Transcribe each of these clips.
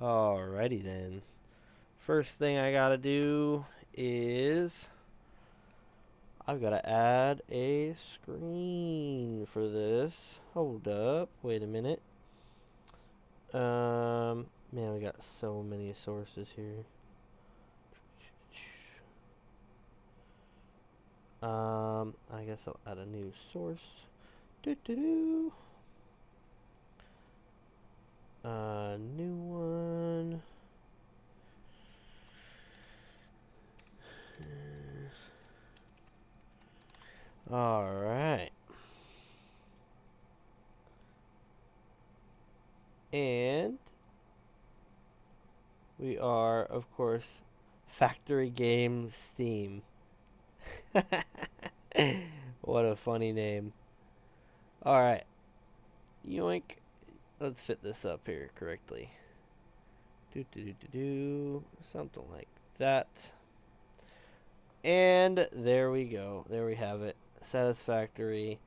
Alrighty then. First thing I gotta do is I've gotta add a screen for this. Hold up, wait a minute. Man, we got so many sources here. I guess I'll add a new source. Doo doo doo. New one. Alright. And we are, of course, Factory Games Steam. What a funny name. Alright. Yoink. Let's fit this up here correctly. Do do do do do. Something like that. And there we go. There we have it. Satisfactory.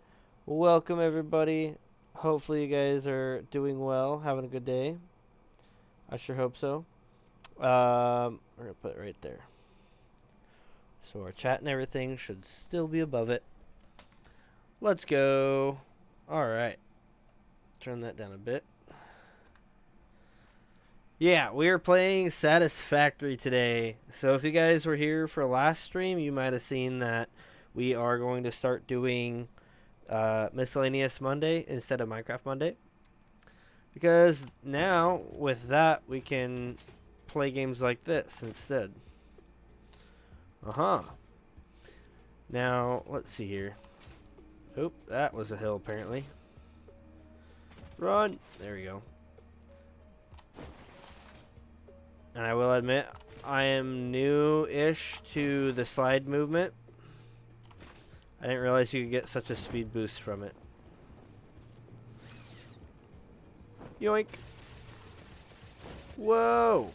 Welcome, everybody. Hopefully, you guys are doing well, having a good day. I sure hope so. We're going to put it right there. So, our chat and everything should still be above it. Let's go. Alright. Turn that down a bit. Yeah, we are playing Satisfactory today. So if you guys were here for last stream, you might have seen that we are going to start doing Miscellaneous Monday instead of Minecraft Monday. Because now, with that, we can play games like this instead. Now, let's see here. Oop, that was a hill apparently. Run! There we go. And I will admit, I am new-ish to the slide movement. I didn't realize you could get such a speed boost from it. Yoink! Whoa!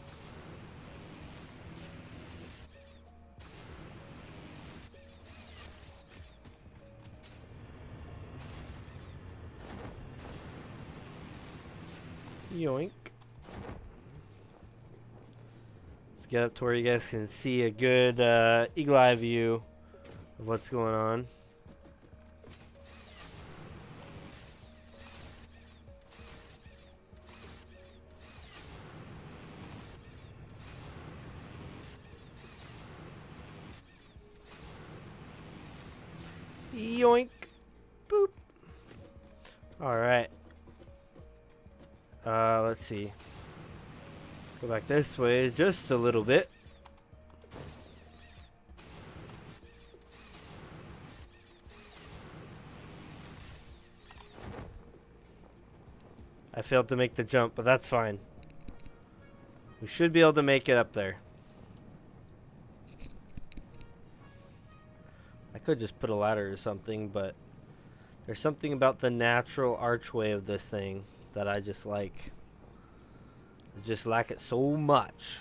Yoink. Let's get up to where you guys can see a good eagle eye view of what's going on. Yoink. Boop. Alright. Let's see. Go back this way just a little bit. I failed to make the jump, but that's fine. We should be able to make it up there. I could just put a ladder or something, but there's something about the natural archway of this thing that I just like. I just like it so much.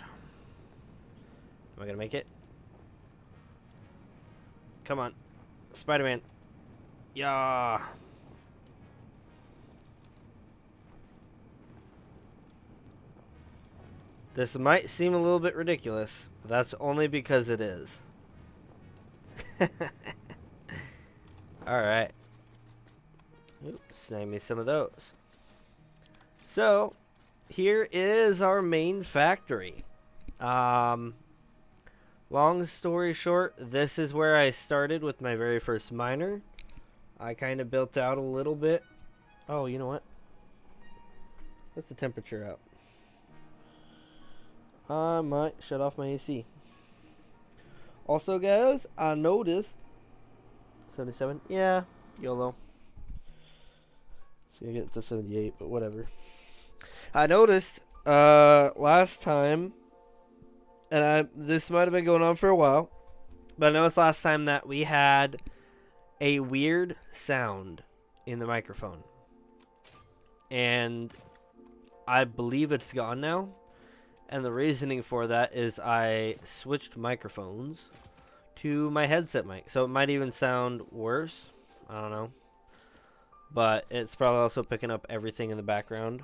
Am I gonna make it? Come on. Spider-Man. Yeah. This might seem a little bit ridiculous, but that's only because it is. Alright. Snag me some of those. So, here is our main factory. Long story short, this is where I started with my very first miner. I kind of built out a little bit. Oh, you know what? What's the temperature out? I might shut off my AC. Also, guys, I noticed 77. Yeah, YOLO. So you get to 78, but whatever. I noticed last time, and this might have been going on for a while, but I noticed last time that we had a weird sound in the microphone, and I believe it's gone now. And the reasoning for that is I switched microphones to my headset mic. So it might even sound worse. I don't know. But it's probably also picking up everything in the background.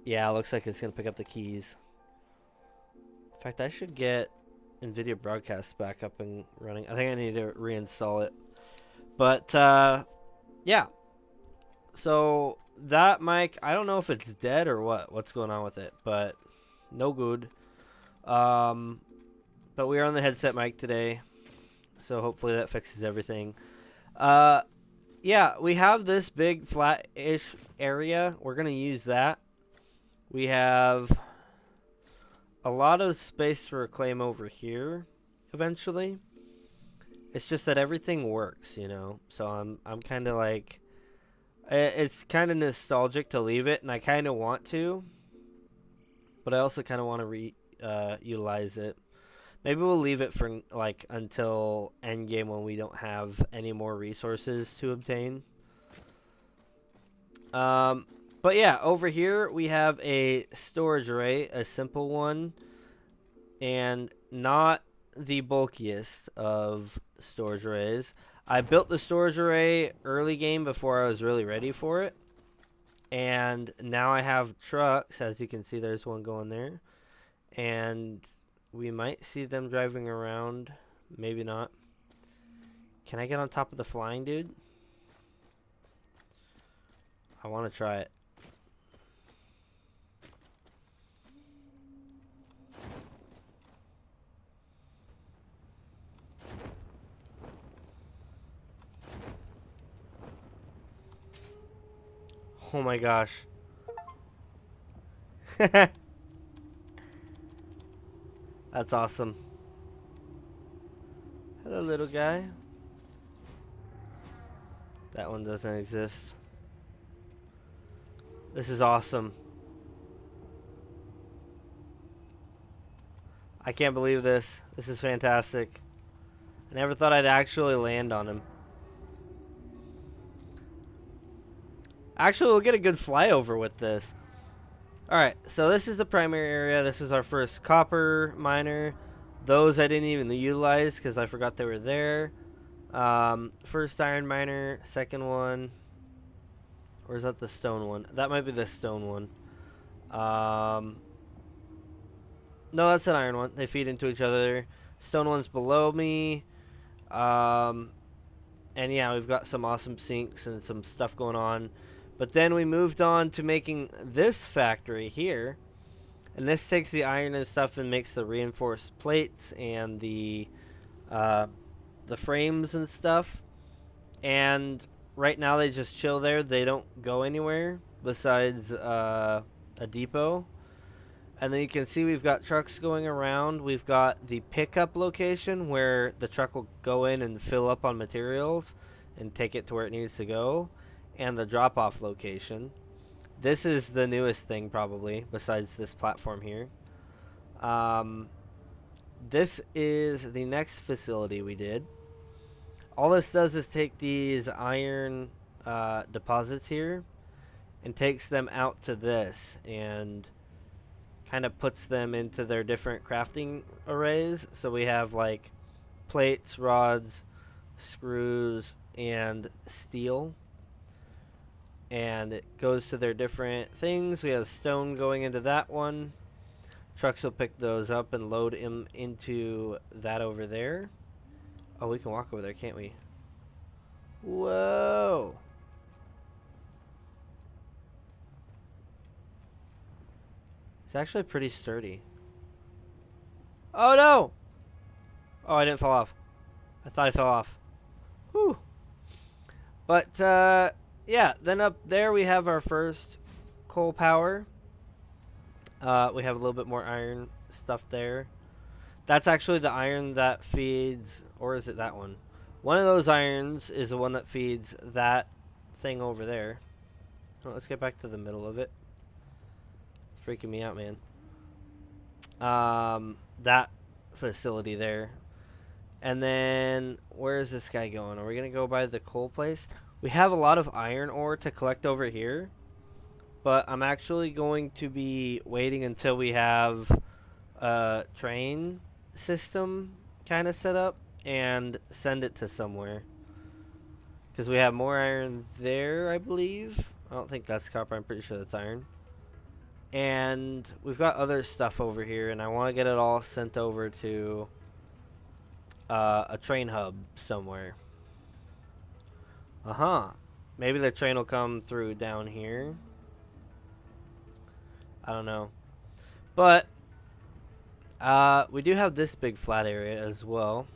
Yeah, it looks like it's gonna pick up the keys. In fact, I should get NVIDIA Broadcast back up and running. I think I need to reinstall it. But yeah. So that mic, I don't know if it's dead or what's going on with it, but no good. Um, but we are on the headset mic today, so hopefully that fixes everything. Uh, yeah, we have this big flat-ish area. We're gonna use that. We have a lot of space to reclaim over here eventually. It's just that everything works, you know. So I'm kind of like it's kind of nostalgic to leave it, and I kind of want to, but I also kind of want to utilize it. Maybe we'll leave it for like until endgame when we don't have any more resources to obtain. Um, but yeah, over here we have a storage array, a simple one, and not the bulkiest of storage arrays. I built the storage array early game before I was really ready for it. And now I have trucks. As you can see, there's one going there. And we might see them driving around. Maybe not. Can I get on top of the flying dude? I want to try it. Oh my gosh. That's awesome. Hello, little guy. That one doesn't exist. This is awesome. I can't believe this. This is fantastic. I never thought I'd actually land on him. Actually, we'll get a good flyover with this. Alright, so this is the primary area. This is our first copper miner. Those I didn't even utilize because I forgot they were there. First iron miner, second one. Or is that the stone one? That might be the stone one. No, that's an iron one. They feed into each other. Stone one's below me. And yeah, we've got some awesome sinks and some stuff going on. But then we moved on to making this factory here. And this takes the iron and stuff and makes the reinforced plates and uh, the frames and stuff. And right now they just chill there. They don't go anywhere besides a depot. And then you can see we've got trucks going around. We've got the pickup location where the truck will go in and fill up on materials and take it to where it needs to go. And the drop-off location. This is the newest thing probably, besides this platform here. This is the next facility we did. All this does is take these iron deposits here and takes them out to this and kind of puts them into their different crafting arrays. So we have like plates, rods, screws, and steel. And it goes to their different things. We have stone going into that one. Trucks will pick those up and load them into that over there. Oh, we can walk over there, can't we? Whoa! It's actually pretty sturdy. Oh no! Oh, I didn't fall off. I thought I fell off. Whew. But, yeah, then up there we have our first coal power. We have a little bit more iron stuff there. That's actually the iron that feeds, or is it that one? One of those irons is the one that feeds that thing over there. Oh, let's get back to the middle of it. It's freaking me out, man. That facility there. And then, where is this guy going? Are we going to go by the coal place? We have a lot of iron ore to collect over here. But I'm actually going to be waiting until we have a train system kind of set up and send it to somewhere. Because we have more iron there, I believe. I don't think that's copper. I'm pretty sure that's iron. And we've got other stuff over here, and I want to get it all sent over to a train hub somewhere. Maybe the train will come through down here. I don't know. But we do have this big flat area as well.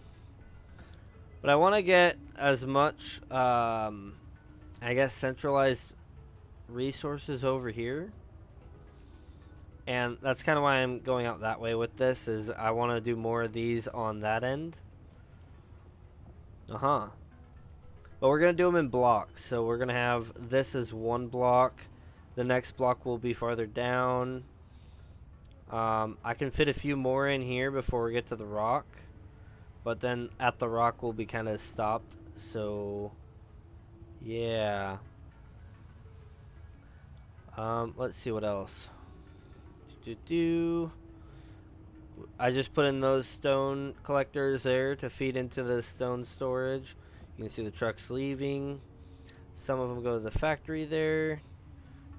But I want to get as much, I guess, centralized resources over here. And that's kind of why I'm going out that way with this, is I want to do more of these on that end. But we're going to do them in blocks. So we're going to have this as one block. The next block will be farther down. I can fit a few more in here before we get to the rock. But then at the rock we'll be kind of stopped. So, yeah. Let's see what else. I just put in those stone collectors there to feed into the stone storage. You can see the trucks leaving. Some of them go to the factory there.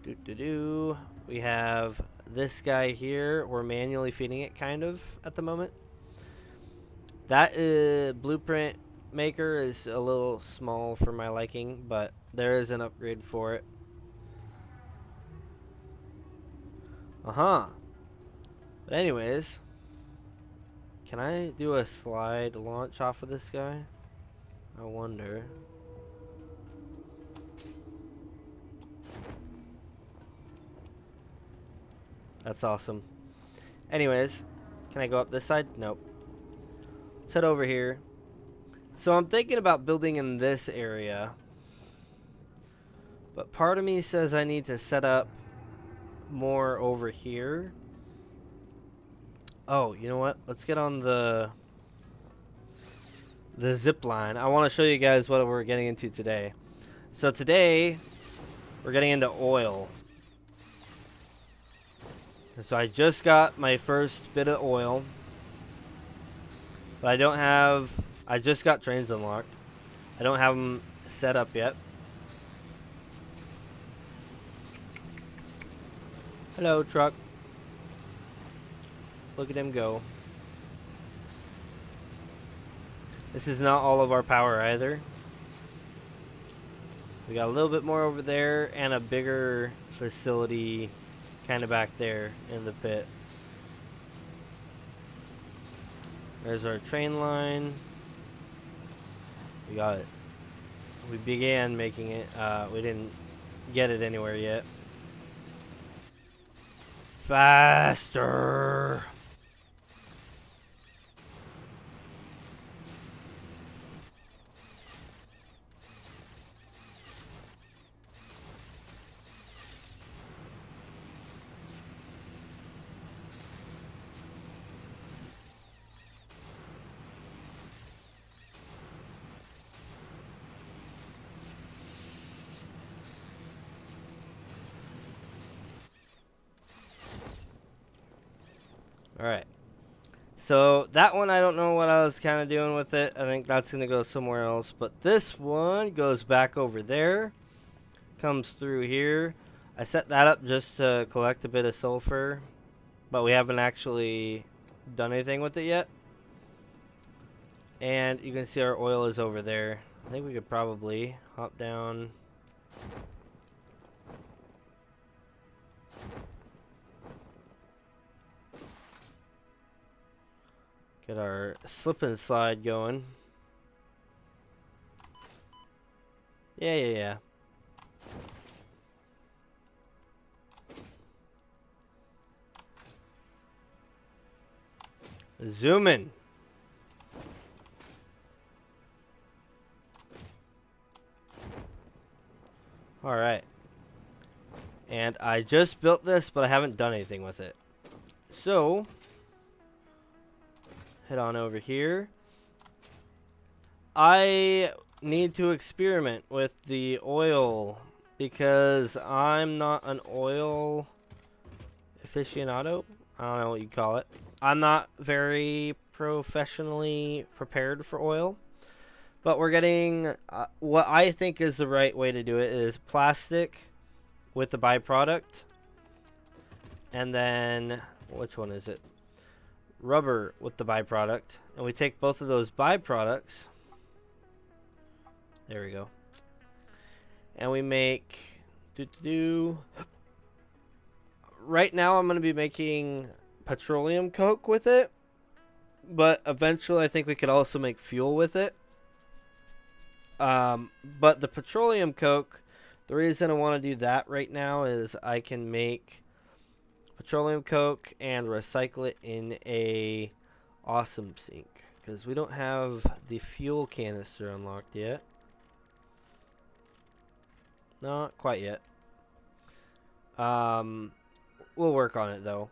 We have this guy here. We're manually feeding it kind of at the moment. That blueprint maker is a little small for my liking, but there is an upgrade for it. But anyways, can I do a slide launch off of this guy? I wonder. That's awesome. Anyways, can I go up this side? Nope. Let's head over here. So I'm thinking about building in this area. But part of me says I need to set up more over here. Oh, you know what? Let's get on the zip line. I want to show you guys what we're getting into today. So today, we're getting into oil. So I just got my first bit of oil. But I don't have... I just got trains unlocked. I don't have them set up yet. Hello, truck. Look at him go. This is not all of our power either. We got a little bit more over there and a bigger facility kind of back there in the pit. There's our train line. We got it. We began making it. We didn't get it anywhere yet. Faster! Alright. So, that one I don't know what I was kind of doing with it. I think that's going to go somewhere else. But this one goes back over there. Comes through here. I set that up just to collect a bit of sulfur. But we haven't actually done anything with it yet. And you can see our oil is over there. I think we could probably hop down. Get our slip and slide going. Yeah. Zoom in. Alright. And I just built this, but I haven't done anything with it. So, head on over here. I need to experiment with the oil because I'm not an oil aficionado. I don't know what you call it. I'm not very professionally prepared for oil. But we're getting what I think is the right way to do it is plastic with the byproduct. and then which one is it? Rubber with the byproduct, and we take both of those byproducts. There we go. And we make right now I'm going to be making petroleum coke with it, but eventually I think we could also make fuel with it. But the petroleum coke, the reason I want to do that right now is I can make petroleum coke and recycle it in a awesome sink, because we don't have the fuel canister unlocked yet. Not quite yet. We'll work on it though.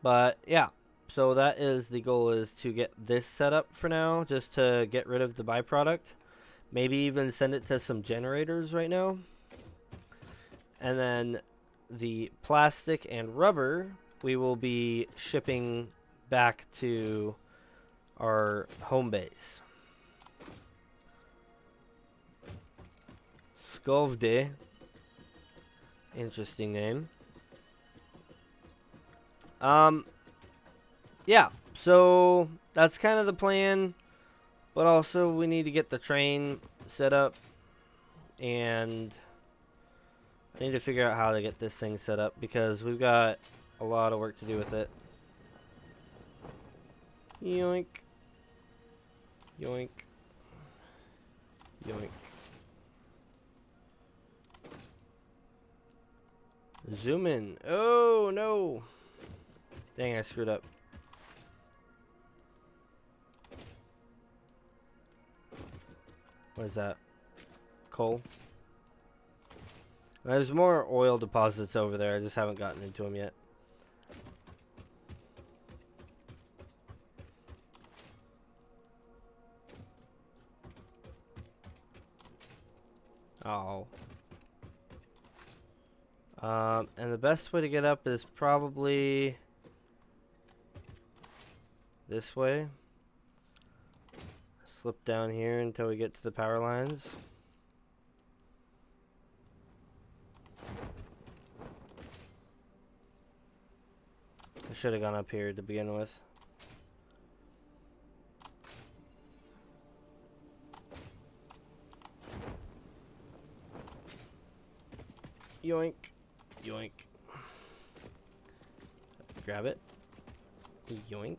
But yeah, so that is the goal, is to get this set up for now, just to get rid of the byproduct. Maybe even send it to some generators right now. And then the plastic and rubber we will be shipping back to our home base. Skovde. Interesting name. Yeah, so that's kind of the plan, but also we need to get the train set up, and I need to figure out how to get this thing set up, because we've got a lot of work to do with it. Yoink. Yoink. Yoink. Zoom in. Oh, no. Dang, I screwed up. What is that? Coal? There's more oil deposits over there. I just haven't gotten into them yet. Oh. And the best way to get up is probably this way. Slip down here until we get to the power lines. I should have gone up here to begin with. Yoink. Yoink. Grab it. Yoink.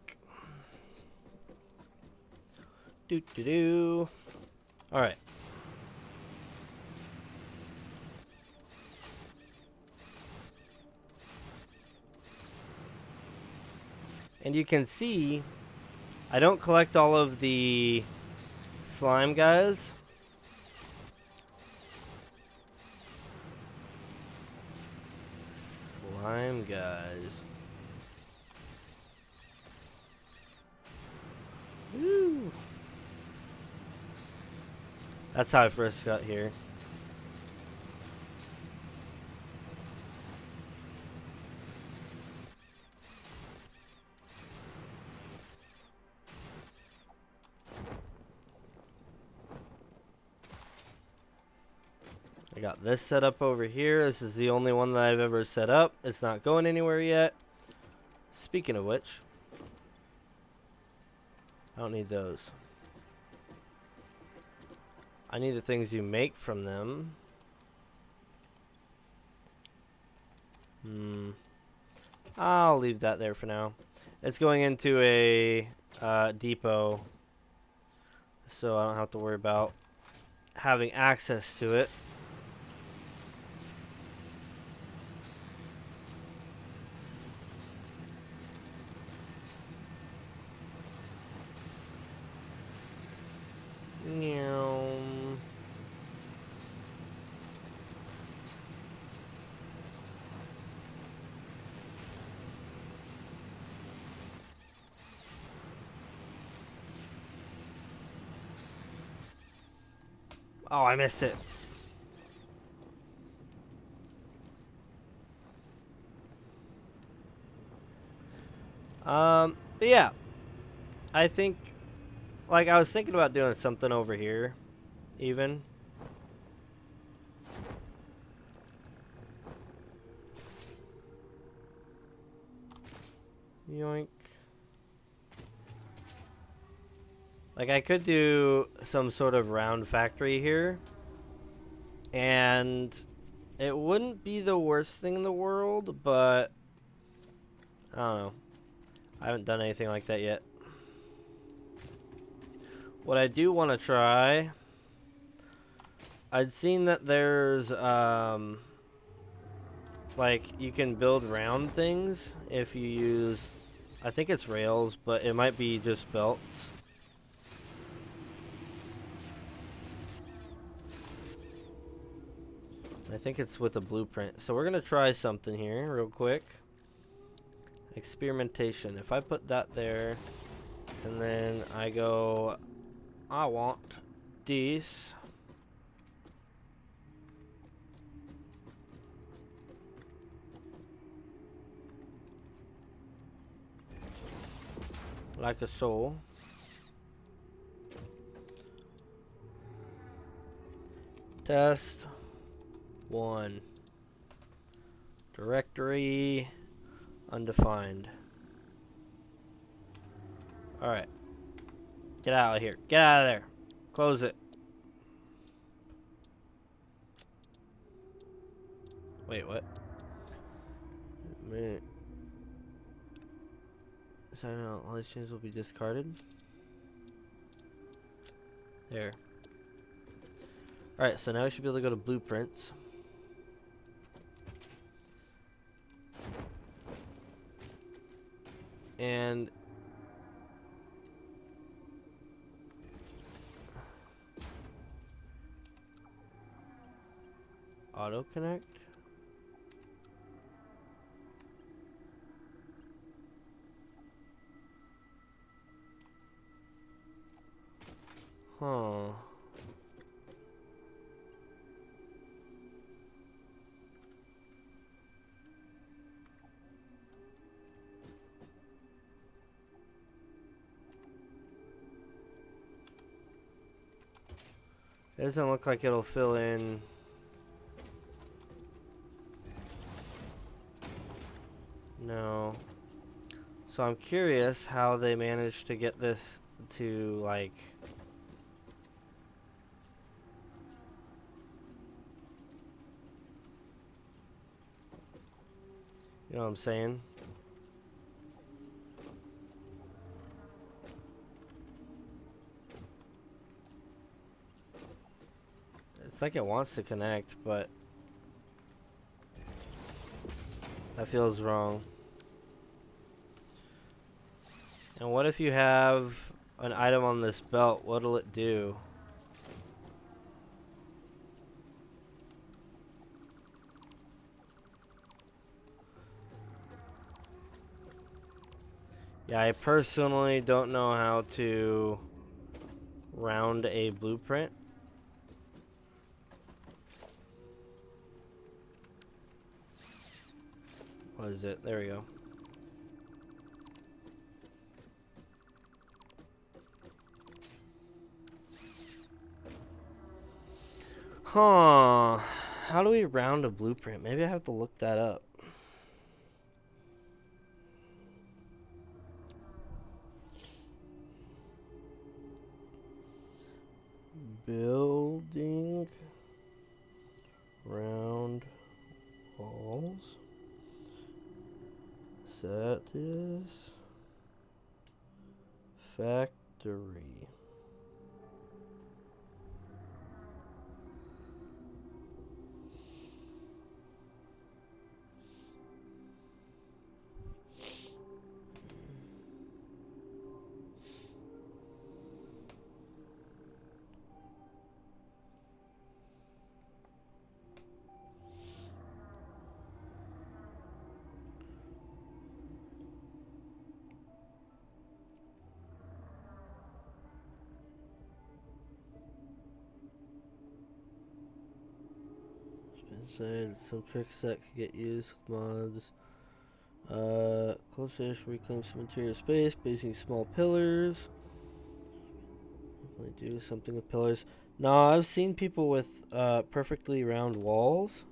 Doo-doo-doo. Alright. And you can see, I don't collect all of the slime guys. Slime guys. Woo. That's how I first got here. I got this set up over here. This is the only one that I've ever set up. It's not going anywhere yet. Speaking of which, I don't need those. I need the things you make from them. I'll leave that there for now. It's going into a depot, so I don't have to worry about having access to it. Oh, I missed it. But yeah, I think, like, I was thinking about doing something over here, even. Yoink. Like, I could do some sort of round factory here, and it wouldn't be the worst thing in the world, but I don't know. I haven't done anything like that yet. What I do want to try, I'd seen that there's, like, you can build round things if you use, I think it's rails, but it might be just belts. I think it's with a blueprint. So we're going to try something here real quick. Experimentation. If I put that there, and then I go, I want this. Like a soul. Test 1. Directory undefined. Alright. Get out of here. Get out of there. Close it. Wait, what? A minute. Sign out. All these changes will be discarded. There. Alright, so now we should be able to go to blueprints. And auto connect. Huh. It doesn't look like it'll fill in. No. So I'm curious how they managed to get this to, like, you know what I'm saying? It's like it wants to connect, but that feels wrong. And what if you have an item on this belt? What'll it do? Yeah, I personally don't know how to round a blueprint. What is it? There we go. Huh. How do we round a blueprint? Maybe I have to look that up. Building round walls. Set is factory. Said some tricks that could get used with mods. Close-ish reclaim some interior space, basing small pillars. Do something with pillars. No, I've seen people with perfectly round walls.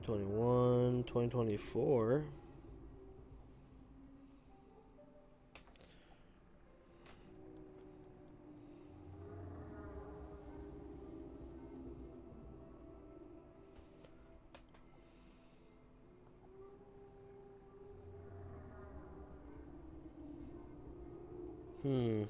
2021, 2024. Hmm.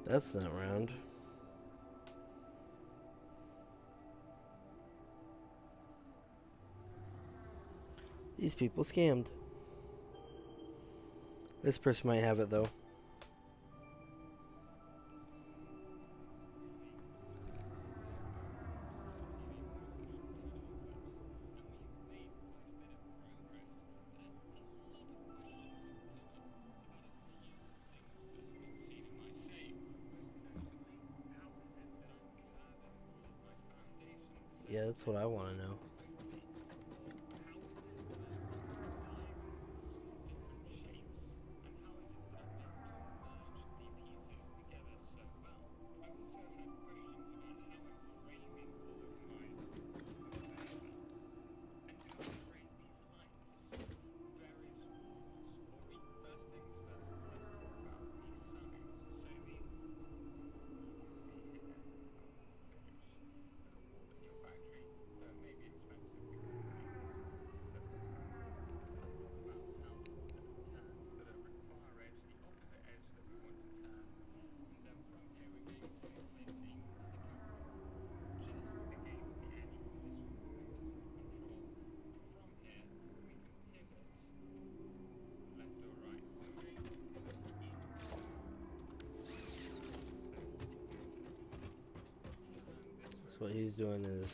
That's not round. These people scammed. This person might have it though. Yeah, that's what I want to know. So what he's doing is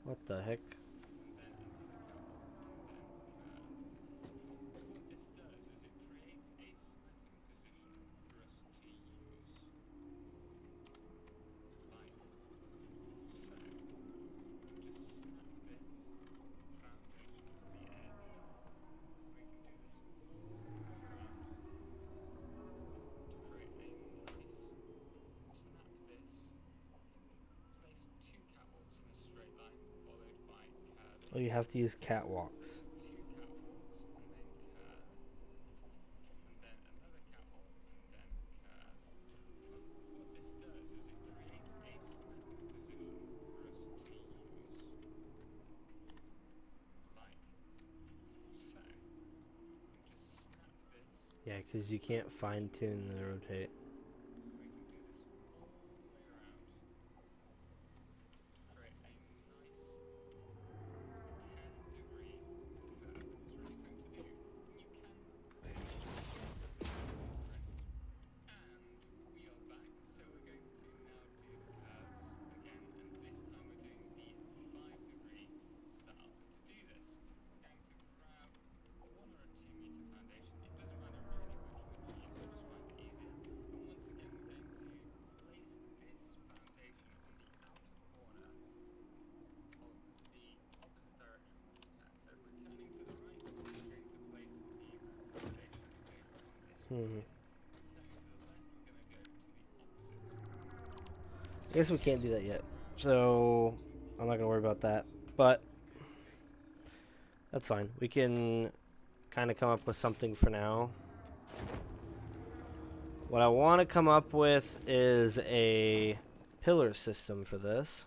what the heck? Oh, you have to use catwalks. Yeah, because you can't fine tune the rotate. I guess we can't do that yet, so I'm not gonna worry about that. But that's fine. We can kind of come up with something for now. What I want to come up with is a pillar system for this.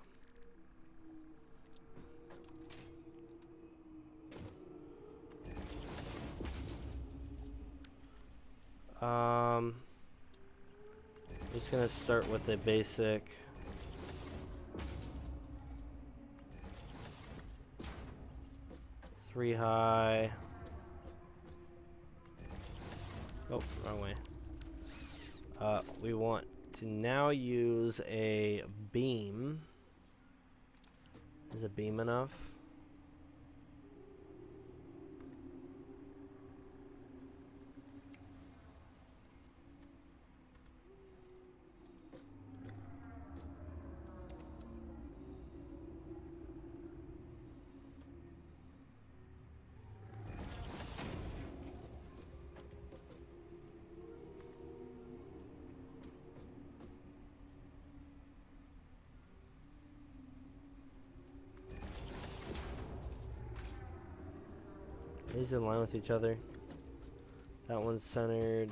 I'm just gonna start with a basic 3 high. Oh, wrong way. We want to now use a beam. Is a beam enough? These in line with each other. That one's centered.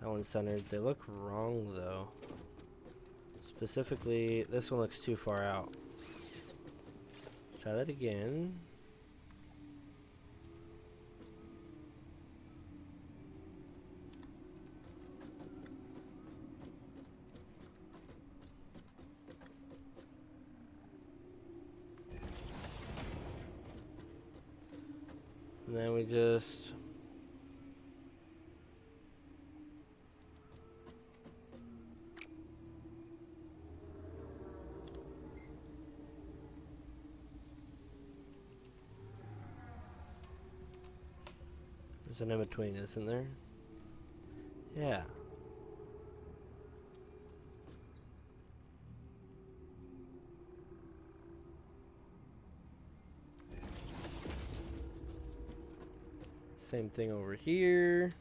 That one's centered. They look wrong though. Specifically, this one looks too far out. Try that again. And then we just there's an in-between, isn't there? Yeah. Same thing over here.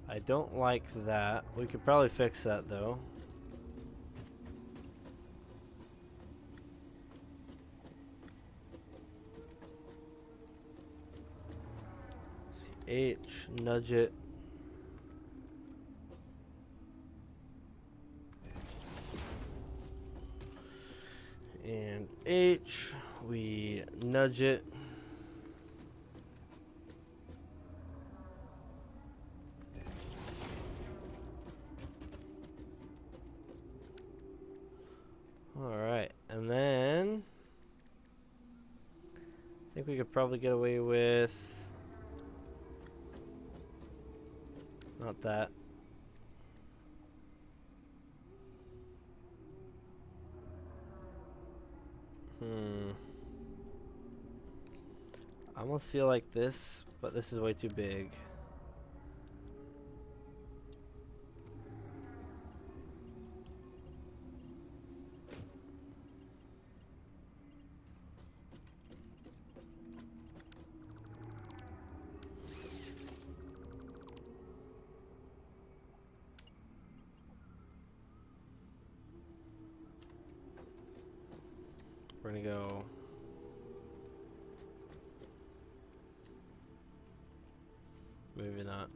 I don't like that. We could probably fix that though. H, nudge it. And H, we nudge it. Alright, and then I think we could probably get away with not that. I almost feel like this, but this is way too big. We're gonna go maybe not.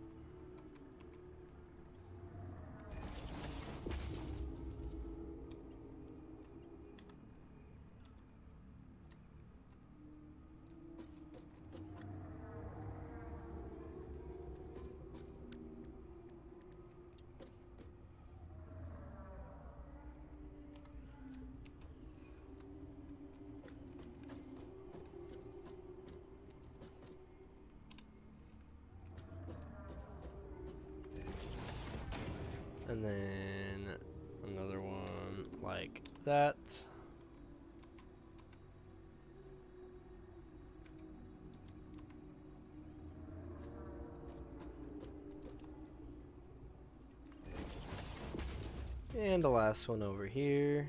And then another one like that. And the last one over here.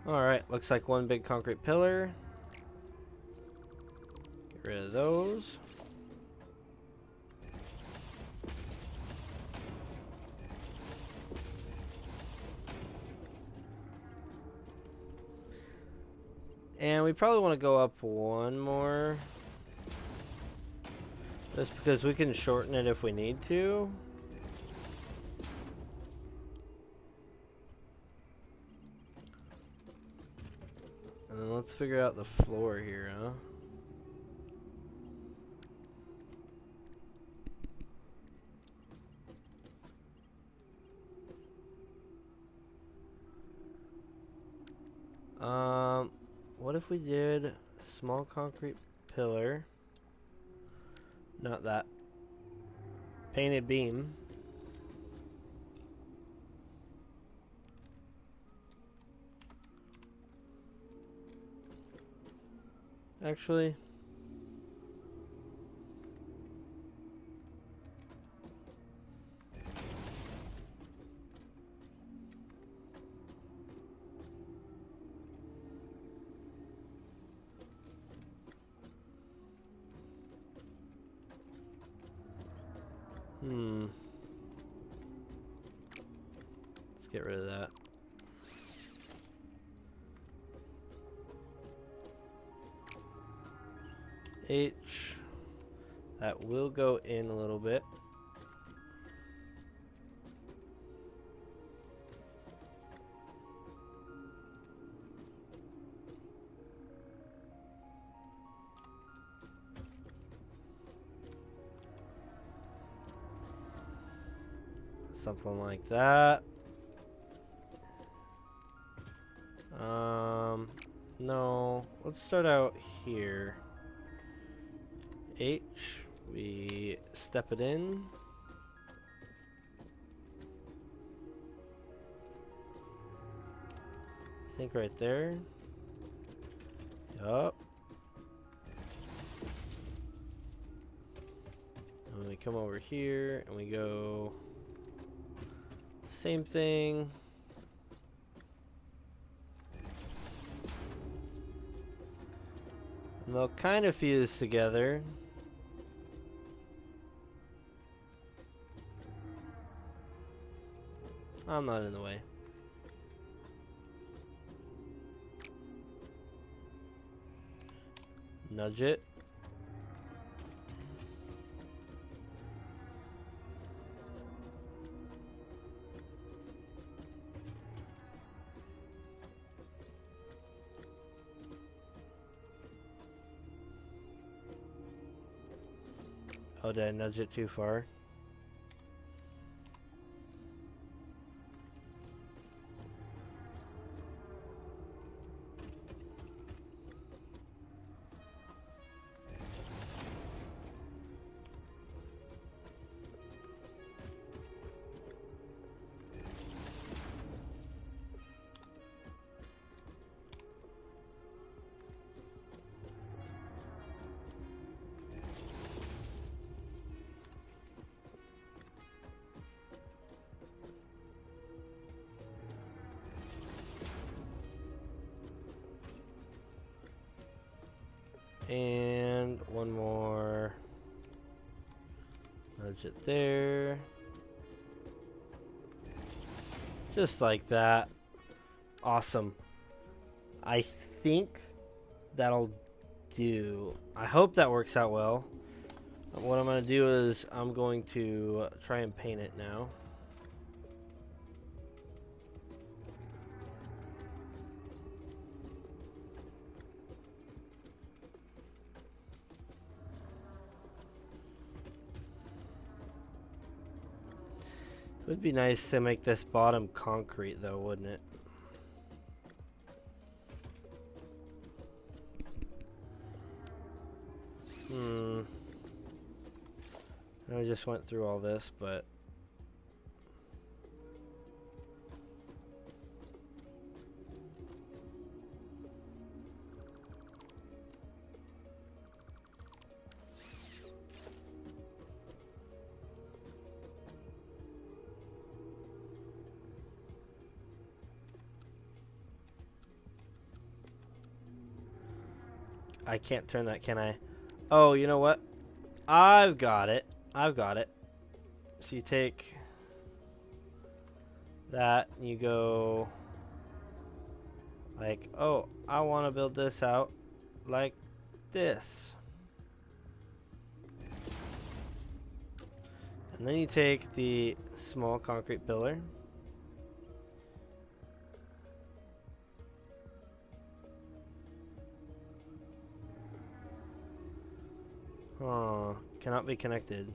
Alright, looks like one big concrete pillar. Get rid of those. And we probably want to go up one more. Just because we can shorten it if we need to. let's figure out the floor here, huh? What if we did small concrete pillar? Not that. Painted beam. Actually, let's get rid of that. H. That will go in a little bit. Something like that. No, let's start out here. H, we step it in. I think right there. Yup. And we come over here and we go same thing. And they'll kind of fuse together. I'm not in the way. Nudge it. Oh, did I nudge it too far? And one more. Nudge it there. Just like that. Awesome. I think that'll do. I hope that works out well. What I'm going to do is I'm going to try and paint it now. It would be nice to make this bottom concrete though, wouldn't it? I just went through all this, but I can't turn that, can I? Oh, you know what? I've got it. I've got it. So you take that and you go like, oh, I want to build this out like this. And then you take the small concrete pillar. Oh, cannot be connected.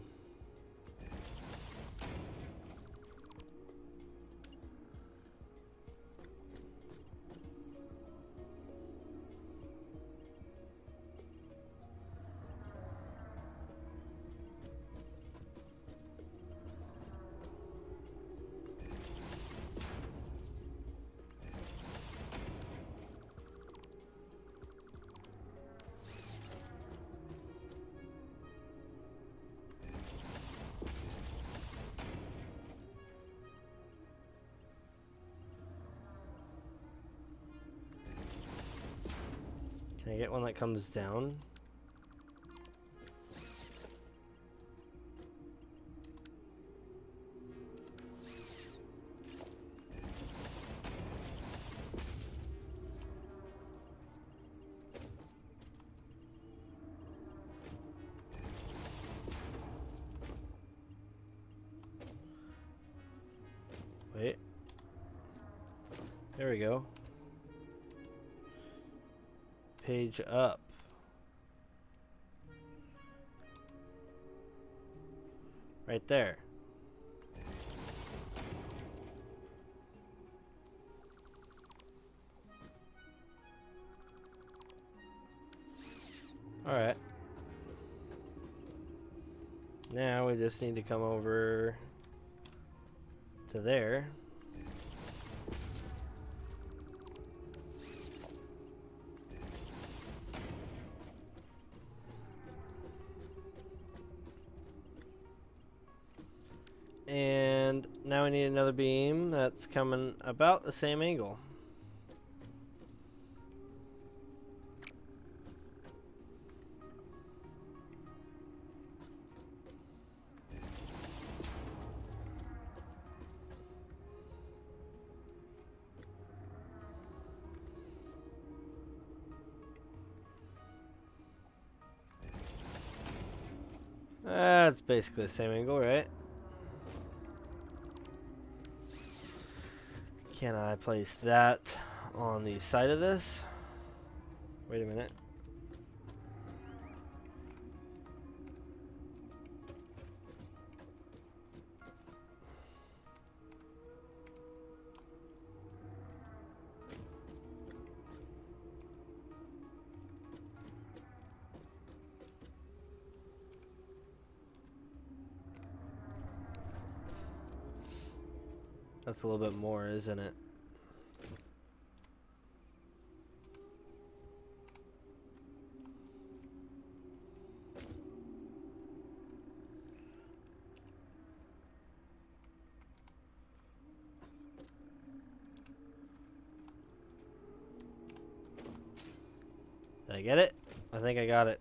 Can I get one that comes down? Wait. There we go. Page up. Right there. Alright. Now we just need to come over to there. And now we need another beam that's coming about the same angle. That's basically the same angle, right? Can I place that on the side of this? Wait a minute. That's a little bit more, isn't it? Did I get it? I think I got it.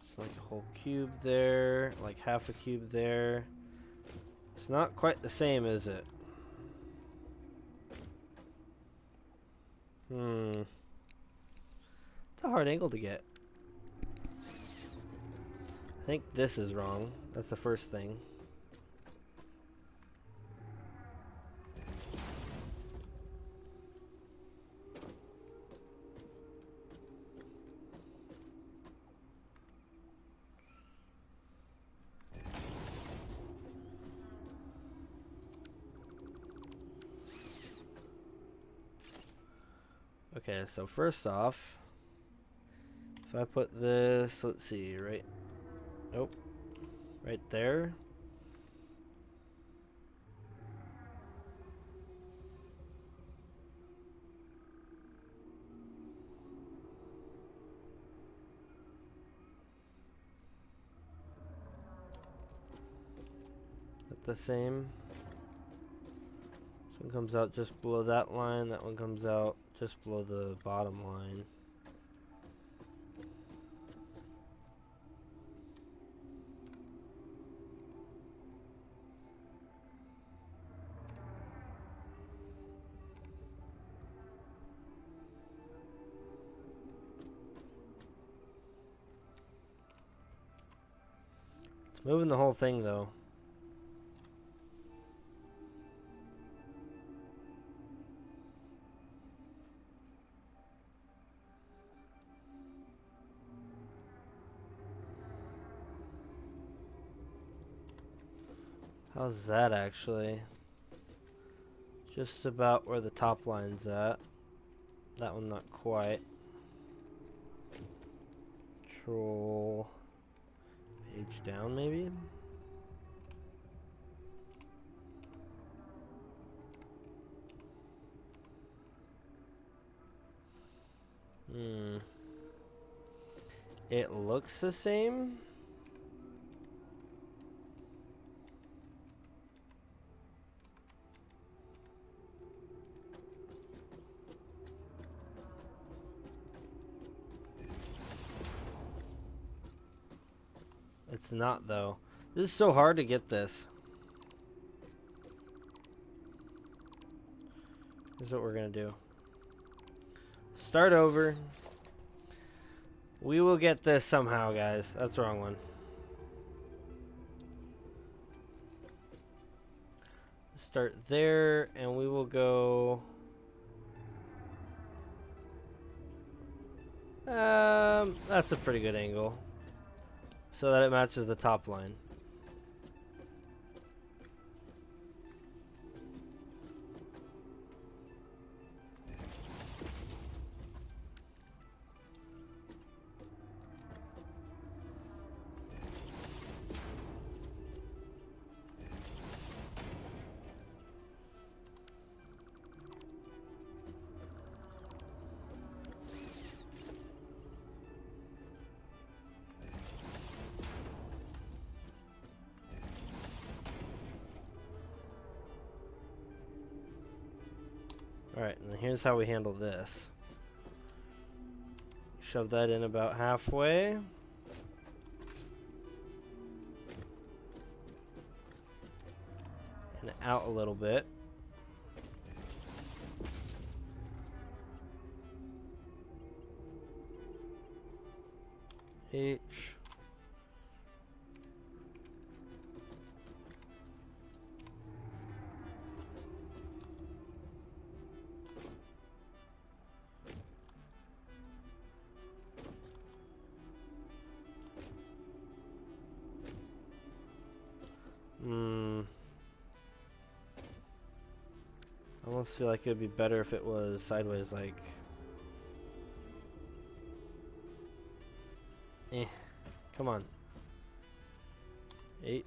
It's like a whole cube there, like half a cube there. It's not quite the same, is it? It's a hard angle to get. I think this is wrong. That's the first thing. Okay, so first off, if I put this, let's see, right, nope, right there. The same. This one comes out just below that line, that one comes out just below the bottom line. It's moving the whole thing though. How's that actually? Just about where the top line's at. That one not quite. Control page down maybe? It looks the same. It's not though. This is so hard to get this. Here's what we're gonna do. Start over. We will get this somehow, guys. That's the wrong one. Start there, and we will go... that's a pretty good angle. So that it matches the top line. Alright, and here's how we handle this. Shove that in about halfway. And out a little bit. H. I almost feel like it would be better if it was sideways, like... Come on. H.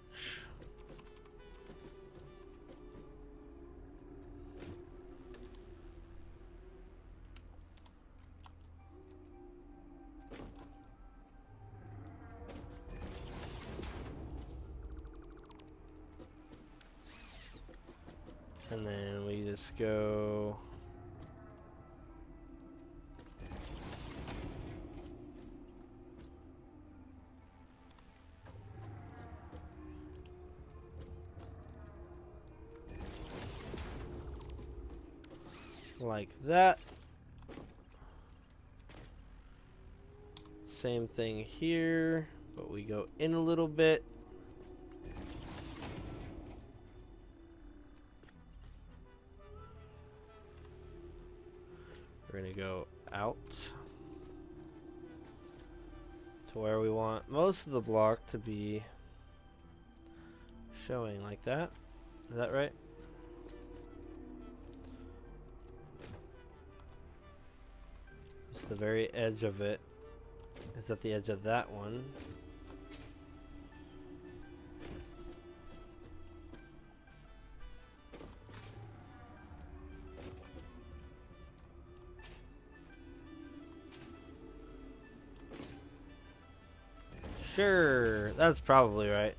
And then we just go... like that. Same thing here, but we go in a little bit. We're gonna go out to where we want most of the block to be showing, like that. Is that right? Just the very edge of it is at the edge of that one. Sure, that's probably right.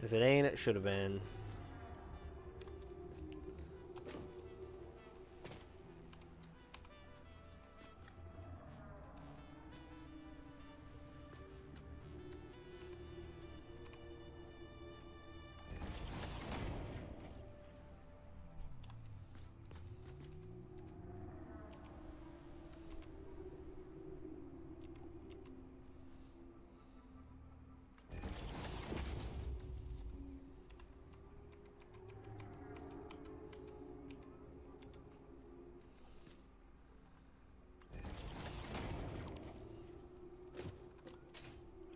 If it ain't, it should have been.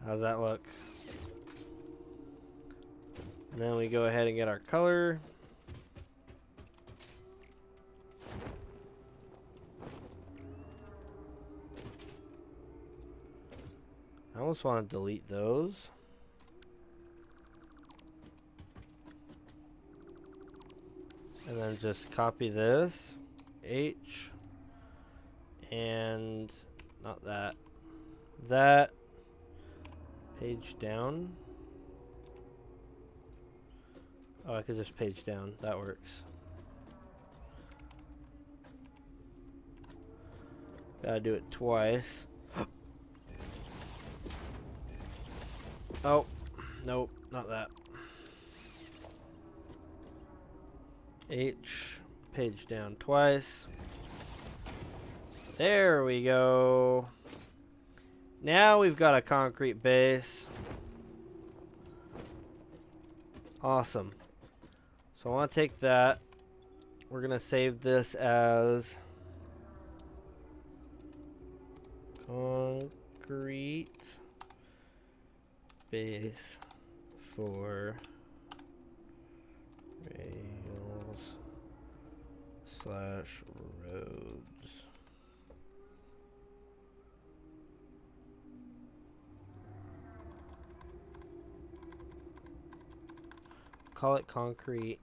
How's that look? And then we go ahead and get our color. I almost want to delete those. And then just copy this. H. And not that. That. Page down. Oh, I could just page down. That works. Gotta do it twice. Oh, nope, not that. H, page down twice. There we go. Now we've got a concrete base. Awesome. So I want to take that. We're going to save this as concrete base for rails / roads. Call it concrete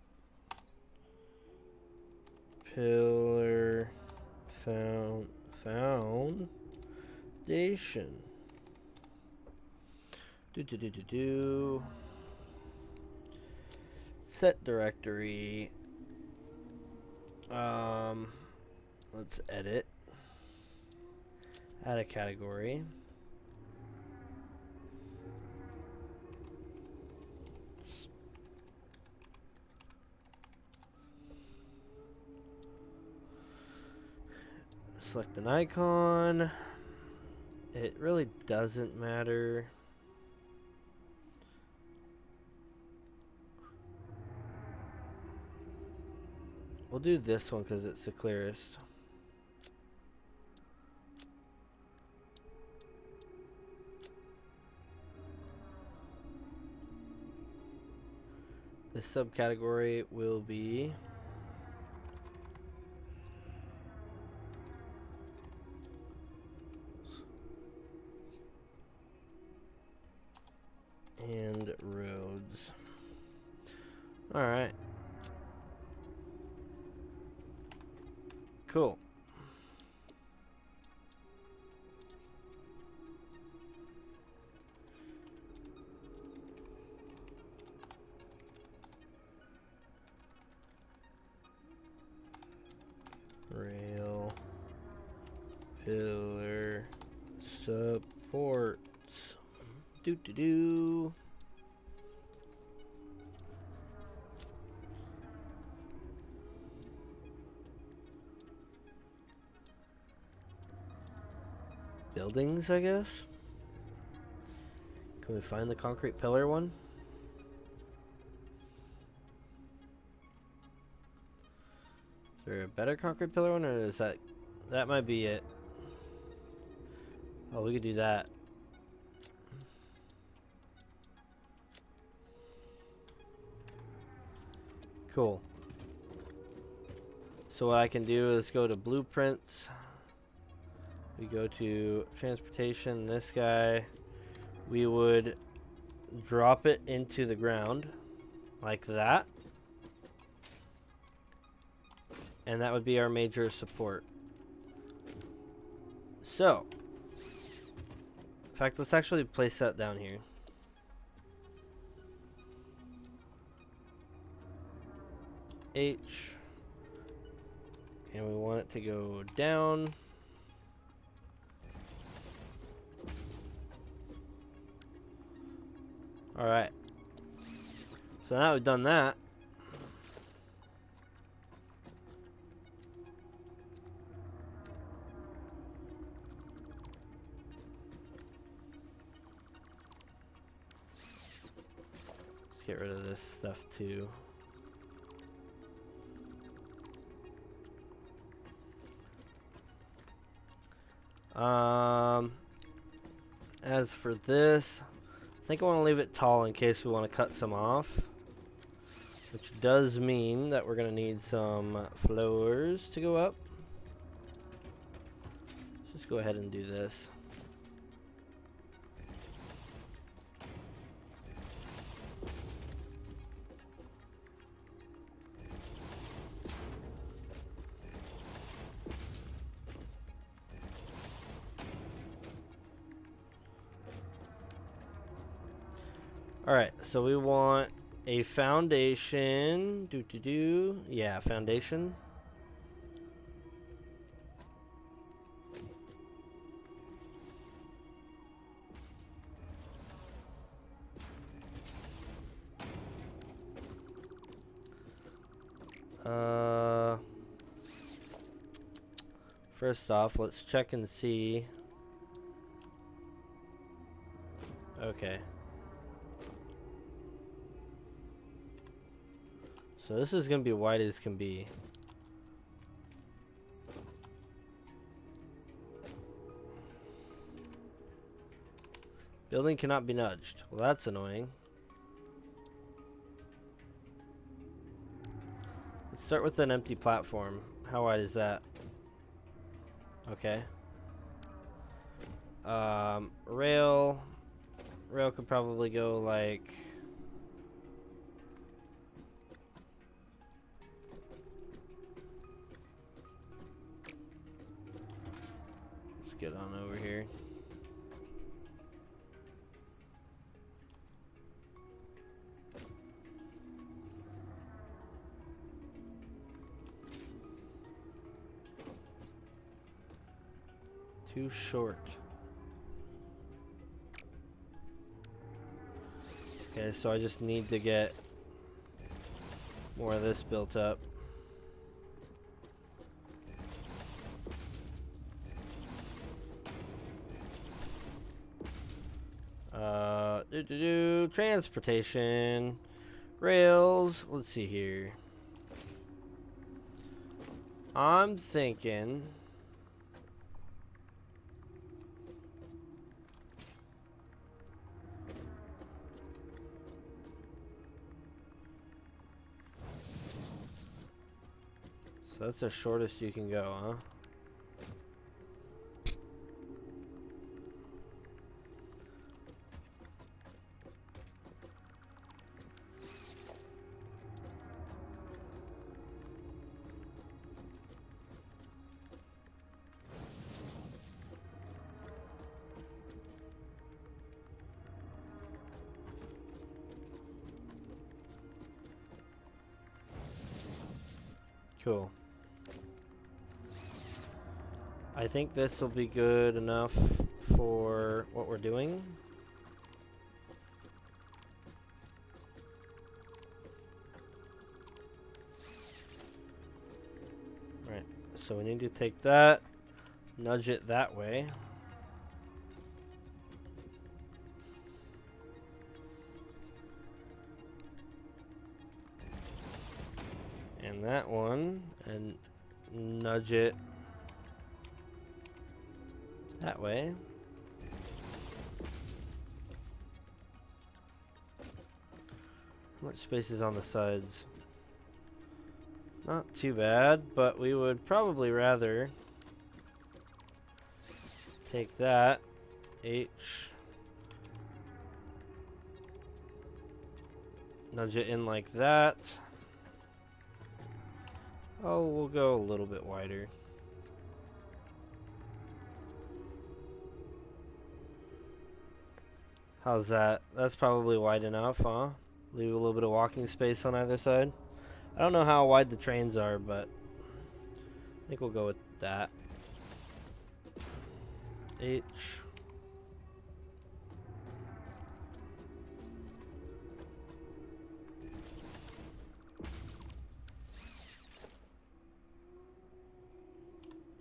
pillar foundation. Set directory. Let's edit. Add a category. Select an icon. It really doesn't matter. We'll do this one because it's the clearest. This subcategory will be and roads. All right. Cool. Rail pillar supports. Do. Buildings, I guess. Can we find the concrete pillar one? Is there a better concrete pillar one, or is that might be it? Oh, we could do that. Cool. So what I can do is go to blueprints. We go to transportation, this guy. We would drop it into the ground like that. And that would be our major support. So, in fact, let's actually place that down here. H. And we want it to go down. Alright. So now we've done that. Let's get rid of this stuff too. As for this, I think I want to leave it tall in case we want to cut some off. Which does mean that we're going to need some floors to go up. Let's just go ahead and do this. Alright, so we want a foundation. Yeah, foundation. First off, let's check and see. Okay. So this is going to be wide as can be. Building cannot be nudged. Well, that's annoying. Let's start with an empty platform. How wide is that? Okay. Rail could probably go like... Let's get on over here. Too short. Okay, so I just need to get more of this built up. Transportation, rails. Let's see here. I'm thinking. So that's the shortest you can go, huh? Cool. I think this will be good enough for what we're doing. Right, so we need to take that, nudge it that way. And that one, and nudge it that way. How much space is on the sides? Not too bad, but we would probably rather take that, H, nudge it in like that. Oh, we'll go a little bit wider. How's that? That's probably wide enough, huh? Leave a little bit of walking space on either side. I don't know how wide the trains are, but I think we'll go with that. H.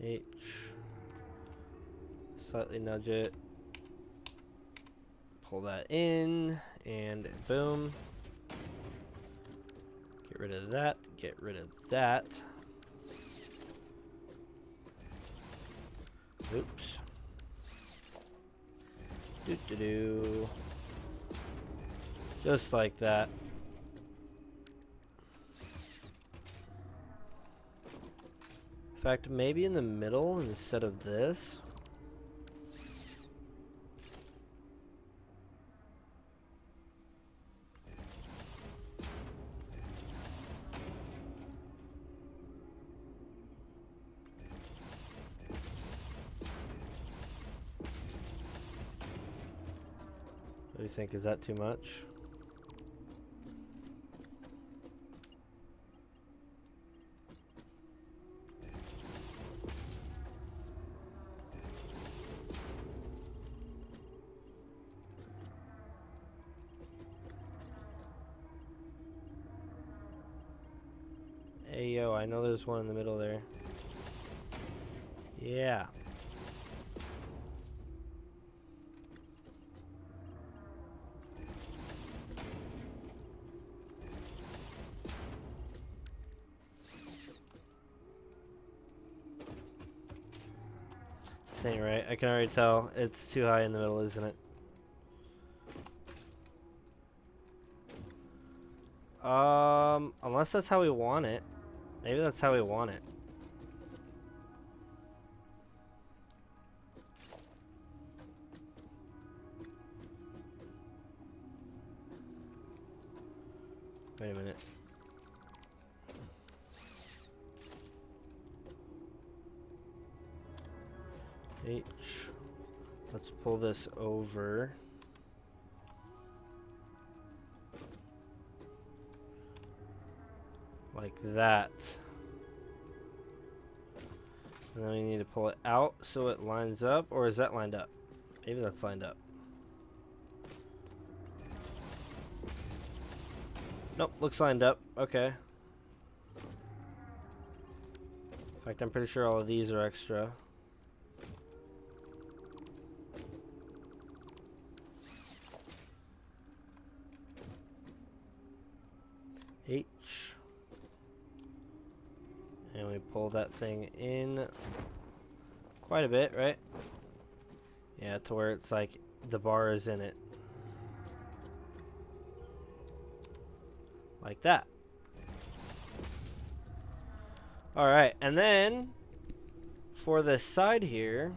H. Slightly nudge it. Pull that in, and boom. Get rid of that, get rid of that. Oops. Just like that. fact, maybe in the middle instead of this. What do you think? Is that too much? Hey, yo, I know there's one in the middle there. Yeah. This ain't right. I can already tell. It's too high in the middle, isn't it? Unless that's how we want it. Maybe that's how we want it. Wait a minute. H. Let's pull this over. Like that. And then we need to pull it out so it lines up. Or is that lined up? Maybe that's lined up. Nope, looks lined up. Okay. In fact, I'm pretty sure all of these are extra. H. And we pull that thing in quite a bit, right? Yeah, to where it's like the bar is in it. Like that. Alright, and then for this side here,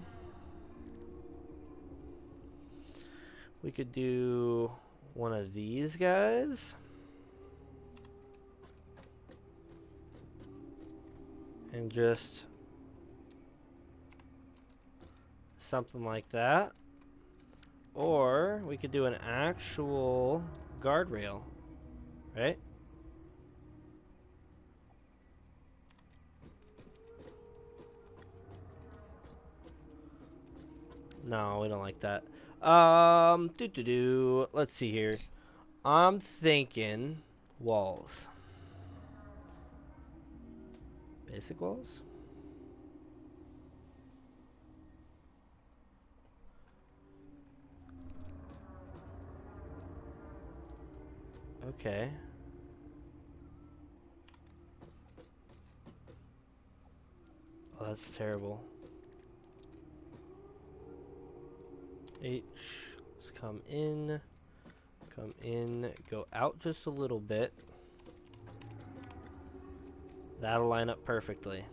we could do one of these guys. And just something like that. Or we could do an actual guardrail, right? No, we don't like that. Let's see here. I'm thinking walls. Basic walls? Okay. Oh, that's terrible. H, let's come in, go out just a little bit. That'll line up perfectly.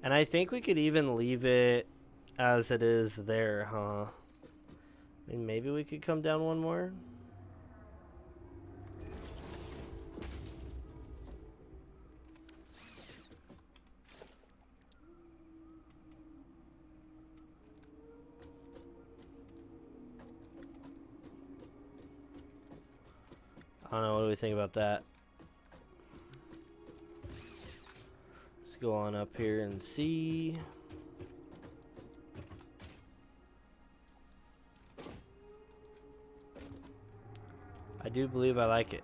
And I think we could even leave it as it is there, huh? I mean, maybe we could come down one more. I don't know, what do we think about that? Let's go on up here and see. I do believe I like it.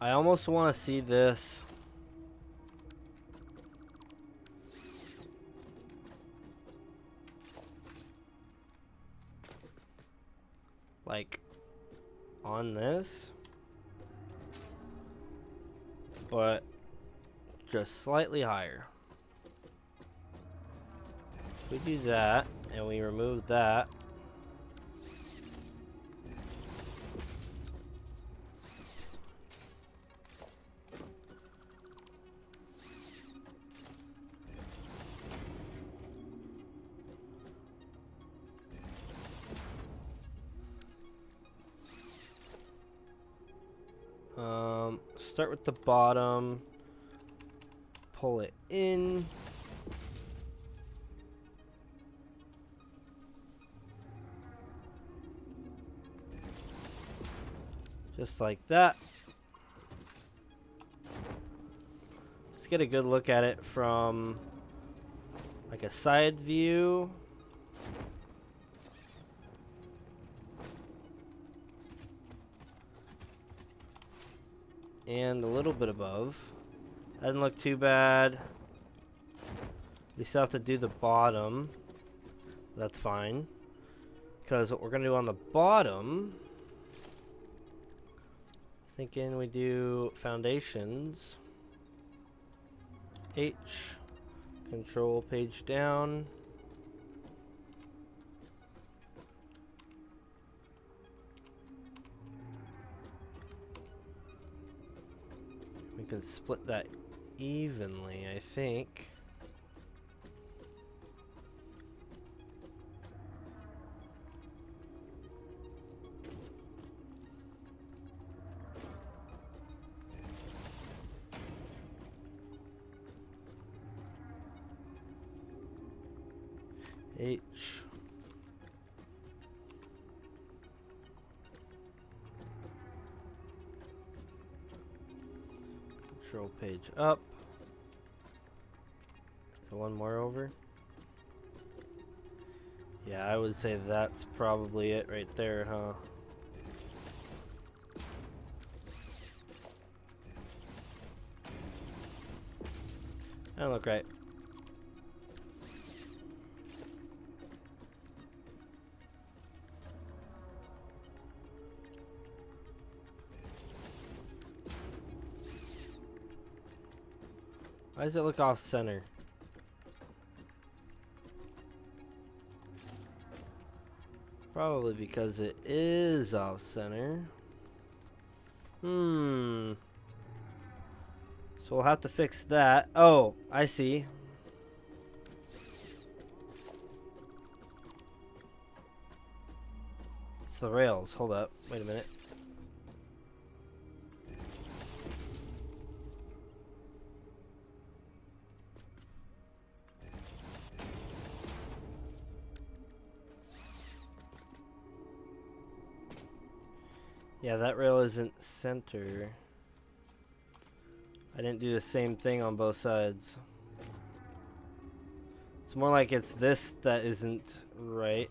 I almost want to see this like on this, but just slightly higher. we do that and we remove that, start with the bottom, pull it in. Just like that. Let's get a good look at it from like a side view. And a little bit above. That didn't look too bad. We still have to do the bottom. That's fine. Because what we're going to do on the bottom, thinking we do foundations. H, control page down. We can split that evenly, I think. H. Control page up. So one more over. Yeah, I would say that's probably it right there, huh? That don't look right. Why does it look off center? Probably because it is off center. So we'll have to fix that. Oh, I see. It's the rails. Hold up. Wait a minute. Yeah, that rail isn't center. I didn't do the same thing on both sides. It's more like it's this that isn't right.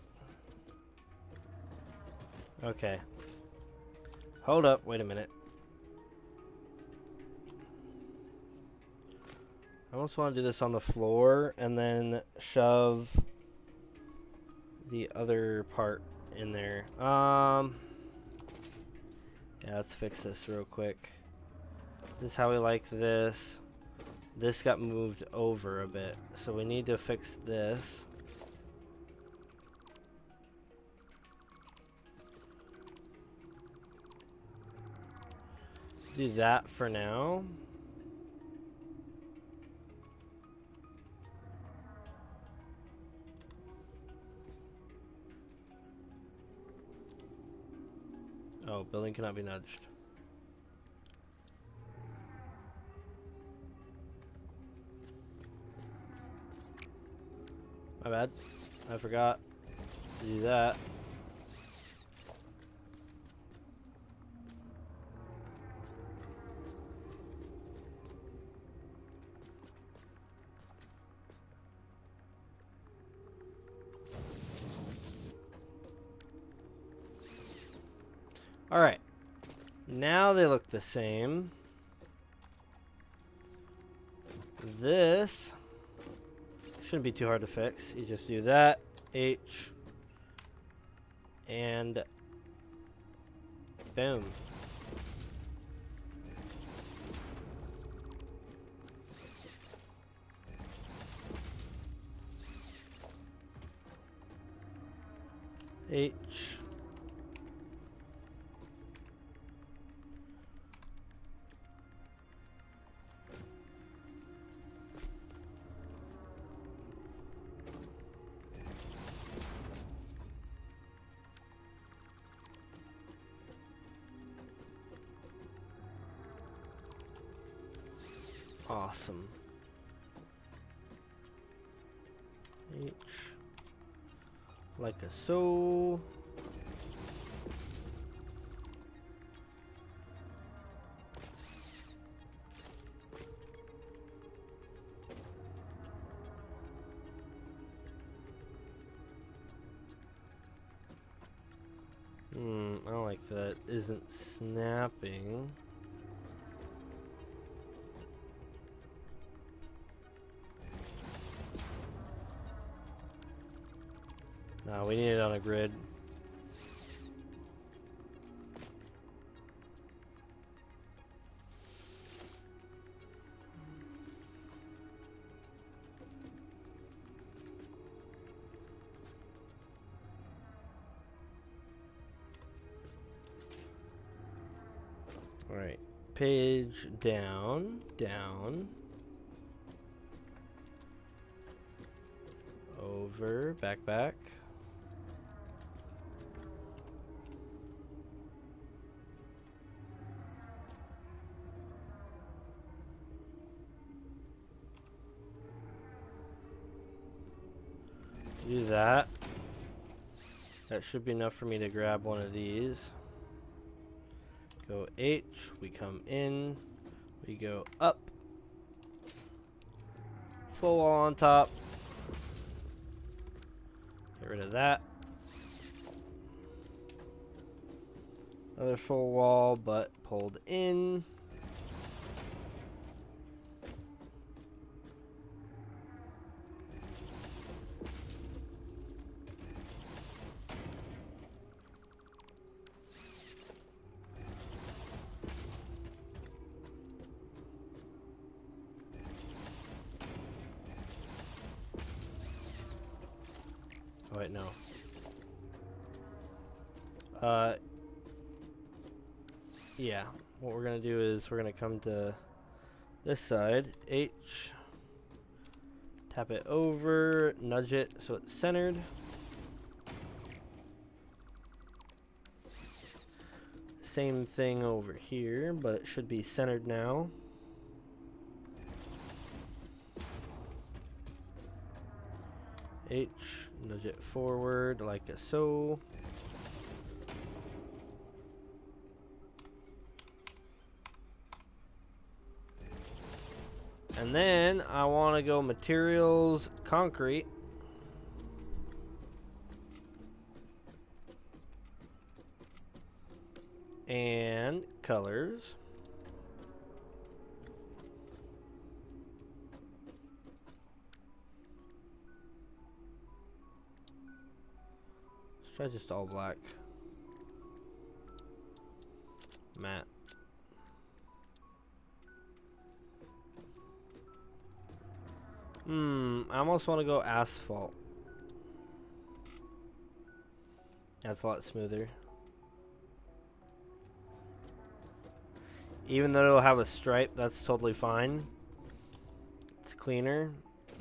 Okay. Hold up, wait a minute. I almost want to do this on the floor and then shove the other part in there. Yeah, let's fix this real quick. This is how we like this. This got moved over a bit, so we need to fix this. Do that for now. Oh, building cannot be nudged. My bad. I forgot to do that. Alright. Now they look the same. This shouldn't be too hard to fix. You just do that, H, and boom. H. Awesome. H. Like a so. I don't like that. Isn't snapping. No, we need it on a grid. Alright, page down, down, over, back, back. Do that. That should be enough for me to grab one of these. Go H, we come in, we go up, full wall on top, get rid of that, another full wall but pulled in, oh wait, no. Yeah, what we're gonna do is we're gonna come to this side, H, tap it over, nudge it so it's centered. Same thing over here, but it should be centered now. H, nudge it forward like so. And then I want to go materials, concrete. And colors. Let's try just all black. Matte. I almost want to go asphalt. That's a lot smoother. Even though it'll have a stripe, that's totally fine. It's cleaner.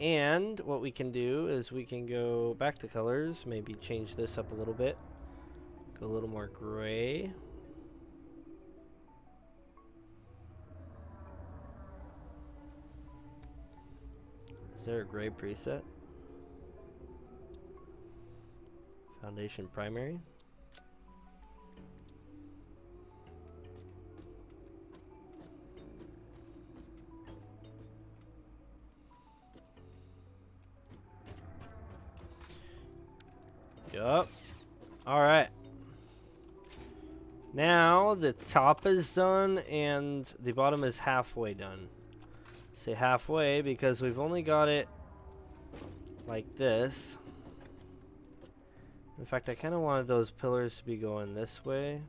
And what we can do is we can go back to colors, maybe change this up a little bit. Go a little more gray. Is there a gray preset? Foundation primary. Yup. Alright. Now the top is done and the bottom is halfway done. Say halfway because we've only got it like this. In fact, I kind of wanted those pillars to be going this way.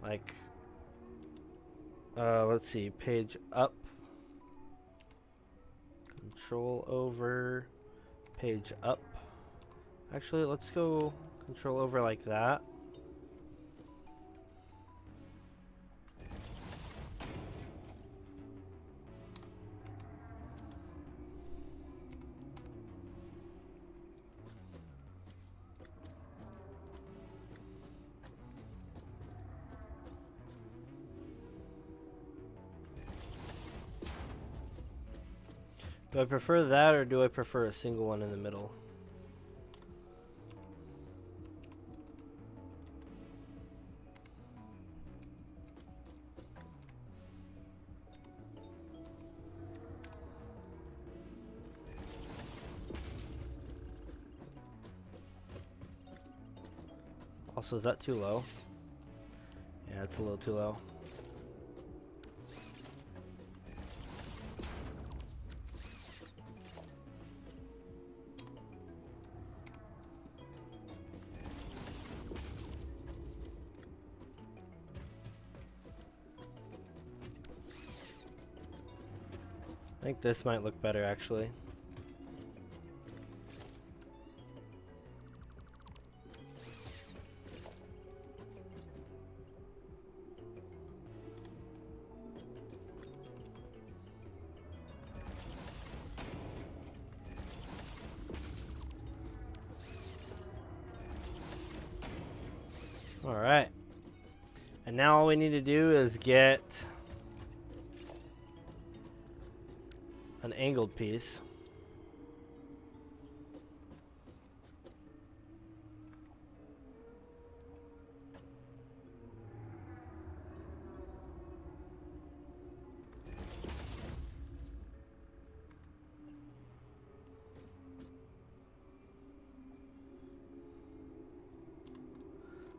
Like, let's see, page up. Control over, page up. Actually, let's go control over like that. Do I prefer that, or do I prefer a single one in the middle? Also, is that too low? Yeah, it's a little too low. I think this might look better, actually. Alright. And now all we need to do is get an angled piece.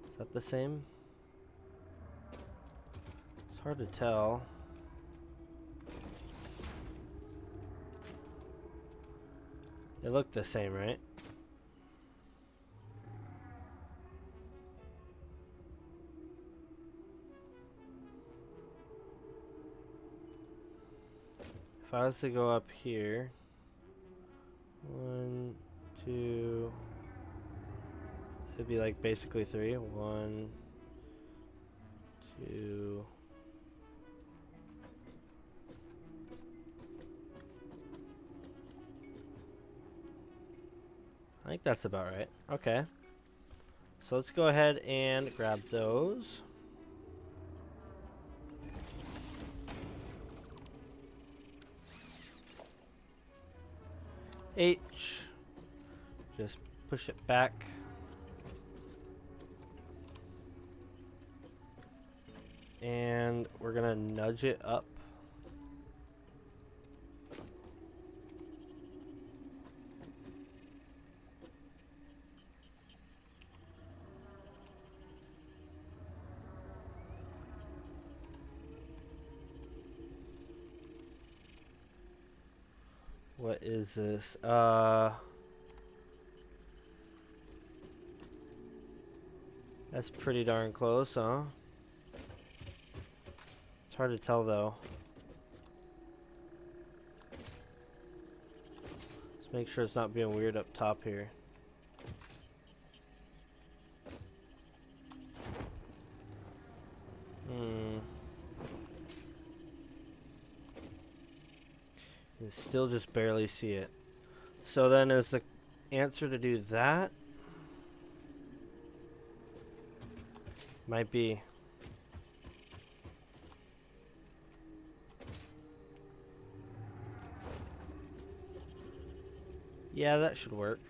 Is that the same? It's hard to tell. They look the same, right? If I was to go up here, 1, 2, it'd be like basically 3. 1, 2. I think that's about right. Okay. So let's go ahead and grab those. H. Just push it back. And we're gonna nudge it up. What is this? That's pretty darn close, huh? It's hard to tell though. Let's make sure it's not being weird up top here. You can still just barely see it. So then is the answer to do that? Might be. Yeah, that should work.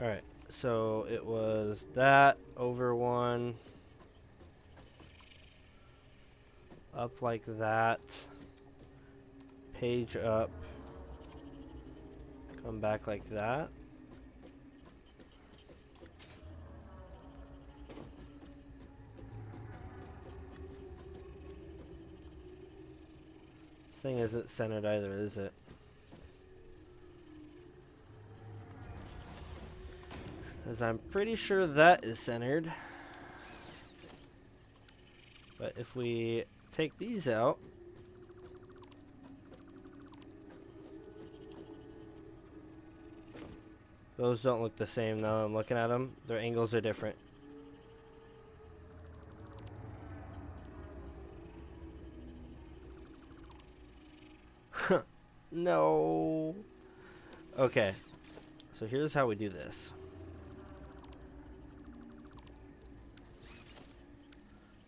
Alright, so it was that over 1, up like that, page up, come back like that. This thing isn't centered either, is it? Because I'm pretty sure that is centered. But if we take these out, those don't look the same now that I'm looking at them. Their angles are different. No. Okay. So here's how we do this.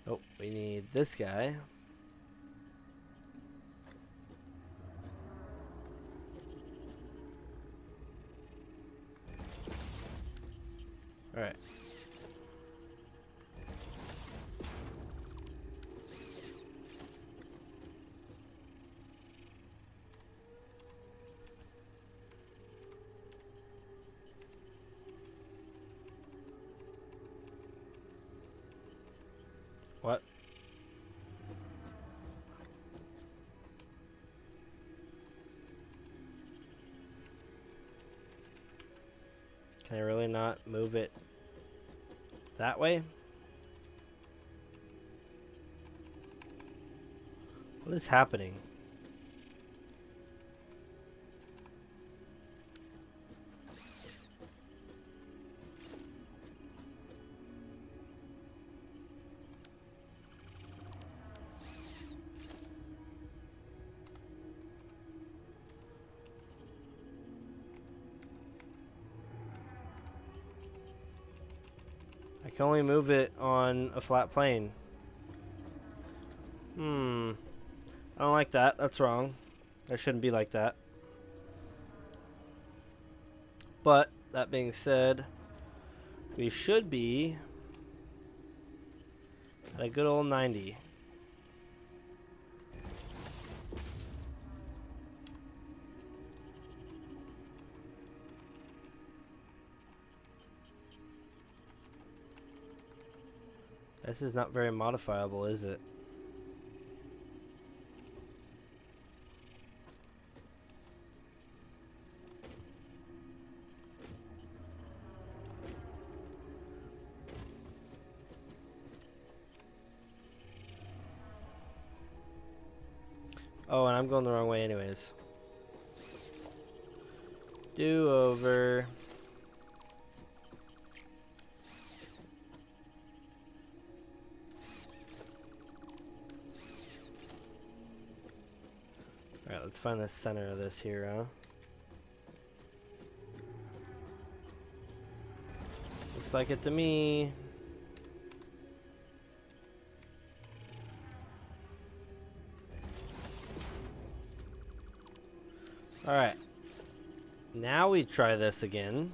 Oh, we need this guy. Alright. What? Can I really not move it that way? What is happening? I can only move it on a flat plane. I don't like that. That's wrong. That shouldn't be like that. But, that being said, we should be at a good old 90. This is not very modifiable, is it? Oh, and I'm going the wrong way anyways. Do over. Alright, let's find the center of this here, huh? Looks like it to me. Alright. Now we try this again.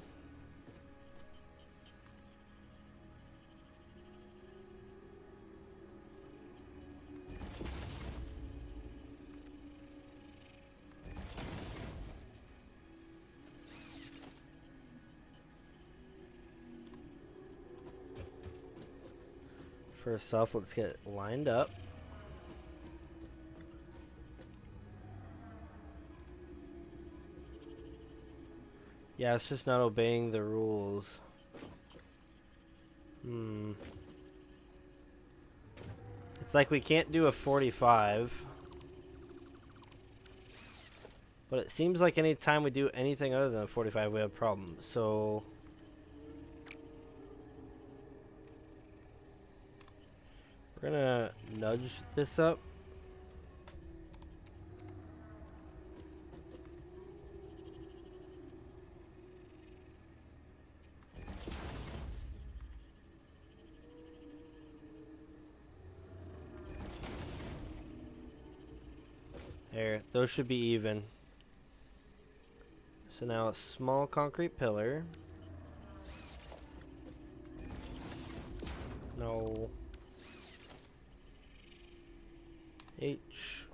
First off, let's get it lined up. Yeah, it's just not obeying the rules. It's like we can't do a 45. But it seems like any time we do anything other than a 45, we have problems. So we're gonna nudge this up. There, those should be even. So now a small concrete pillar. No. H.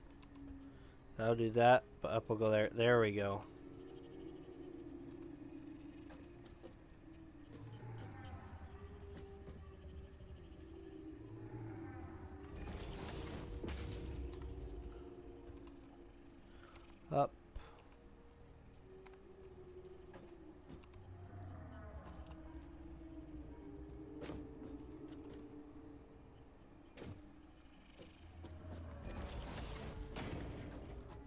That'll do that, but up will go there. There we go. Up.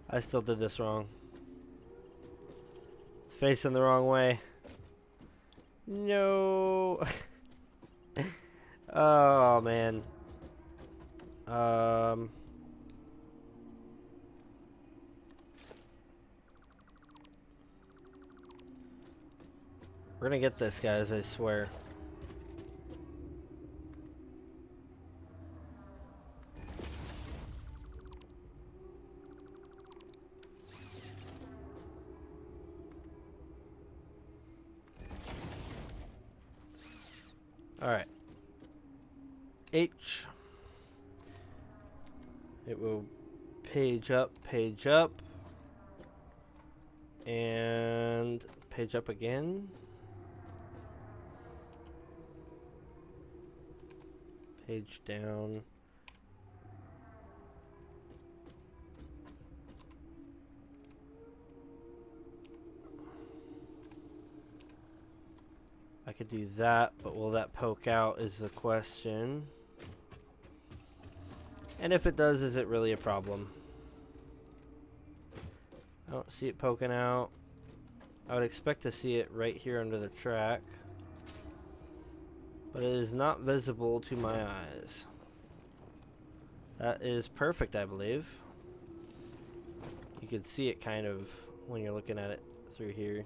I still did this wrong. It's facing the wrong way. No. Oh man. We're gonna get this, guys, I swear. Alright. H. It will page up, and page up again. Page down. I could do that, but will that poke out is the question. And if it does, is it really a problem? I don't see it poking out. I would expect to see it right here under the track. But it is not visible to my eyes. That is perfect, I believe. You can see it kind of when you're looking at it through here.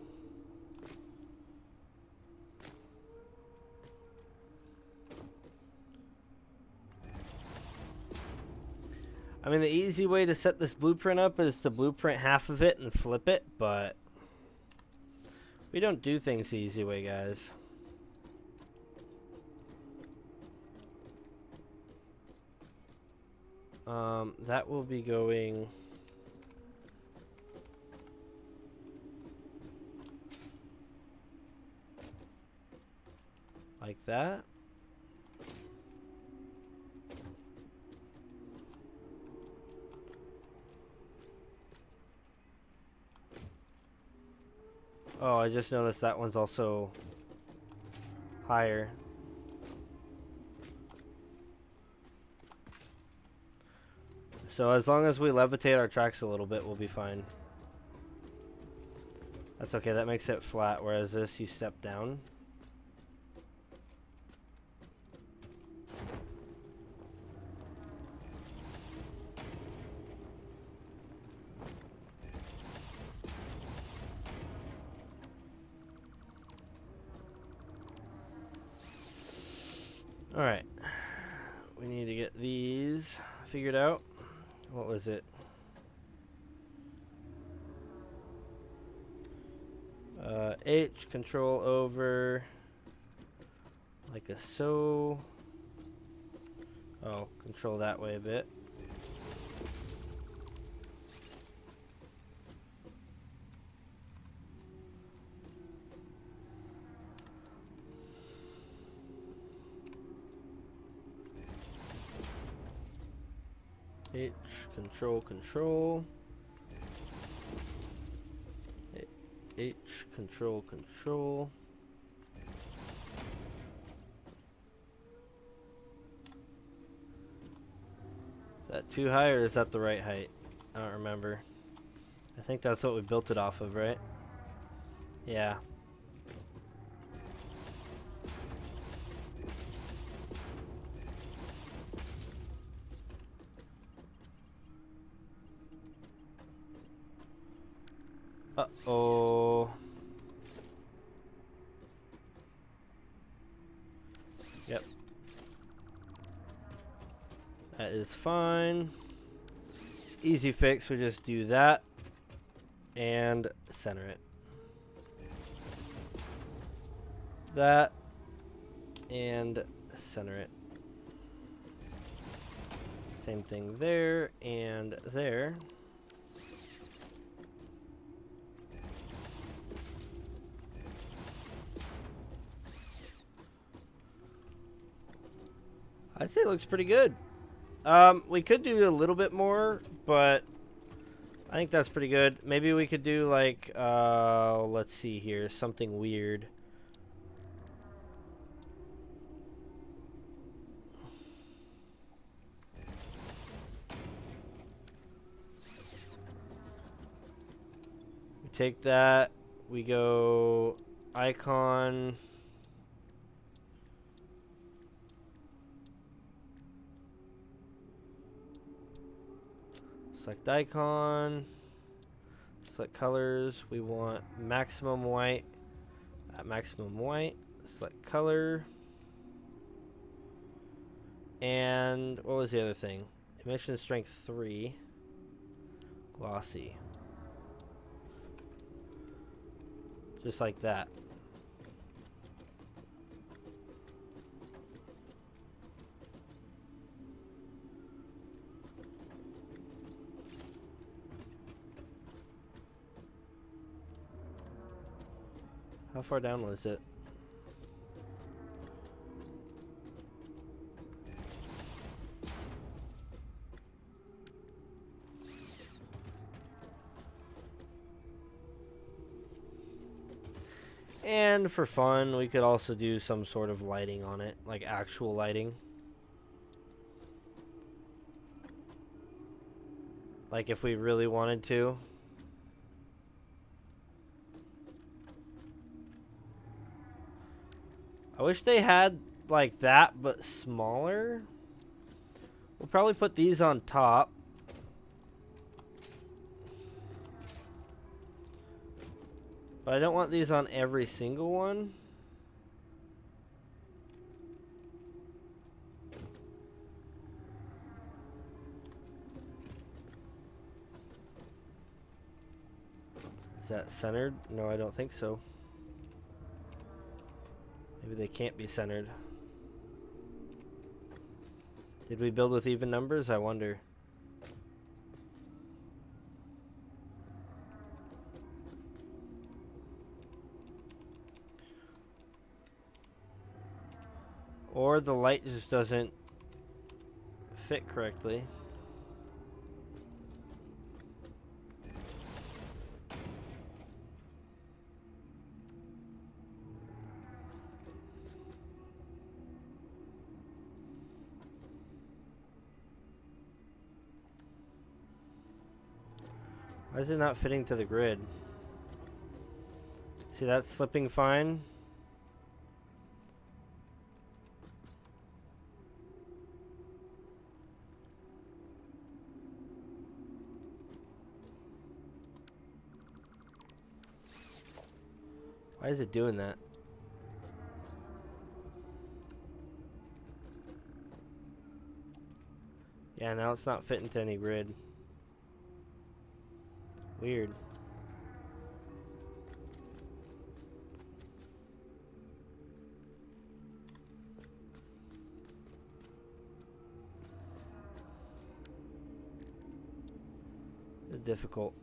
I mean, the easy way to set this blueprint up is to blueprint half of it and flip it, but we don't do things the easy way, guys. That will be going like that. Oh, I just noticed that one's also higher. So as long as we levitate our tracks a little bit, we'll be fine. That's okay, that makes it flat, whereas this, you step down. Alright. We need to get these figured out. What was it? H, control over, like a so. Oh, control that way a bit. H, control. H, control. Is that too high or is that the right height? I don't remember. I think that's what we built it off of, right? Yeah. Uh-oh. Yep. That is fine. Easy fix, we just do that and center it. That and center it. Same thing there and there. I'd say it looks pretty good. We could do a little bit more, but I think that's pretty good. Maybe we could do like, let's see here, something weird. take that, we go icon, select icon, select colors, we want maximum white, at maximum white, select color, and what was the other thing? Emission strength 3, glossy. Just like that. How far down was it? And for fun, we could also do some sort of lighting on it, like actual lighting. Like if we really wanted to. I wish they had like that, but smaller. We'll probably put these on top. But I don't want these on every single one. Is that centered? No, I don't think so. Maybe they can't be centered. Did we build with even numbers? I wonder. Or the light just doesn't fit correctly. Why is it not fitting to the grid? See, that's slipping fine. Why is it doing that? Yeah, now it's not fitting to any grid. Weird. It's difficult.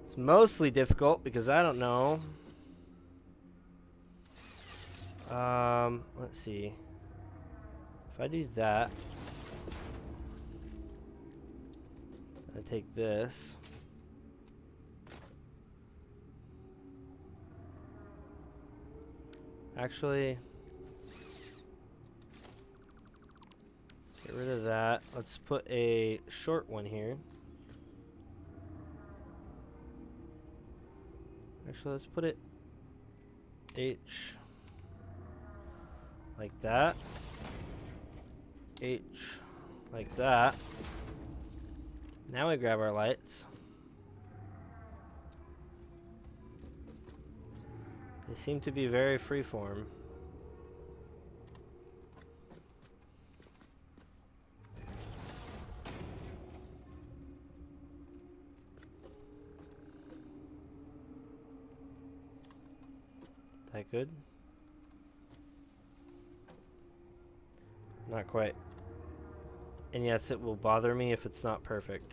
It's mostly difficult because I don't know. Let's see. If I do that, I take this. Actually, get rid of that. Let's put a short one here. Actually, let's put it H like that. H like that. Now we grab our lights. They seem to be very freeform. That good? Not quite. And yes, it will bother me if it's not perfect.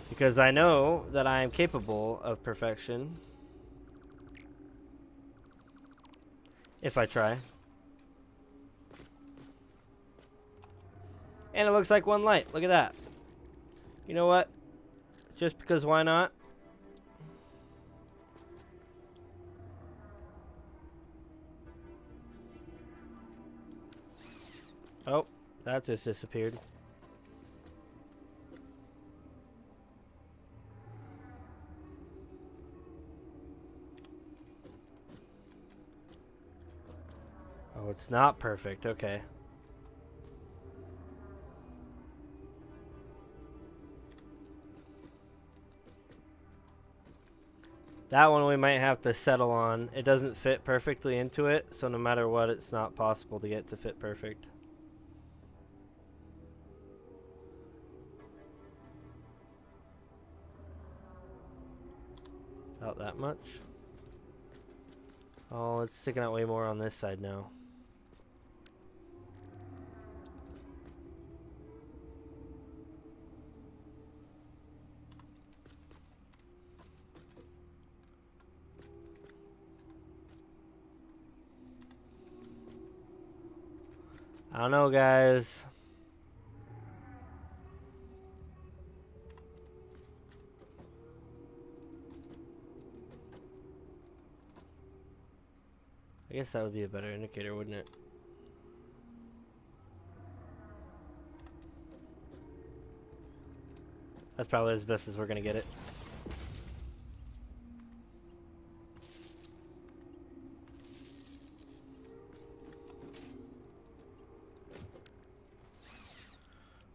Because I know that I am capable of perfection. If I try. And it looks like one light. Look at that. You know what? Just because why not? That just disappeared. Oh, it's not perfect. Okay. That one we might have to settle on. It doesn't fit perfectly into it, so no matter what, it's not possible to get to fit perfect. About that much. Oh, it's sticking out way more on this side now. I don't know, guys. I guess that would be a better indicator, wouldn't it? That's probably as best as we're gonna get it.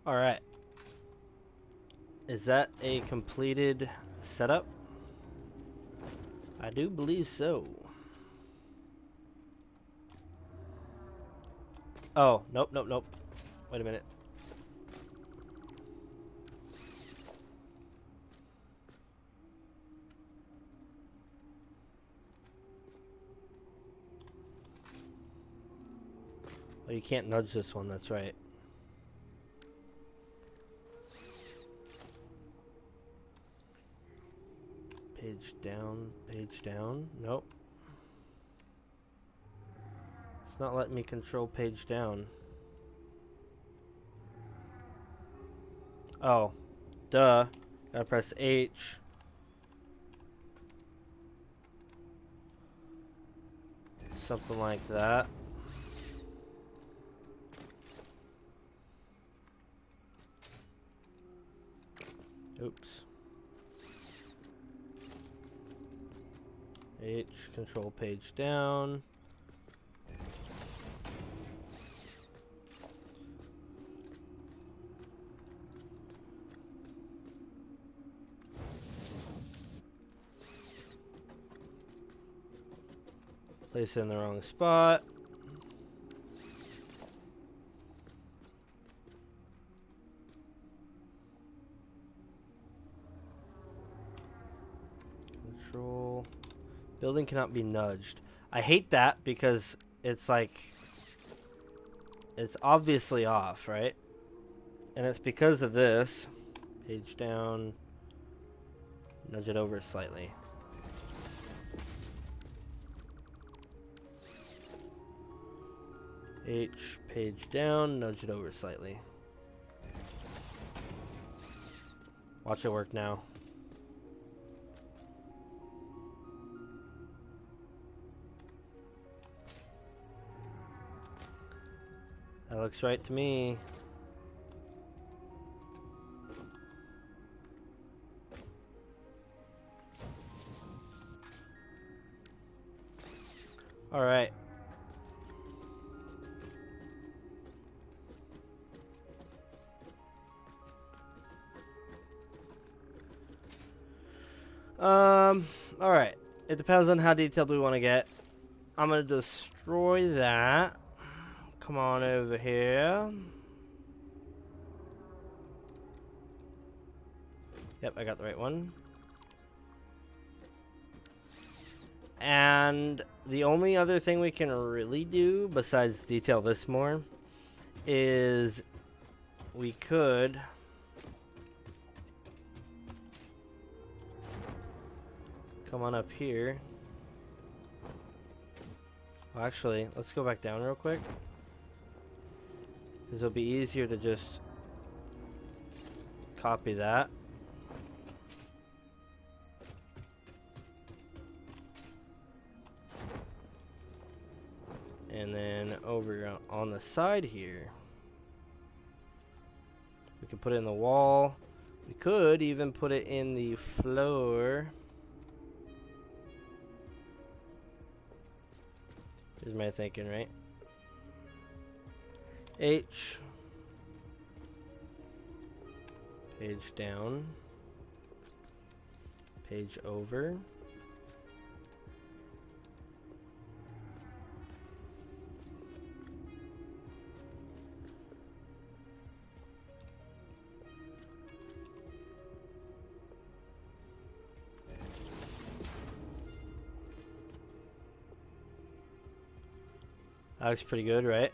Alright. Is that a completed setup? I do believe so. Oh, nope, nope, nope. Wait a minute. Oh, you can't nudge this one, that's right. Page down, page down. Nope. It's not letting me control page down. Oh, duh. Gotta press H. Something like that. Oops. H, control page down. Place it in the wrong spot. Control. Building cannot be nudged. I hate that because it's like, it's obviously off, right? And it's because of this. Page down. Nudge it over slightly. H, page down, nudge it over slightly. Watch it work now. That looks right to me. All right. All right. It depends on how detailed we want to get. I'm gonna destroy that. Come on over here. Yep, I got the right one. And the only other thing we can really do, besides detail this more, is we could come on up here. Well, actually, let's go back down real quick, because it'll be easier to just copy that. And then over on the side here, We could put it in the wall. We could even put it in the floor. Is my thinking, right? H. Page down. Page over. That looks pretty good, right?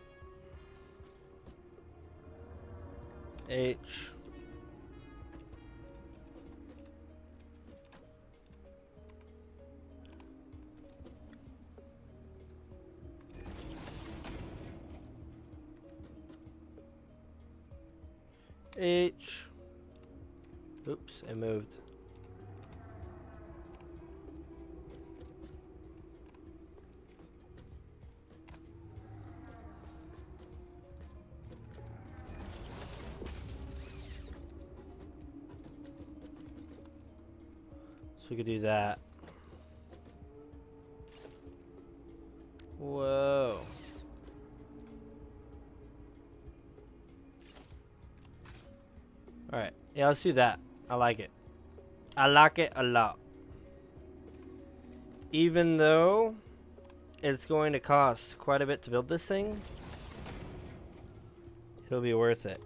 H. H. Oops, I moved. So we could do that. Whoa. Alright, yeah, let's do that. I like it. I like it a lot. Even though it's going to cost quite a bit to build this thing, it'll be worth it.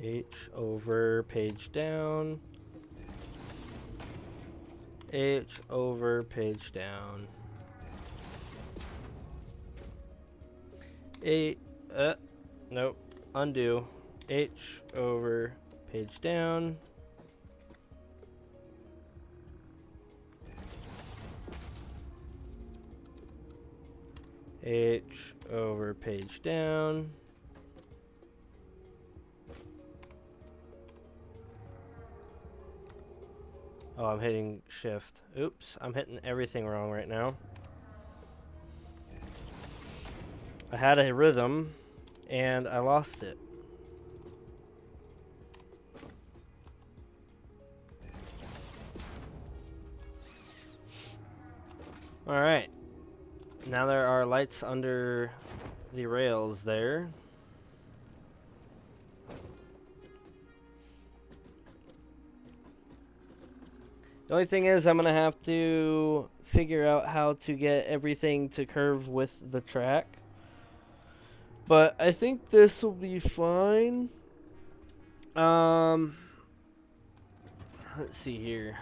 H over page down. H over page down. Nope. Undo. H over page down. H over page down. Oh, I'm hitting shift. Oops, I'm hitting everything wrong right now. I had a rhythm, and I lost it. Alright. Now there are lights under the rails there. The only thing is I'm going to have to figure out how to get everything to curve with the track. But I think this will be fine. Let's see here.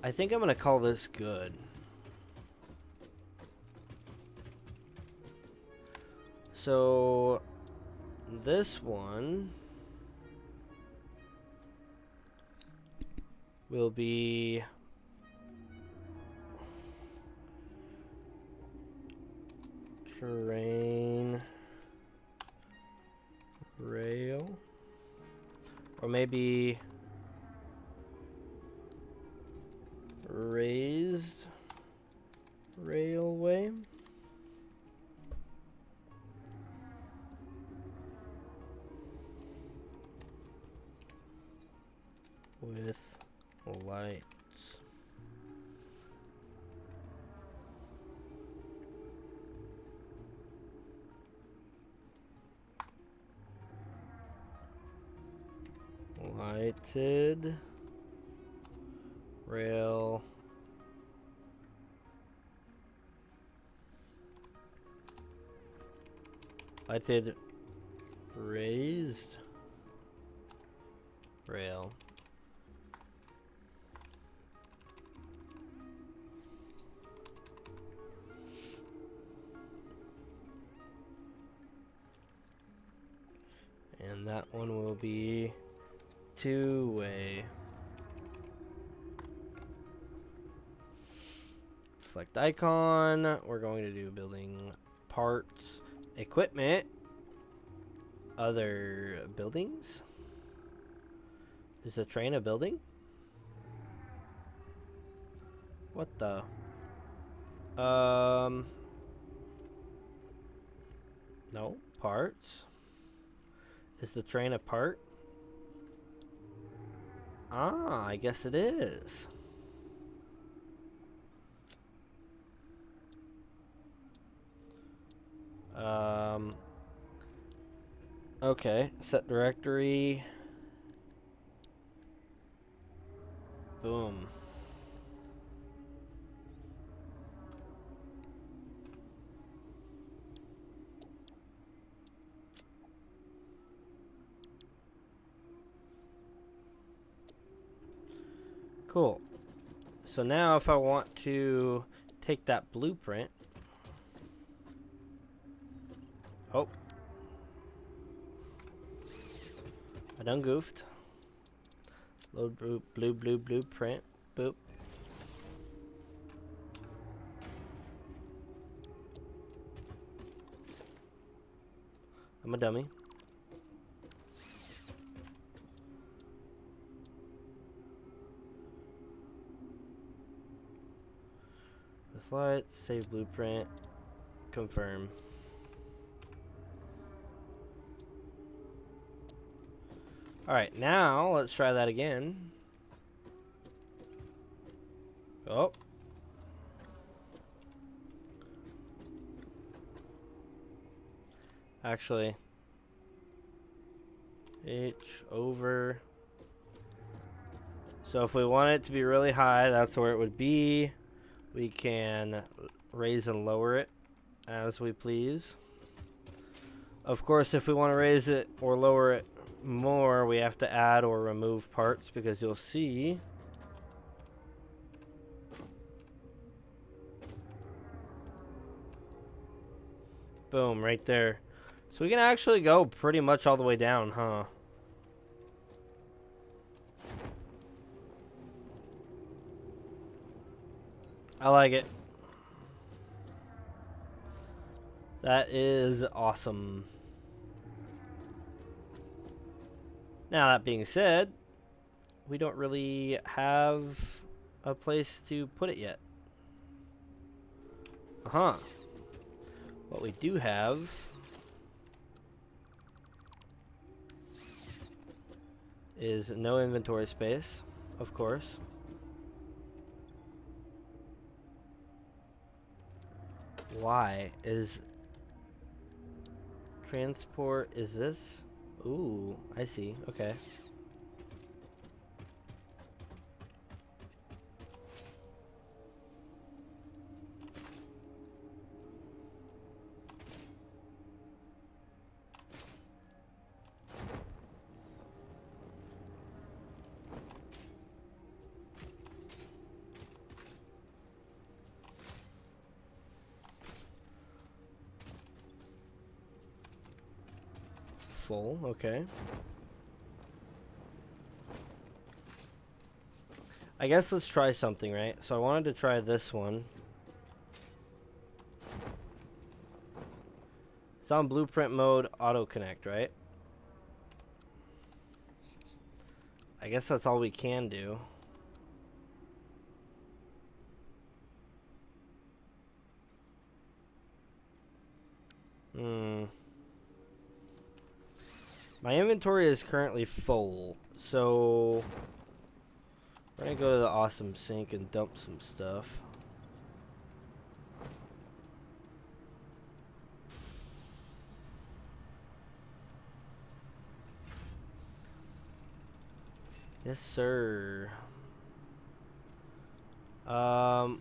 I think I'm going to call this good. So this one will be terrain rail, or maybe raised railway. With lights. Lighted rail. Lighted raised rail. And that one will be two-way. select icon. We're going to do building parts, equipment, other buildings. Is the train a building? What the? No. Parts. Is the train a part? Ah, I guess it is. Okay. Set directory. Boom. Cool. So now if I want to take that blueprint. Oh. I done goofed. Load blueprint. Boop. I'm a dummy. With lights, save blueprint, confirm. Alright, now let's try that again. Oh. Actually, H over. So if we want it to be really high, that's where it would be. We can raise and lower it as we please. Of course, if we want to raise it or lower it more, we have to add or remove parts, because you'll see boom, right there. So we can actually go pretty much all the way down, huh? I like it. That is awesome. Now, that being said, we don't really have a place to put it yet. Uh-huh. What we do have is no inventory space, of course. Why is transport, is this? Ooh, I see. Okay. Full, okay. I guess let's try something, right? So I wanted to try this one. It's on blueprint mode, auto connect, right? I guess that's all we can do. My inventory is currently full, so we're gonna go to the awesome sink and dump some stuff. Yes, sir.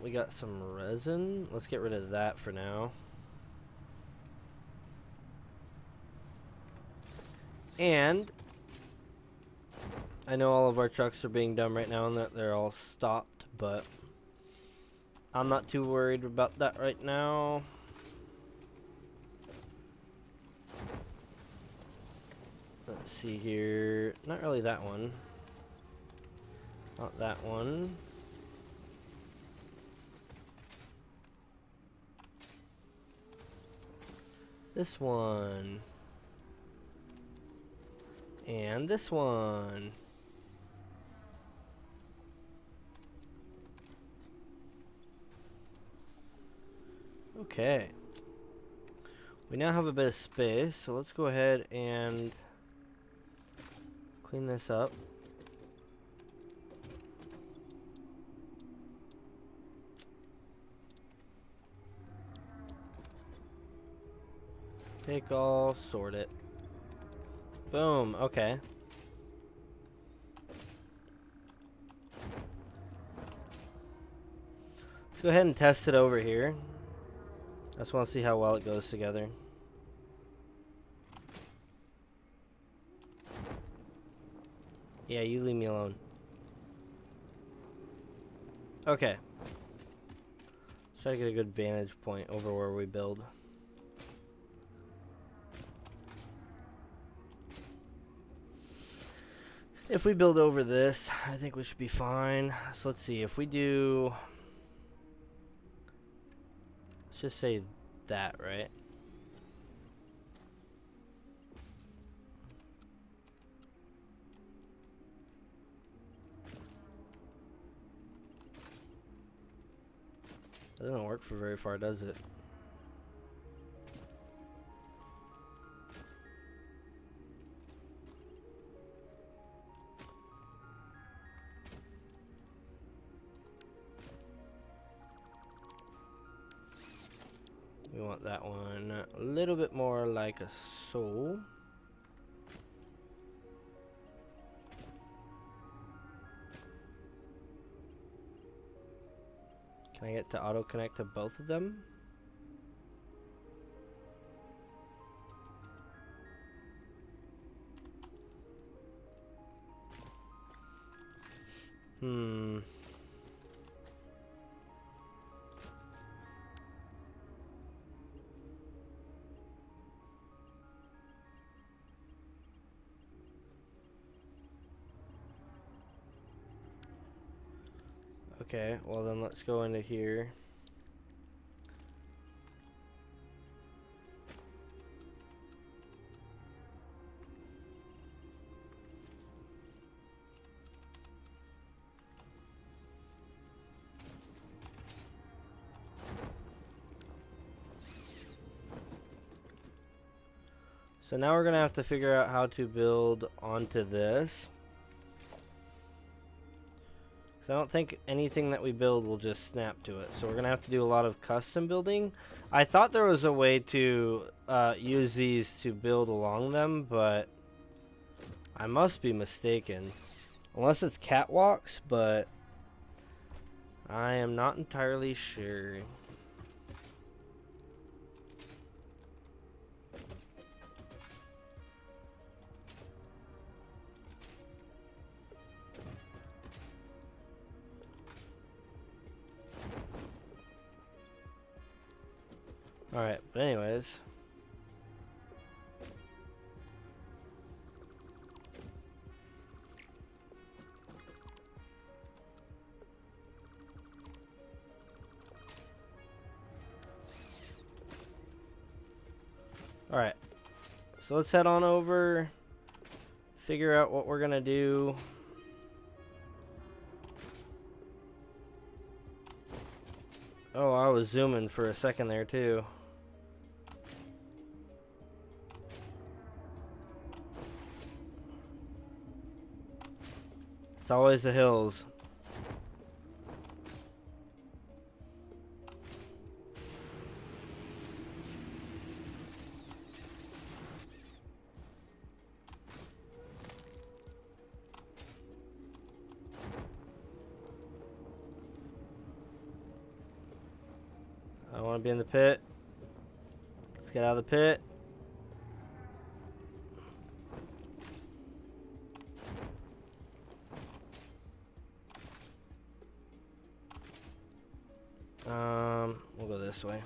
We got some resin. Let's get rid of that for now. And I know all of our trucks are being dumb right now and that they're all stopped, but I'm not too worried about that right now. Let's see here. Not really that one. Not that one. This one. And this one. Okay. We now have a bit of space, so let's go ahead and clean this up. Take all, sort it. Boom, okay. Let's go ahead and test it over here. I just want to see how well it goes together. Yeah, you leave me alone. Okay. Let's try to get a good vantage point over where we build. If we build over this, I think we should be fine. So let's see, if we do... Let's just say that, right? That doesn't work for very far, does it? We want that one a little bit more like a so. Can I get to auto connect to both of them? Okay, well then let's go into here. So now we're gonna have to figure out how to build onto this. So I don't think anything that we build will just snap to it. So we're gonna have to do a lot of custom building. I thought there was a way to use these to build along them, but I must be mistaken. Unless it's catwalks, but I am not entirely sure. Alright, but anyways. Alright, so let's head on over, figure out what we're gonna do. Oh, I was zooming for a second there too. It's always the hills. I want to be in the pit. Let's get out of the pit. We'll go this way.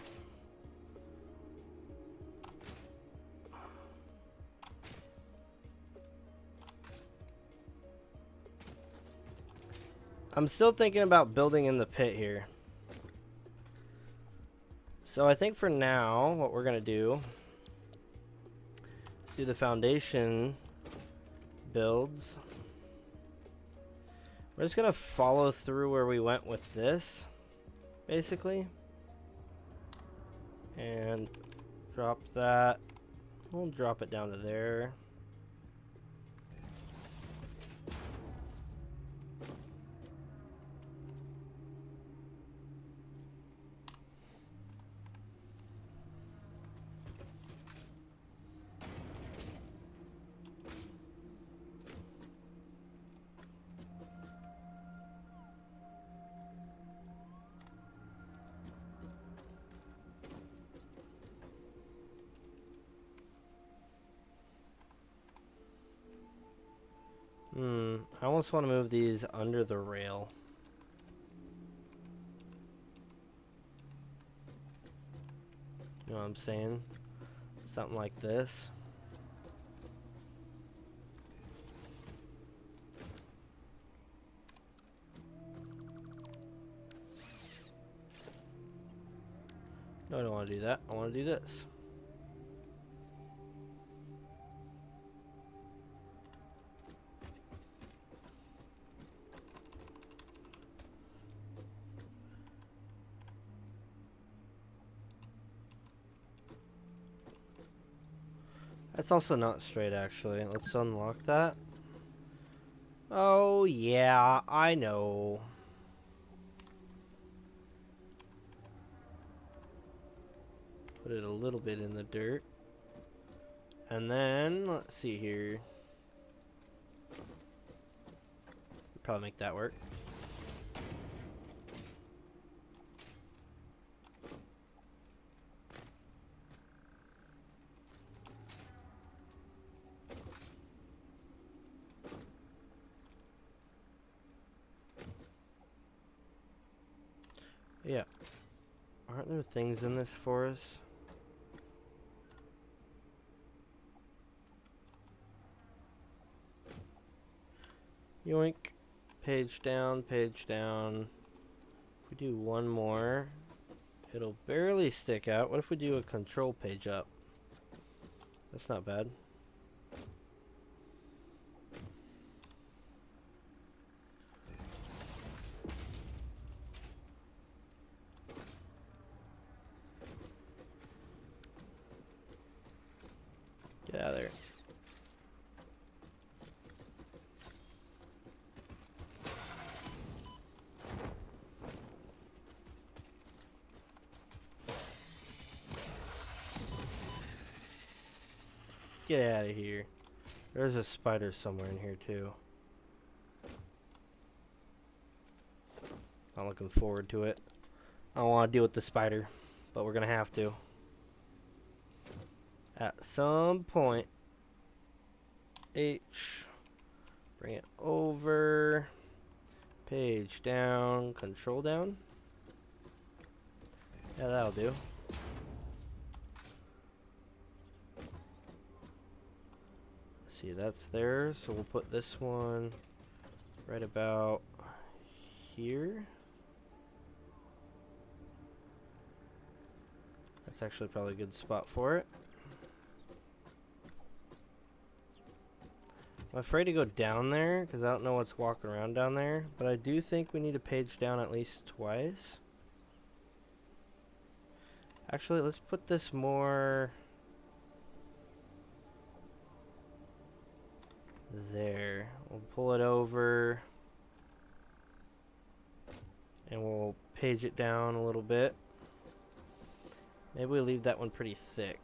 I'm still thinking about building in the pit here. So I think for now, what we're gonna do do the foundation builds. We're just gonna follow through where we went with this, basically. And drop that. We'll drop it down to there. I almost want to move these under the rail. You know what I'm saying? Something like this. No, I don't want to do that. I want to do this. That's also not straight, actually. Let's unlock that. Oh, yeah, I know. Put it a little bit in the dirt. And then, let's see here. Probably make that work. Yeah. Aren't there things in this for us? Yoink. Page down, page down. If we do one more, it'll barely stick out. What if we do a control page up? That's not bad. Get out of there. Get out of here. There's a spider somewhere in here too. I'm looking forward to it. I don't want to deal with the spider, but we're gonna have to. At some point. H. Bring it over. Page down. Control down. Yeah, that'll do. See, that's there, so we'll put this one right about here. That's actually probably a good spot for it. I'm afraid to go down there because I don't know what's walking around down there, but I do think we need a page down at least twice. Actually, let's put this more there. We'll pull it over and we'll page it down a little bit. Maybe we leave that one pretty thick.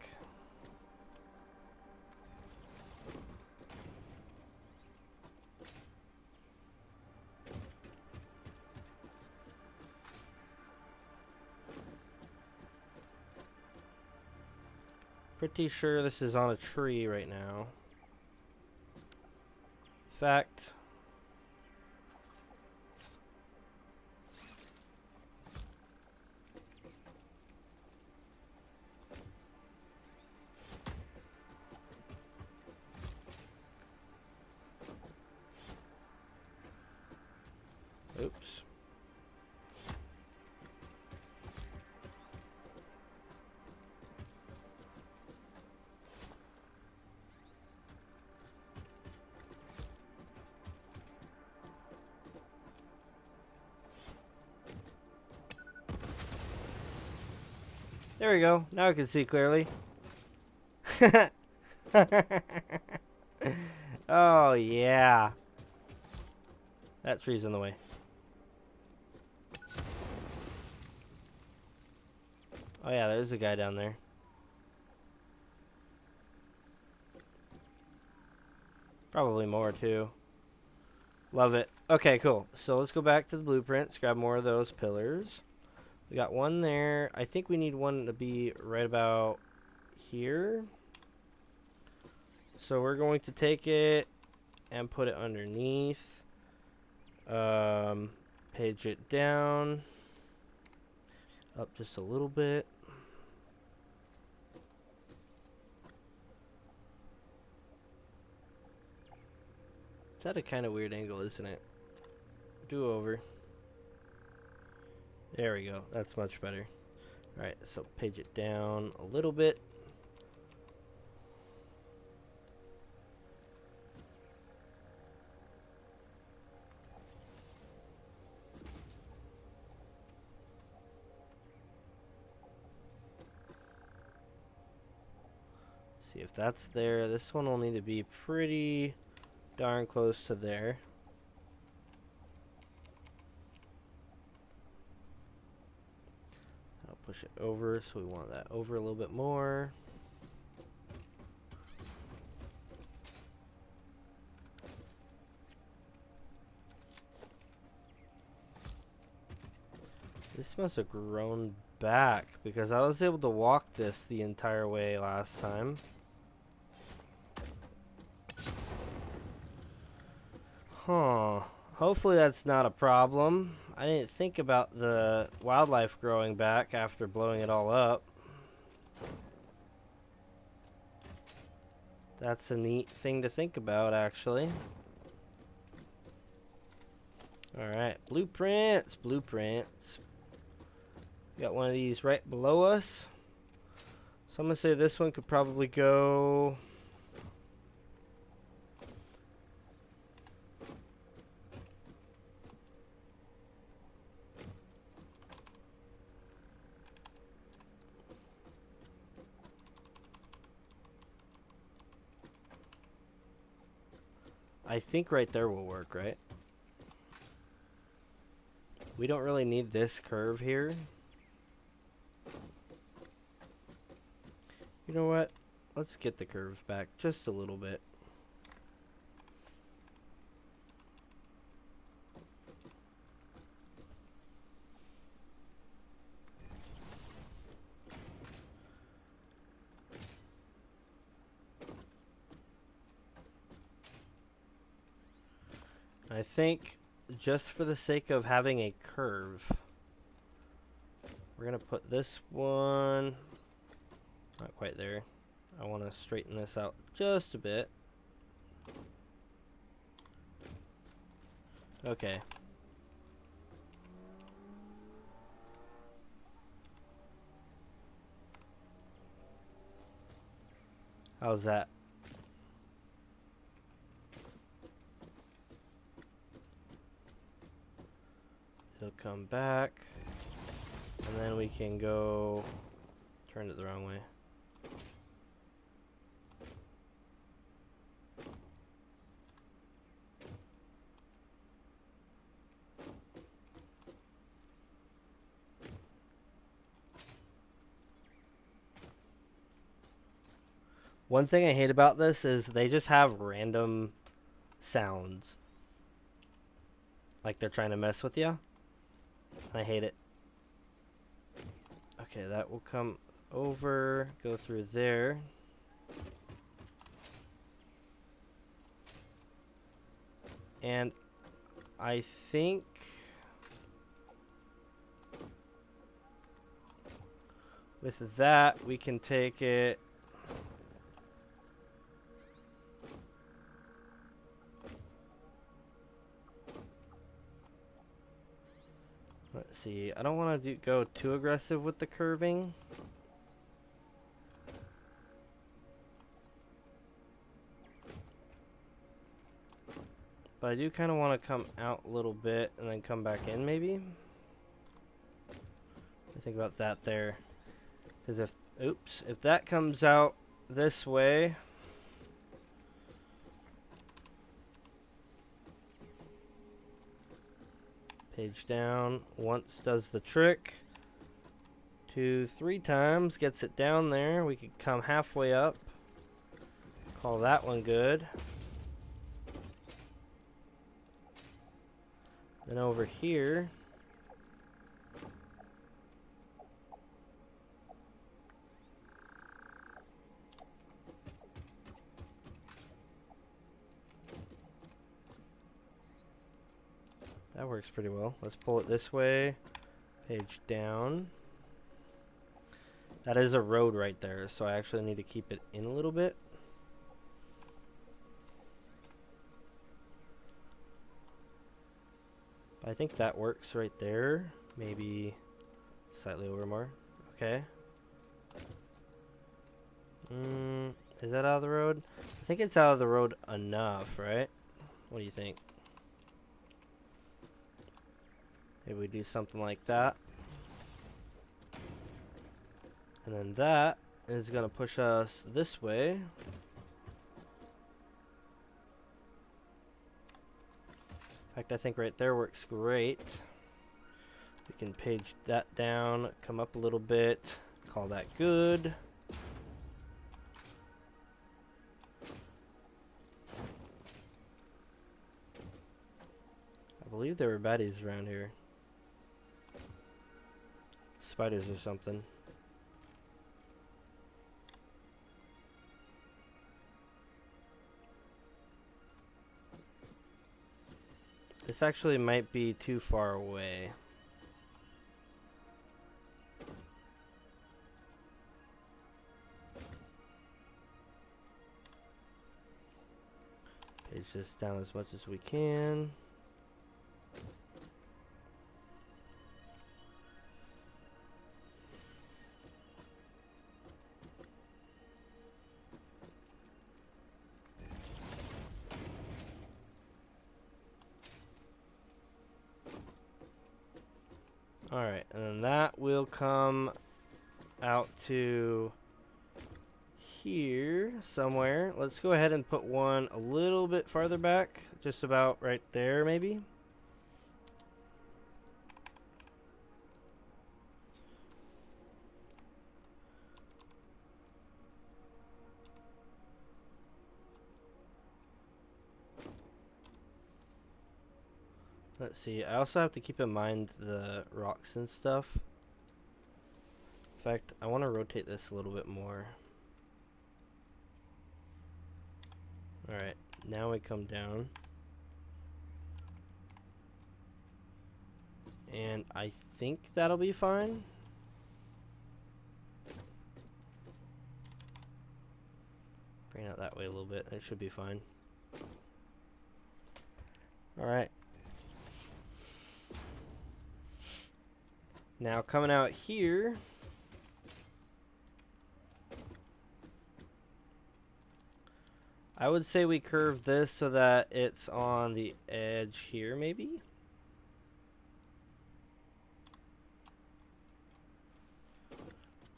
Pretty sure this is on a tree right now. Fact. Oops. There we go. Now I can see clearly. Oh, yeah. That tree's in the way. Oh, yeah, there's a guy down there. Probably more, too. Love it. Okay, cool. So let's go back to the blueprints. Grab more of those pillars. We got one there. I think we need one to be right about here. So we're going to take it and put it underneath. Page it down. Up just a little bit. It's at a kind of weird angle, isn't it? Do over. There we go. That's much better. Alright, so page it down a little bit. See if that's there. This one will need to be pretty darn close to there. I'll push it over, so we want that over a little bit more. This must have grown back because I was able to walk this the entire way last time. Huh. Hopefully that's not a problem. I didn't think about the wildlife growing back after blowing it all up. That's a neat thing to think about, actually. Alright, blueprints, blueprints. Got one of these right below us. So I'm going to say this one could probably go... I think right there will work, right? We don't really need this curve here. You know what? Let's get the curve back just a little bit. I think just for the sake of having a curve, we're going to put this one not quite there. I want to straighten this out just a bit. Okay. How's that? He'll come back, and then we can go, turned it the wrong way. One thing I hate about this is they just have random sounds. Like they're trying to mess with you. I hate it. Okay, that will come over, go through there. And I think with that we can take it let's see, I don't want to go too aggressive with the curving. But I do kind of want to come out a little bit and then come back in maybe. What do you think about that there? Because if that comes out this way, page down, once does the trick, 2, 3 times, gets it down there. We could come halfway up, call that one good. Then over here, that works pretty well. Let's pull it this way, page down. That is a road right there, so I actually need to keep it in a little bit. I think that works right there. Maybe slightly over more. Okay. Is that out of the road? I think it's out of the road enough, right? What do you think? Maybe we do something like that. And then that is going to push us this way. In fact, I think right there works great. We can page that down, come up a little bit, call that good. I believe there were baddies around here. Spiders or something. This actually might be too far away. Page this down as much as we can. Alright, and then that will come out to here somewhere. Let's go ahead and put one a little bit farther back, just about right there maybe. Let's see, I also have to keep in mind the rocks and stuff. In fact, I want to rotate this a little bit more. Alright, now we come down. And I think that'll be fine. Bring it out that way a little bit, that should be fine. Alright. Now coming out here, I would say we curve this so that it's on the edge here maybe.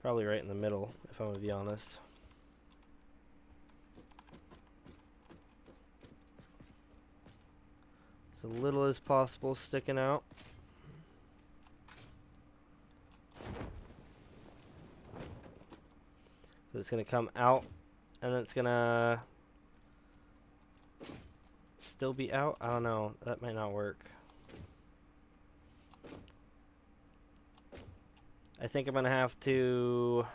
Probably right in the middle, if I'm gonna be honest. As little as possible sticking out. So it's gonna come out, and then it's gonna still be out. I don't know. That might not work. I think I'm gonna have to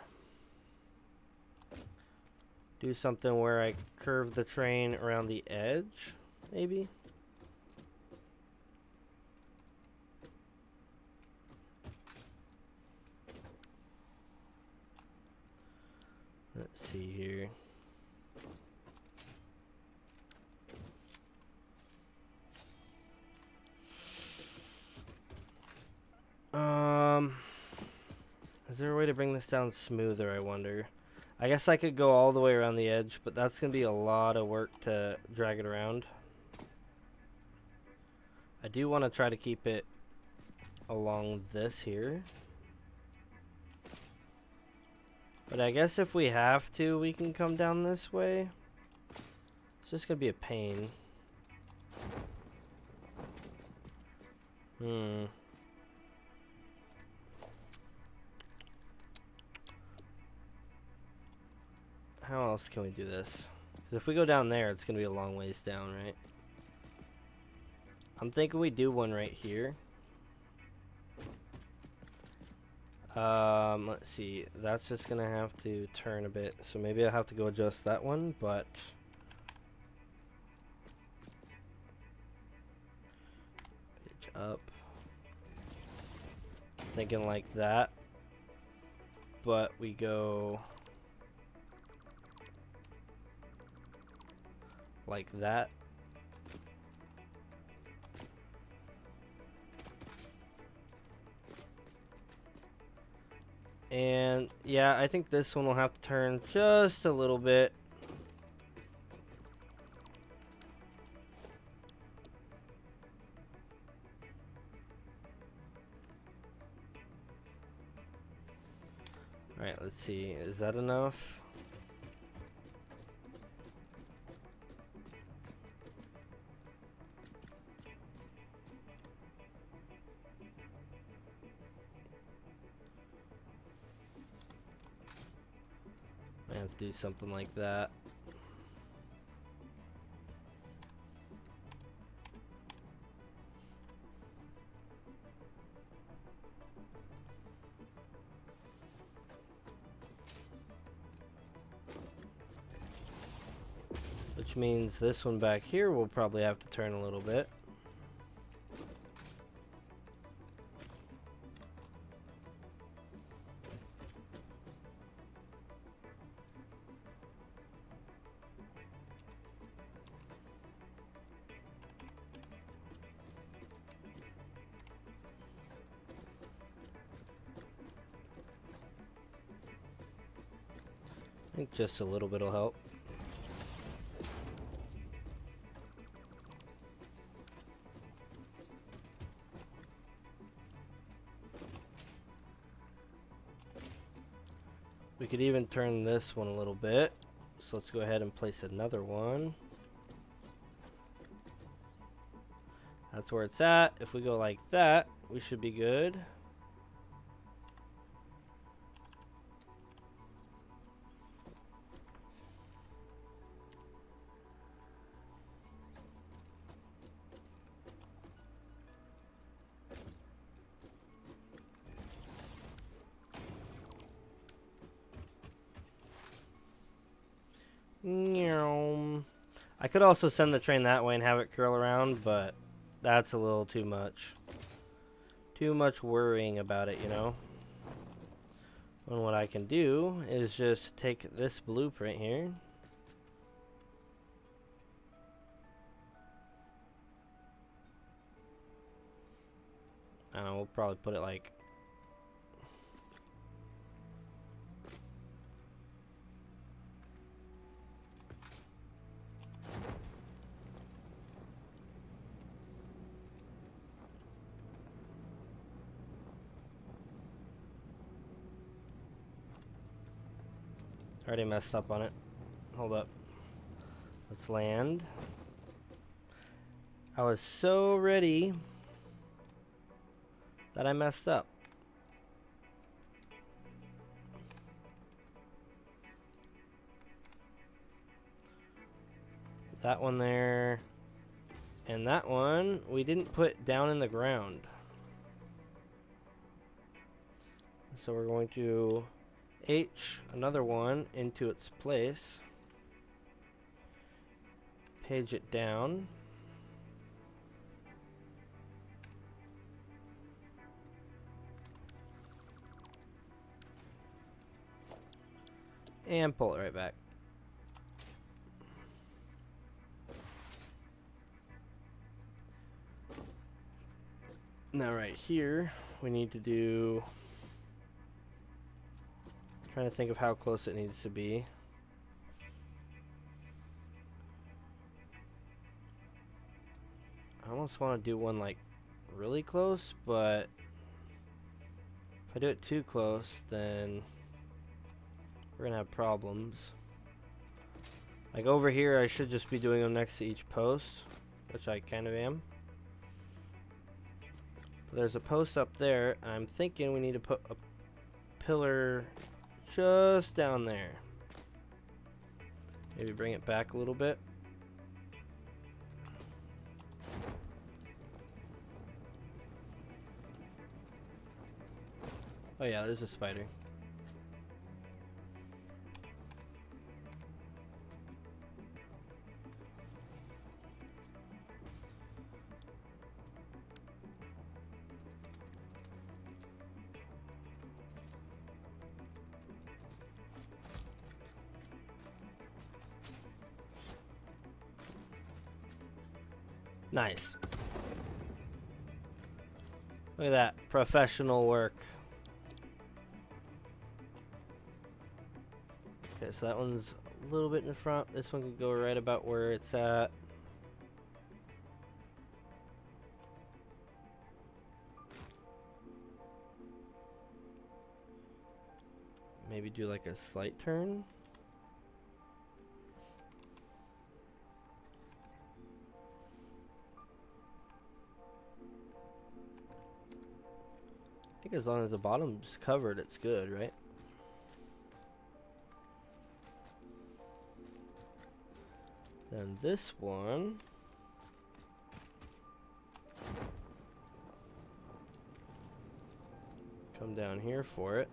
do something where I curve the train around the edge, maybe. Let's see here. Is there a way to bring this down smoother, I wonder? I guess I could go all the way around the edge, but that's going to be a lot of work to drag it around. I do want to try to keep it along this here. But I guess if we have to, we can come down this way. It's just gonna be a pain. How else can we do this? Because if we go down there, it's gonna be a long ways down, right? I'm thinking we do one right here. Let's see. That's just gonna have to turn a bit. So maybe I'll have to go adjust that one, but page up. Thinking like that. But we go like that. And yeah, I think this one will have to turn just a little bit. Alright, let's see. Is that enough? I have to do something like that. Which means this one back here will probably have to turn a little bit. I think just a little bit will help. We could even turn this one a little bit. So let's go ahead and place another one. That's where it's at. If we go like that, we should be good. I could also send the train that way and have it curl around, but that's a little too much. Too much worrying about it, you know? And what I can do is just take this blueprint here. I don't know, we'll probably put it like... Already messed up on it. Hold up. Let's land. I was so ready that I messed up. That one there. And that one we didn't put down in the ground. So we're going to H another one into its place. Page it down. And pull it right back. Now right here, we need to do... Trying to think of how close it needs to be. I almost want to do one like really close, but if I do it too close, then we're gonna have problems. Like over here, I should just be doing them next to each post, which I kind of am. But there's a post up there, and I'm thinking we need to put a pillar just down there. Maybe bring it back a little bit. Oh yeah, there's a spider. Nice. Look at that professional work. Okay, so that one's a little bit in the front. This one could go right about where it's at. Maybe do like a slight turn. I think as long as the bottom's covered, it's good, right? Then this one, come down here for it.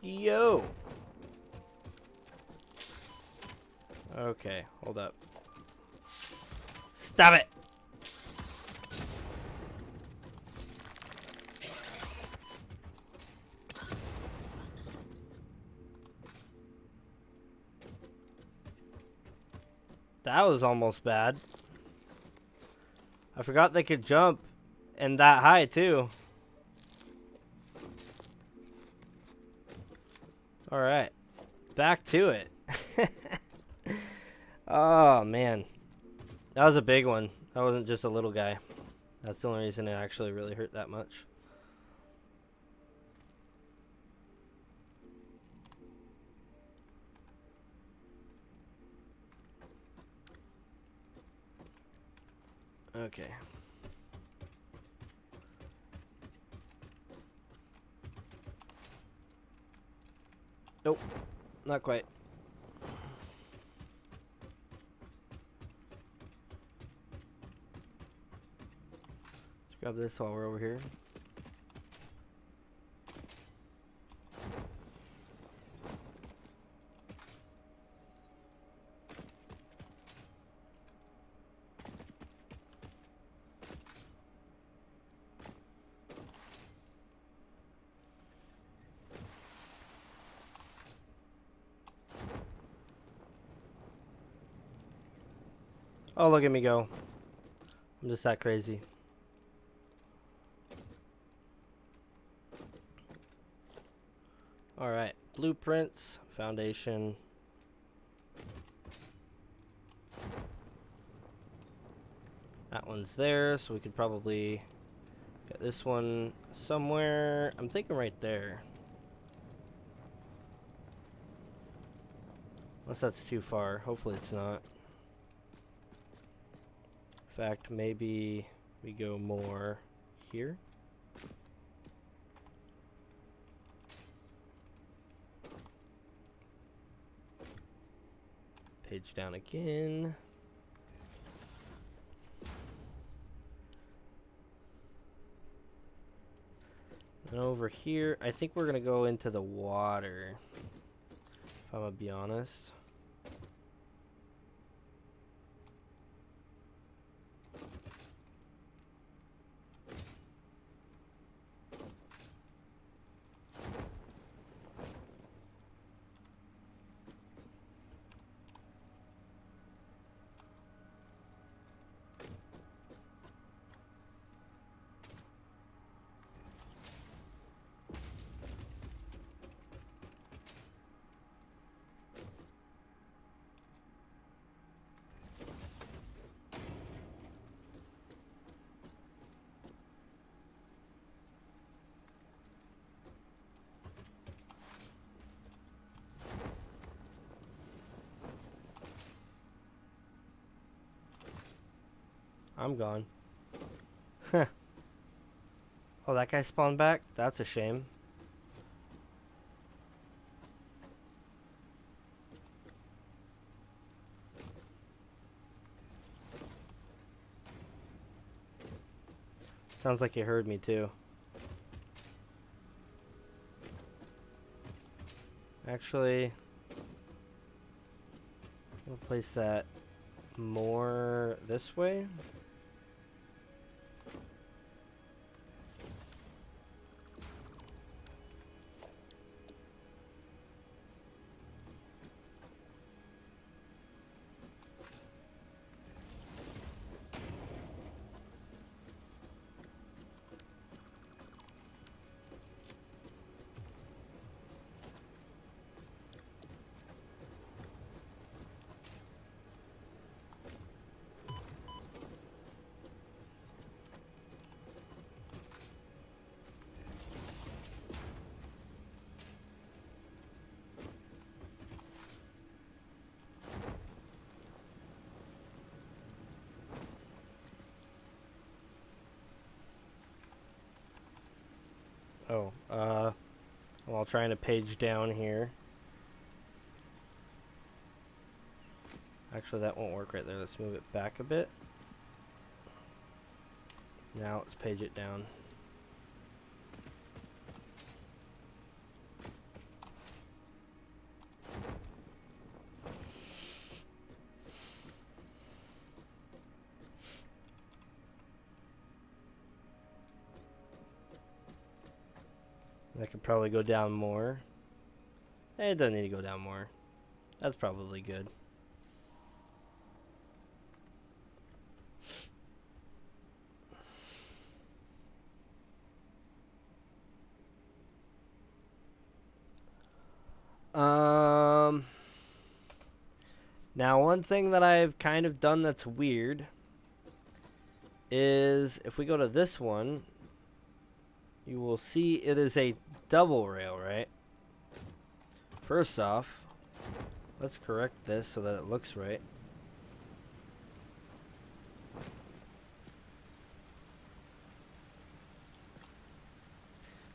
Yo! Okay, hold up. Stop it! That was almost bad. I forgot they could jump and that high too. Alright, back to it. Oh man, that was a big one. That wasn't just a little guy. That's the only reason it actually really hurt that much. Okay. Nope, not quite. Let's grab this while we're over here. Oh, look at me go. I'm just that crazy. Alright, blueprints, foundation. That one's there, so we could probably get this one somewhere. I'm thinking right there. Unless that's too far. Hopefully it's not. In fact, maybe we go more here. Page down again. And over here, I think we're gonna go into the water, if I'm gonna be honest. I'm gone. Huh. Oh, that guy spawned back? That's a shame. Sounds like he heard me too. Actually, I'll place that more this way. Oh, while trying to page down here. Actually, that won't work right there. Let's move it back a bit. Now let's page it down. That could probably go down more. It doesn't need to go down more. That's probably good. Now one thing that I've kind of done that's weird is if we go to this one, you will see it is a double rail, right? First off, let's correct this so that it looks right.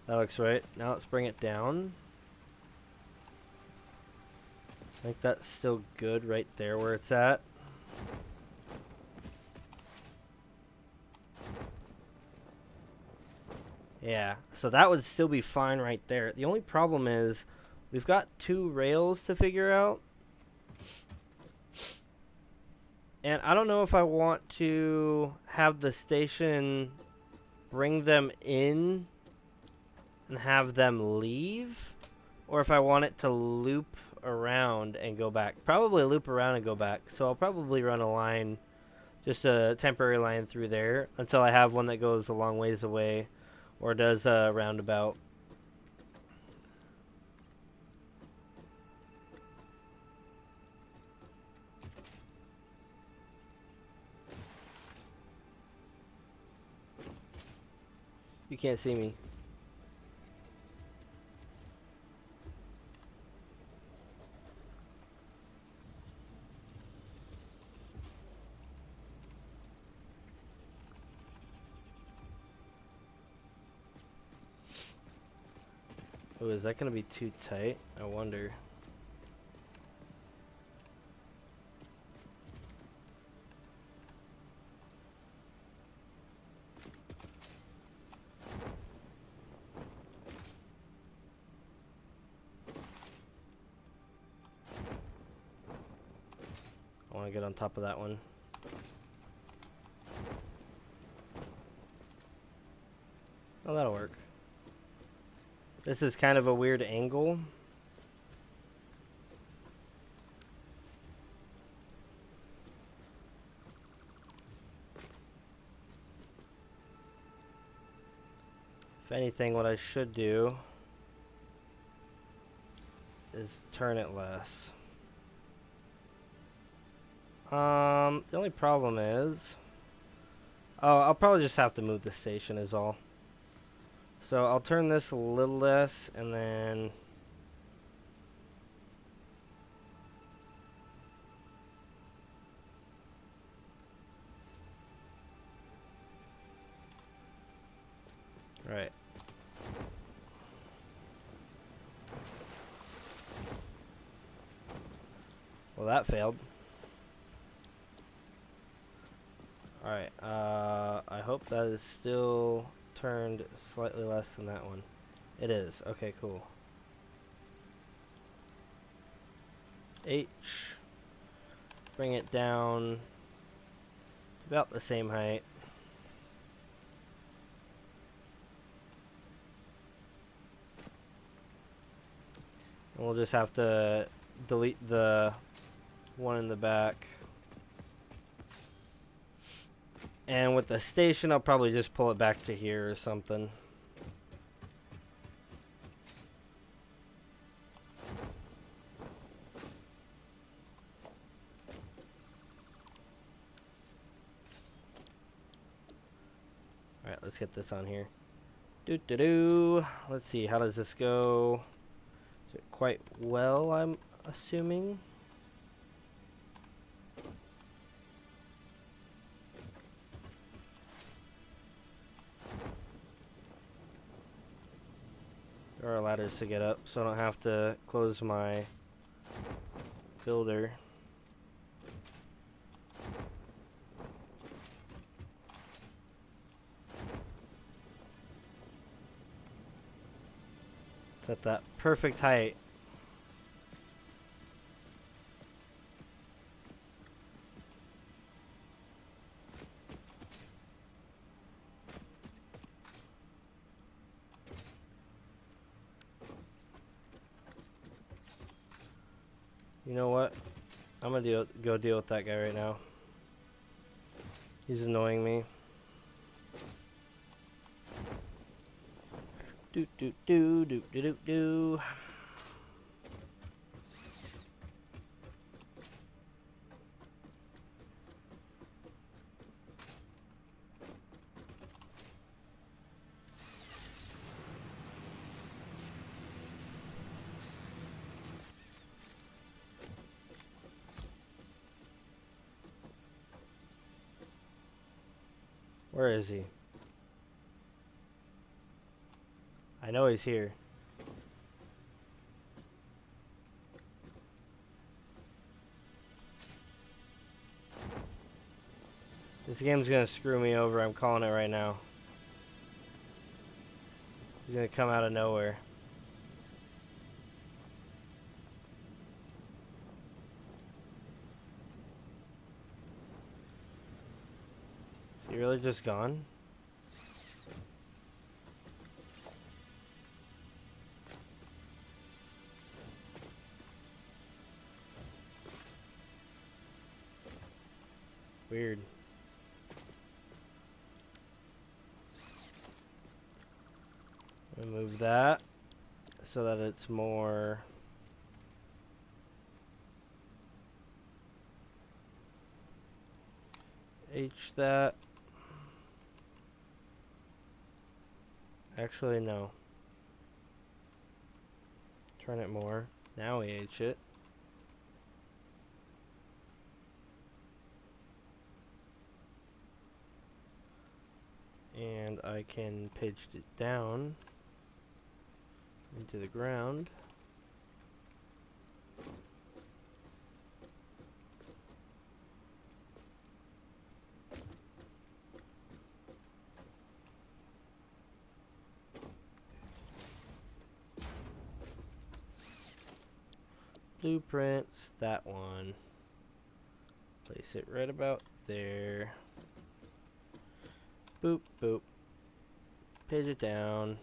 That looks right. Now let's bring it down. I think that's still good right there where it's at. Yeah, so that would still be fine right there. The only problem is we've got 2 rails to figure out. And I don't know if I want to have the station bring them in and have them leave, or if I want it to loop around and go back. Probably loop around and go back. So I'll probably run a line, just a temporary line through there until I have one that goes a long ways away or does a roundabout. You can't see me. Oh, is that going to be too tight? I wonder. I want to get on top of that one. Oh, that'll work. This is kind of a weird angle. If anything, what I should do is turn it less. The only problem is... Oh, I'll probably just have to move the station is all. So I'll turn this a little less, and then... Right. Well, that failed. Alright, I hope that is still turned slightly less than that one. It is. Okay, cool. H. Bring it down about the same height. And we'll just have to delete the one in the back. And with the station, I'll probably just pull it back to here or something. Alright, let's get this on here. Doo-doo-doo. Let's see, how does this go? Is it quite well, I'm assuming? There are ladders to get up, so I don't have to close my builder. It's at that perfect height. You know what? I'm gonna go deal with that guy right now. He's annoying me. Do do do do do do do. Where is he? I know he's here. This game's gonna screw me over, I'm calling it right now. He's gonna come out of nowhere. Is he really just gone? Weird. Remove that so that it's more H that. Actually, no. Turn it more. Now we H it. And I can pitch it down into the ground. Blueprints, that one. Place it right about there. Boop, boop. Pitch it down.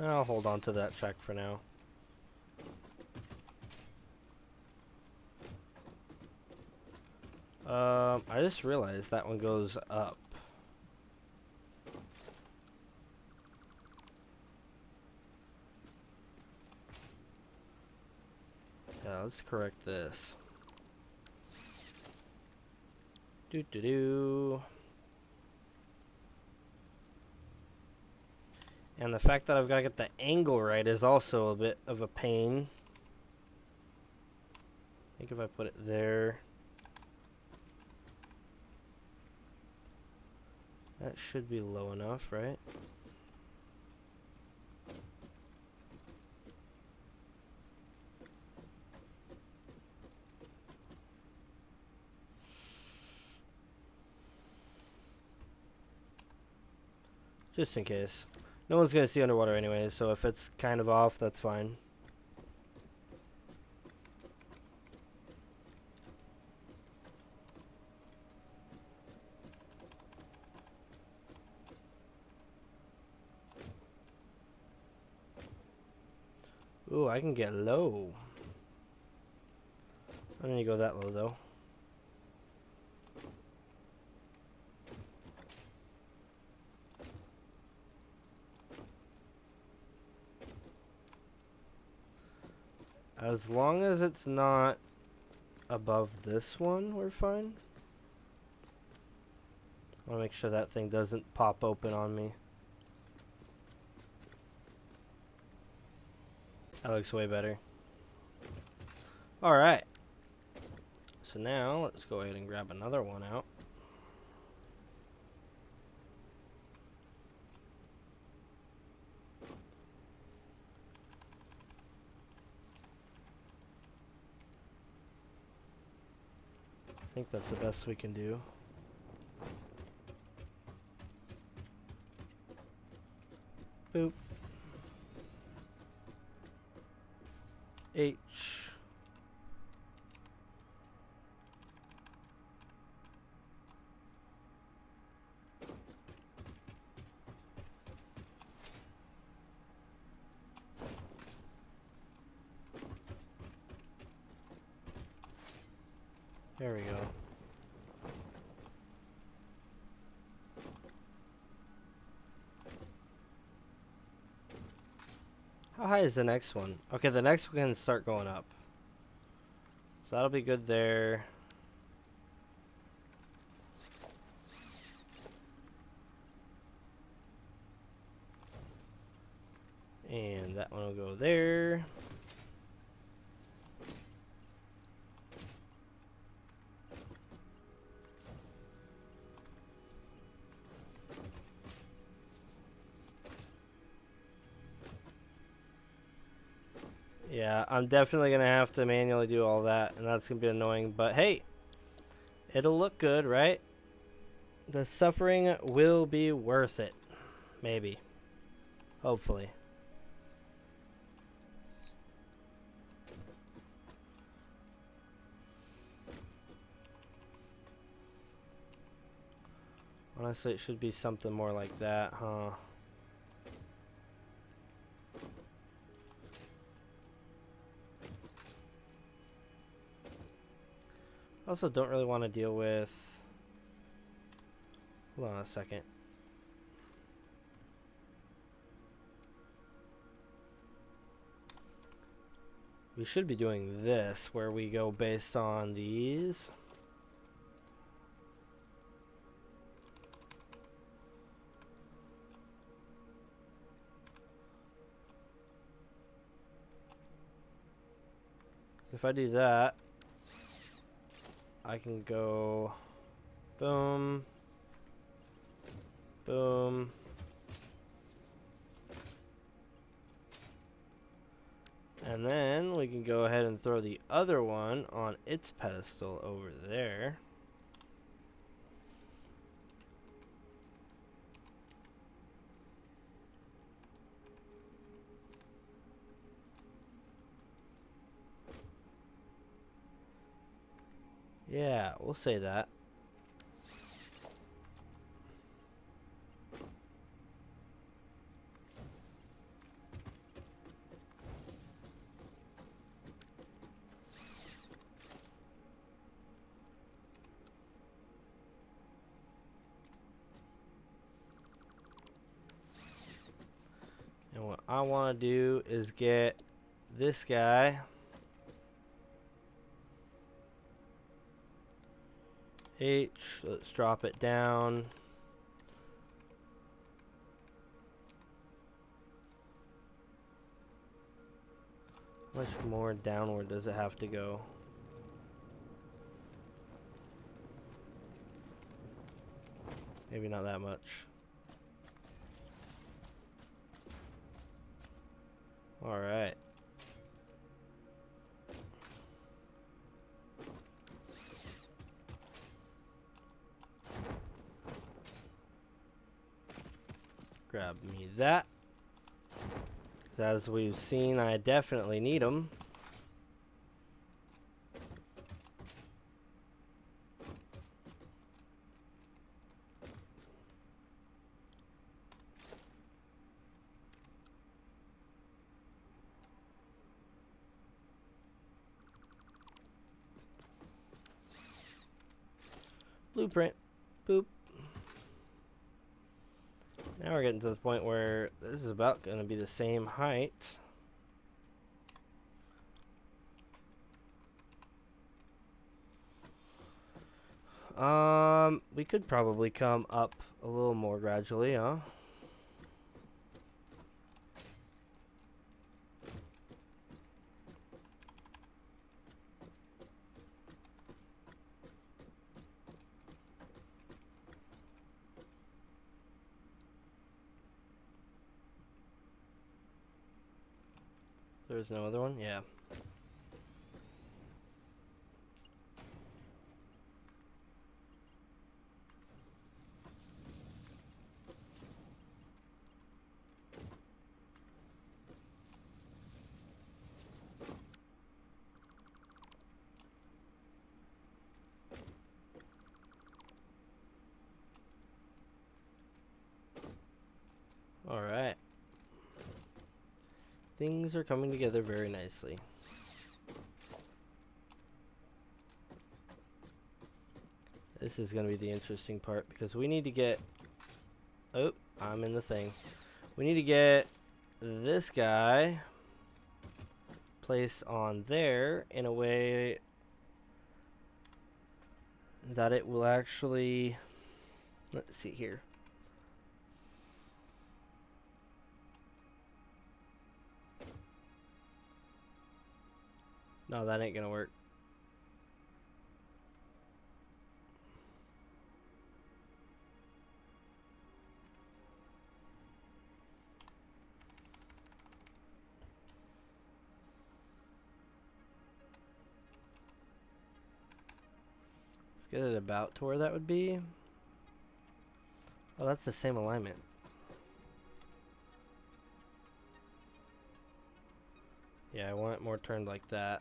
I'll hold on to that track for now. I just realized that one goes up. Yeah, let's correct this. Do do do. And the fact that I've got to get the angle right is also a bit of a pain. I think if I put it there, that should be low enough, right? Just in case. No one's going to see underwater anyway, so if it's kind of off, that's fine. Ooh, I can get low. I don't need to go that low, though. As long as it's not above this one, we're fine. I want to make sure that thing doesn't pop open on me. That looks way better. Alright. So now, let's go ahead and grab another one out. I think that's the best we can do. Boop. H. There we go. How high is the next one? Okay, the next one can start going up. So that'll be good there. And that one will go there. Yeah, I'm definitely going to have to manually do all that, and that's going to be annoying. But hey, it'll look good, right? The suffering will be worth it. Maybe. Hopefully. Honestly, it should be something more like that, huh? Also, don't really want to deal with... Hold on a second. We should be doing this, where we go based on these. If I do that, I can go boom, boom, and then we can go ahead and throw the other one on its pedestal over there. Yeah, we'll say that. And what I want to do is get this guy H, let's drop it down. How much more downward does it have to go? Maybe not that much. Alright. Grab me that. As we've seen, I definitely need them. Blueprint. Boop. Now we're getting to the point where this is about going to be the same height. We could probably come up a little more gradually, huh? There's no other one? Yeah. Alright. Things are coming together very nicely. This is going to be the interesting part because we need to get... Oh, I'm in the thing. We need to get this guy placed on there in a way that it will actually... Let's see here. No, that ain't gonna work. Let's get it about to where that would be. Oh, that's the same alignment. Yeah, I want it more turned like that.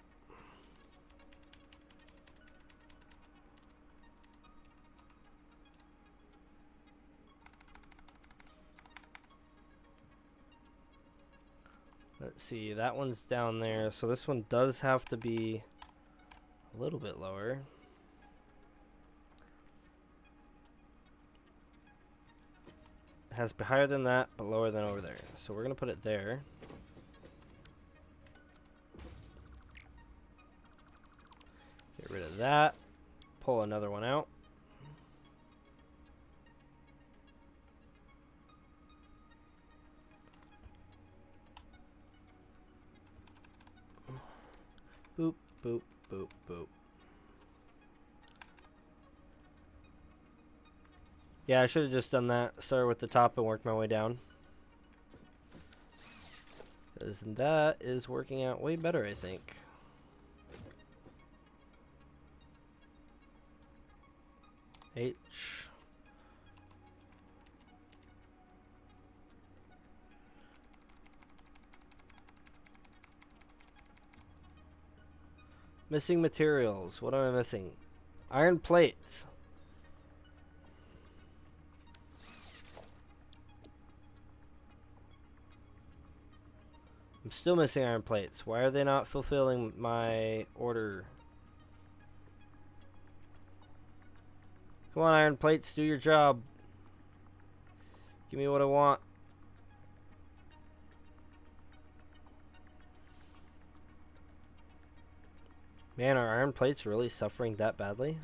Let's see, that one's down there, so this one does have to be a little bit lower. It has to be higher than that, but lower than over there. So we're gonna put it there. Get rid of that. Pull another one out. Boop, boop, boop, boop. Yeah, I should have just done that. Start with the top and work my way down. Because that is working out way better, I think. H. Missing materials. What am I missing? Iron plates. I'm still missing iron plates. Why are they not fulfilling my order? Come on, iron plates, do your job. Give me what I want. Man, are iron plates really suffering that badly?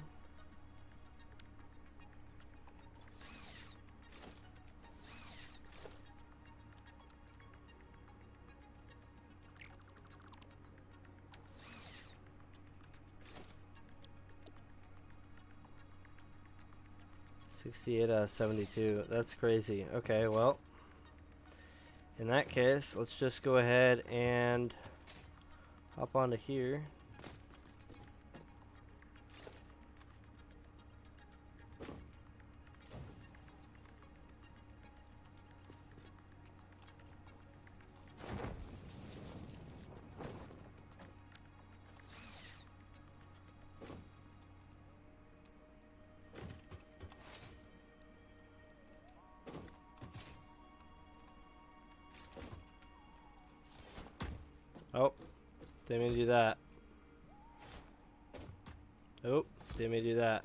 68 out of 72. That's crazy. Okay, well, in that case, let's just go ahead and hop onto here. Oh, didn't mean to do that. Oh, didn't mean to do that.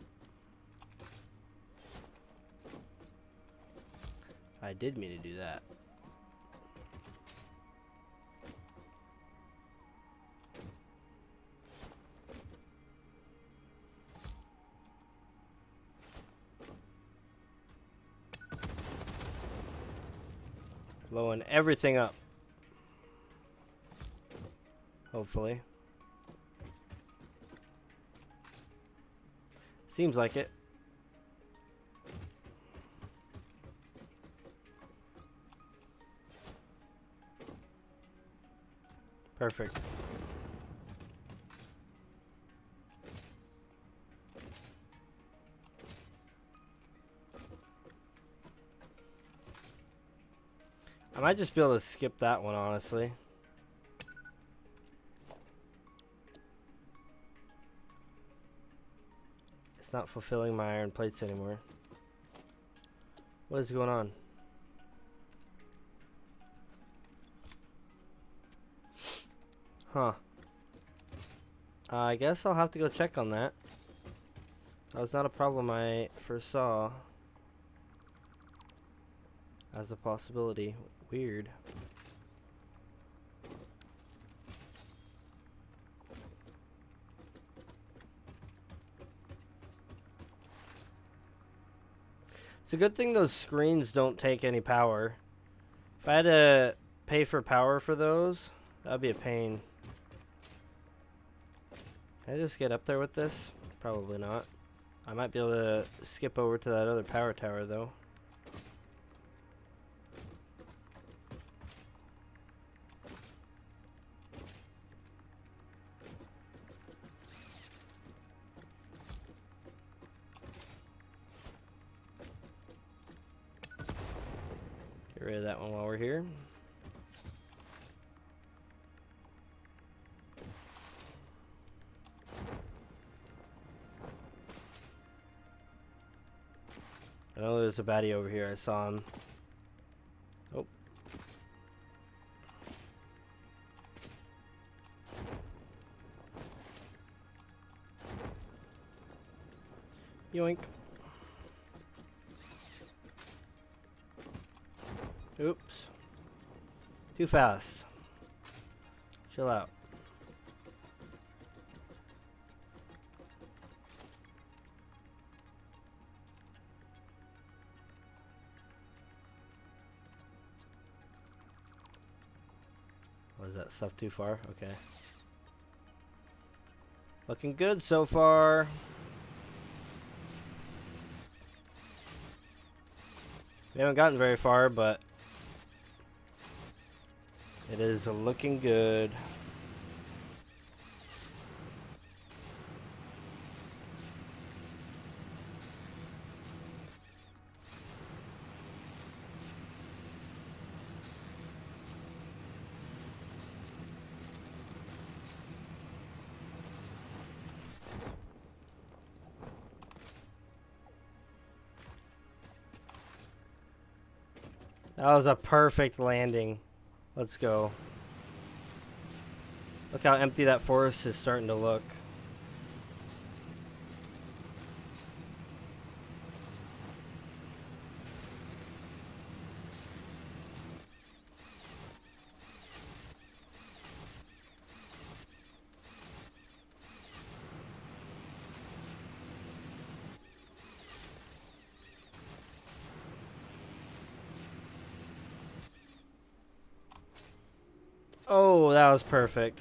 I did mean to do that. Blowing everything up. Hopefully. Seems like it. Perfect. I might just be able to skip that one, honestly. It's not fulfilling my iron plates anymore. What is going on? Huh. I guess I'll have to go check on that. That was not a problem I foresaw as a possibility. Weird. It's a good thing those screens don't take any power. If I had to pay for power for those, that'd be a pain. Can I just get up there with this? Probably not. I might be able to skip over to that other power tower, though. Get rid of that one while we're here. I know there's a baddie over here. I saw him. Oh. Yoink. Oops. Too fast. Chill out. Was that stuff too far? Okay. Looking good so far. We haven't gotten very far, but it is looking good. That was a perfect landing. Let's go. Look how empty that forest is starting to look. Oh, that was perfect.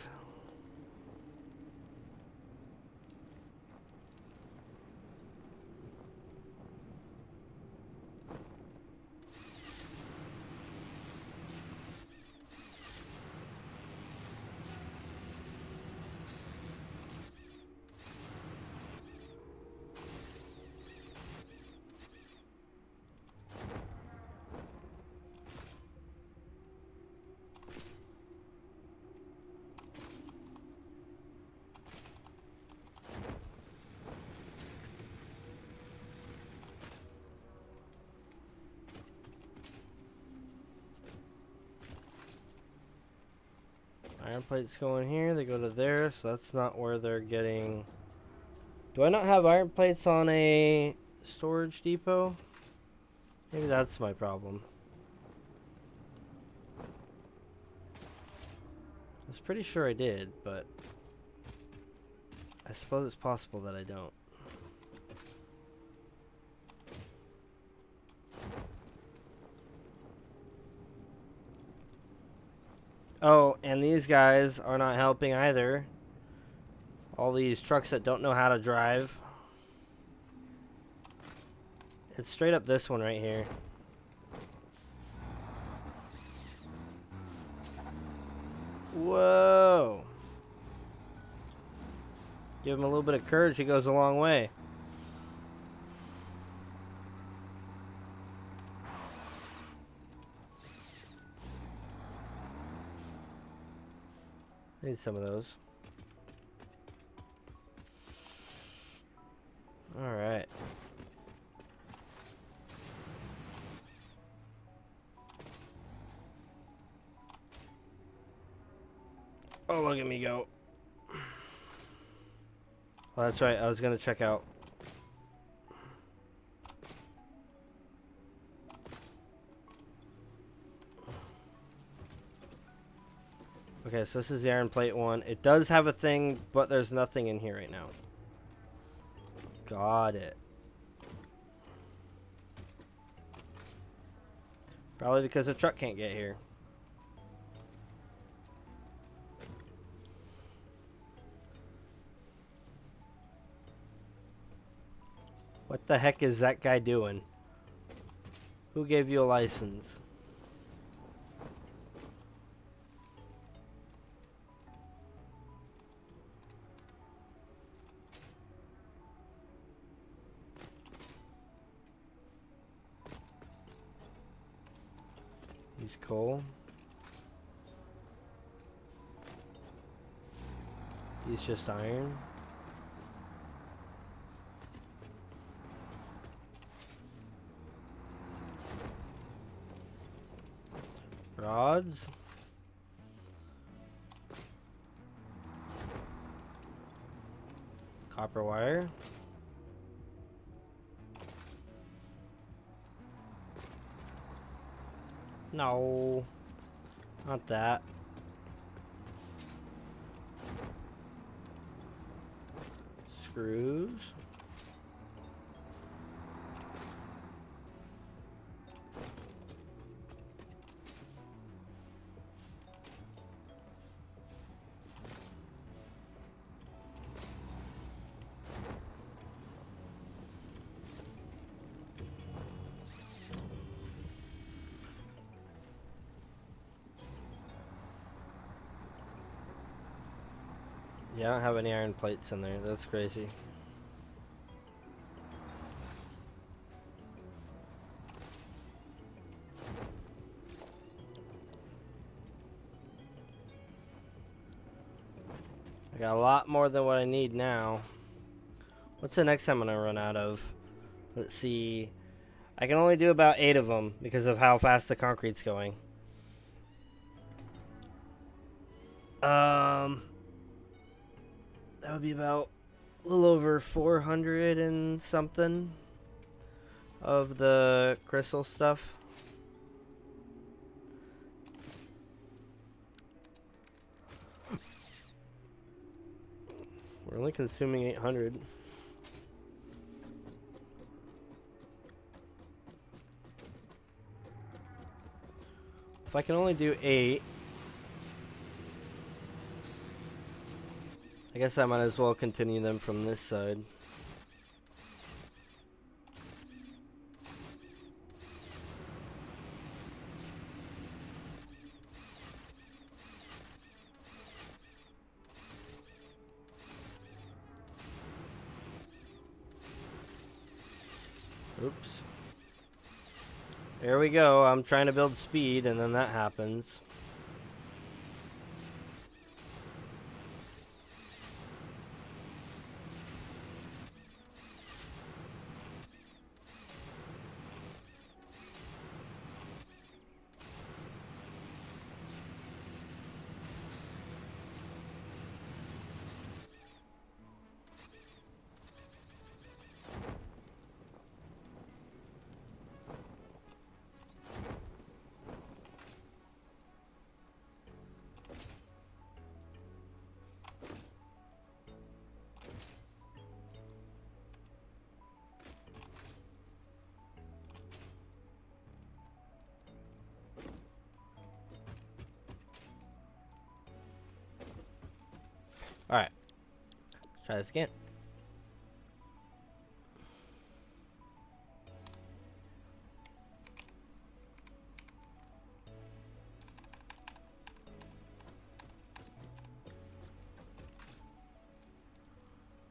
Iron plates go in here, they go to there, so that's not where they're getting... Do I not have iron plates on a storage depot? Maybe that's my problem. I was pretty sure I did, but I suppose it's possible that I don't. Oh, and these guys are not helping either. All these trucks that don't know how to drive. It's straight up this one right here. Whoa. Give him a little bit of courage, he goes a long way. Need some of those. Alright. Oh, look at me go. Oh, that's right, I was gonna check out. Okay, so this is the iron plate one. It does have a thing, but there's nothing in here right now. Got it. Probably because the truck can't get here. What the heck is that guy doing? Who gave you a license? He's coal. He's just iron. Rods. Copper wire. No, not that. Screws. Yeah, I don't have any iron plates in there. That's crazy. I got a lot more than what I need now. What's the next time I'm gonna run out of? Let's see. I can only do about 8 of them because of how fast the concrete's going. That would be about a little over 400 and something of the crystal stuff. We're only consuming 800. If I can only do 8, I guess I might as well continue them from this side. Oops. There we go. I'm trying to build speed and then that happens. Alright. Let's try this again.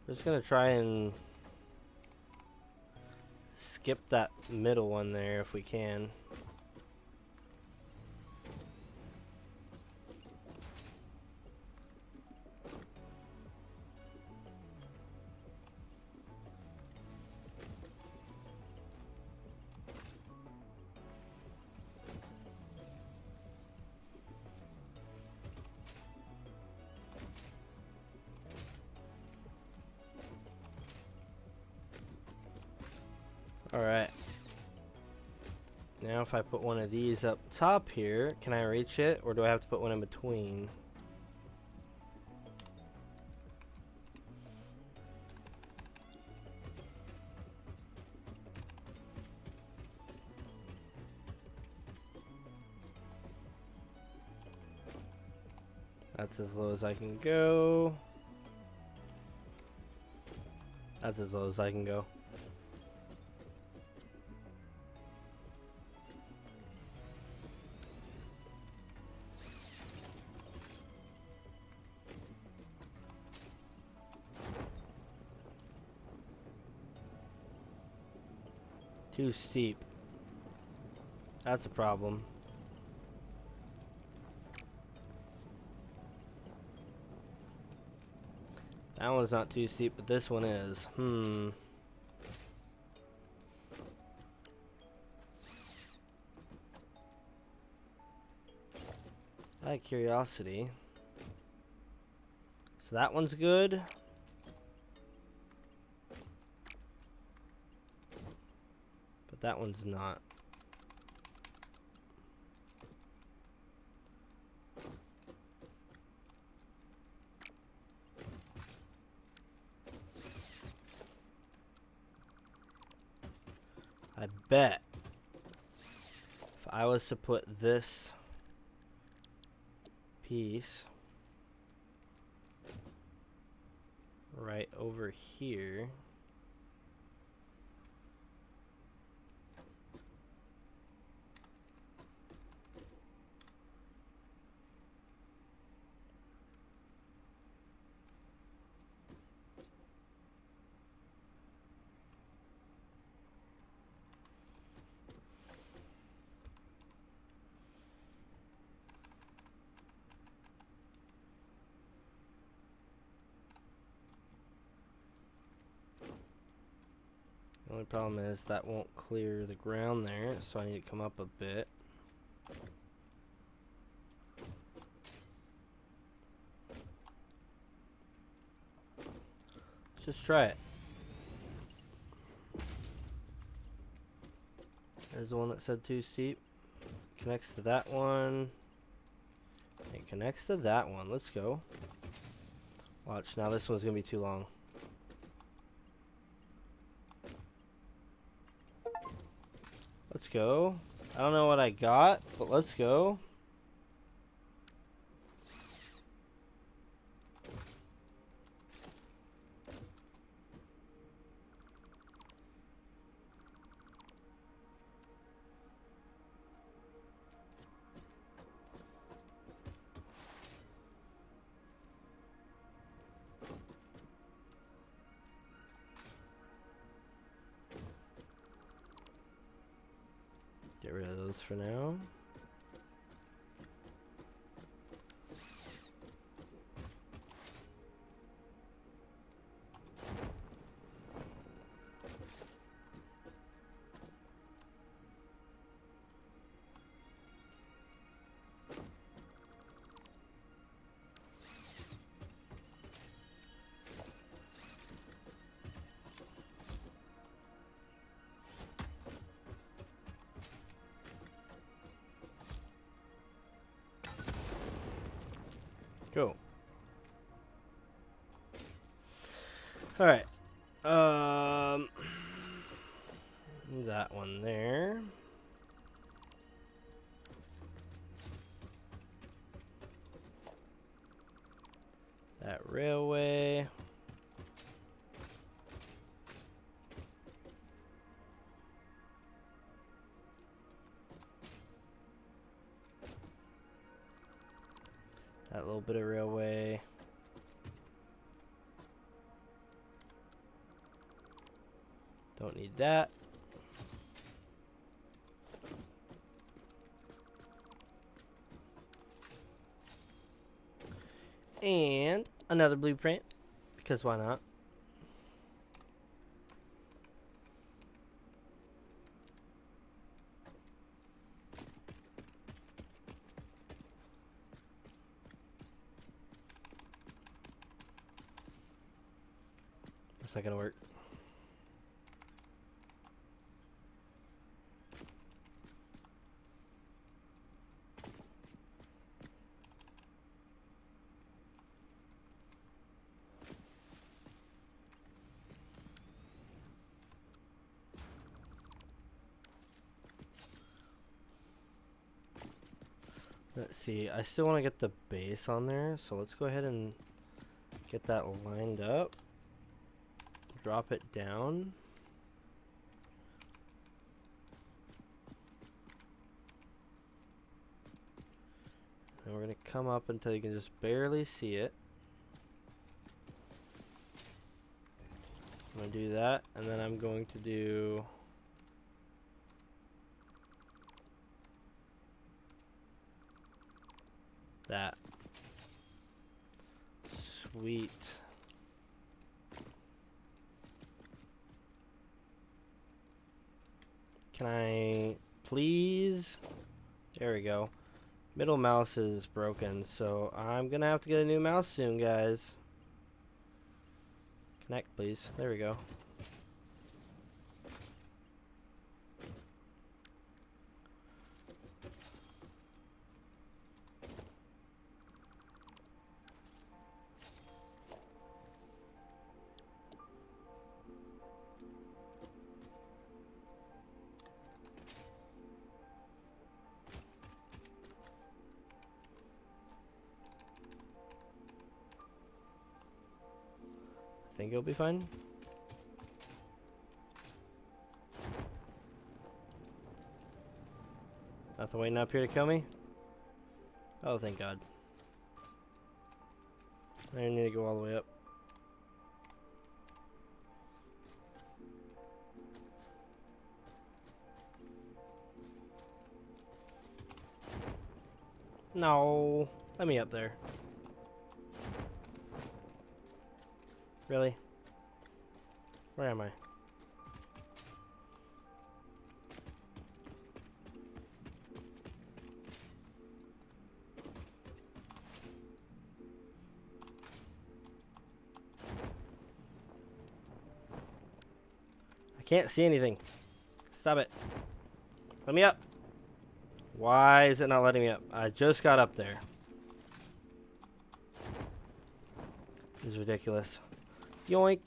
We're just gonna try and skip that middle one there if we can. Alright. Now if I put one of these up top here, can I reach it? Or do I have to put one in between? That's as low as I can go. That's as low as I can go. Too steep. That's a problem. That one's not too steep, but this one is. Out of curiosity. So that one's good. But that one's not. I bet if I was to put this piece right over here, the only problem is that won't clear the ground there, so I need to come up a bit. Let's just try it. There's the one that said too steep. Connects to that one. It connects to that one. Let's go. Watch, now this one's gonna be too long. Let's go. I don't know what I got, but let's go. Get rid of those for now. Go. Alright. That one there. That railway. That little bit of railway. Don't need that. And another blueprint, because why not? That's not gonna work. Let's see, I still want to get the base on there, so let's go ahead and get that lined up. Drop it down. And we're going to come up until you can just barely see it. I'm going to do that, and then I'm going to do that. Sweet. Can I please? There we go. Middle mouse is broken, so I'm gonna have to get a new mouse soon, guys. Connect, please. There we go. I think it'll be fine. Nothing waiting up here to kill me? Oh, thank God. I need to go all the way up. No. Let me up there. Really? Where am I? I can't see anything. Stop it. Let me up. Why is it not letting me up? I just got up there. This is ridiculous. Yoink.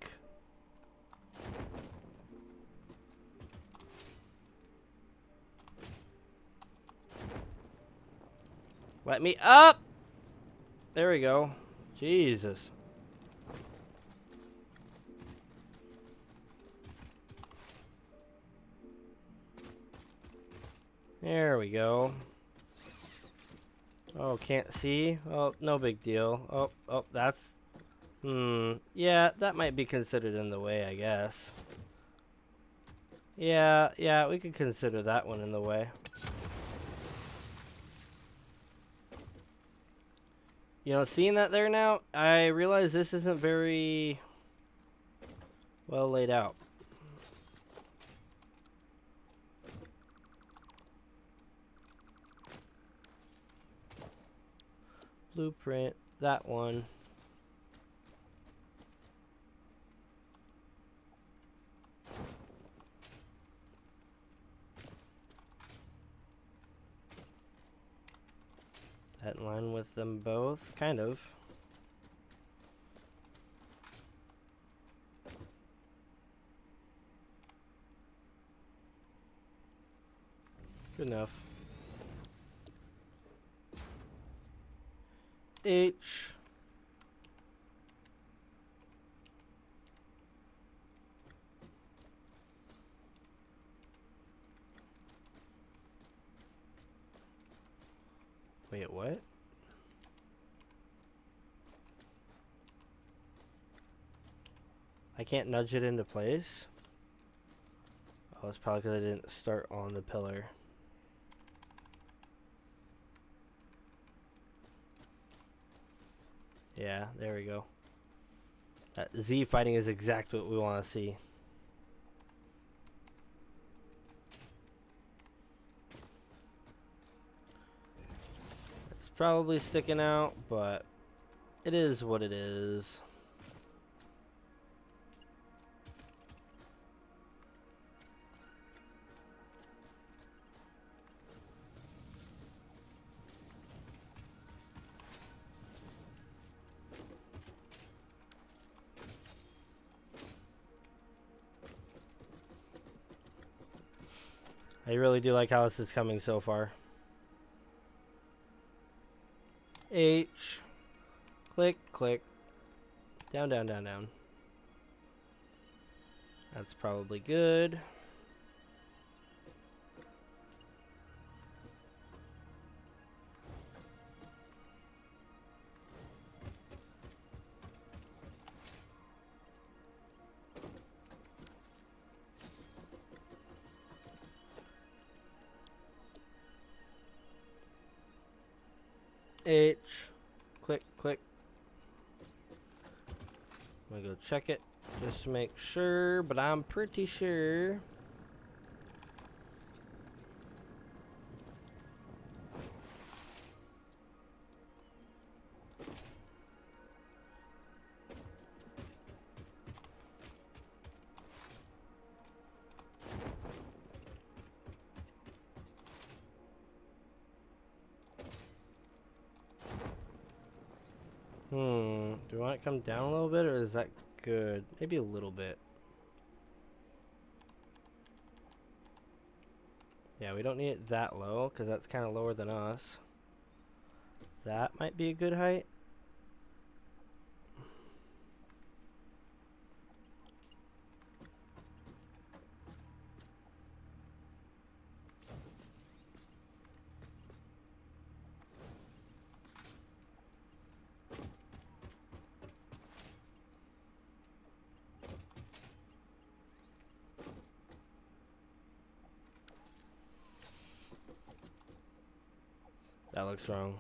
Let me up! There we go. Jesus. There we go. Oh, can't see? Oh, no big deal. Oh, that's... yeah, that might be considered in the way, I guess. Yeah, we could consider that one in the way. You know, seeing that there now, I realize this isn't very well laid out. Blueprint, that one. That in line with them both, kind of. Good enough. H. Wait, what? I can't nudge it into place? Oh, it's probably because I didn't start on the pillar. Yeah, there we go. That Z fighting is exactly what we want to see. It's probably sticking out, but it is what it is. I really do like how this is coming so far. H. Click, click. Down, down, down, down. That's probably good. H. Click, click. I'm gonna go check it just to make sure, but I'm pretty sure. Do we want it to come down a little bit, or is that good? Maybe a little bit. Yeah, we don't need it that low, because that's kind of lower than us. That might be a good height. That looks wrong.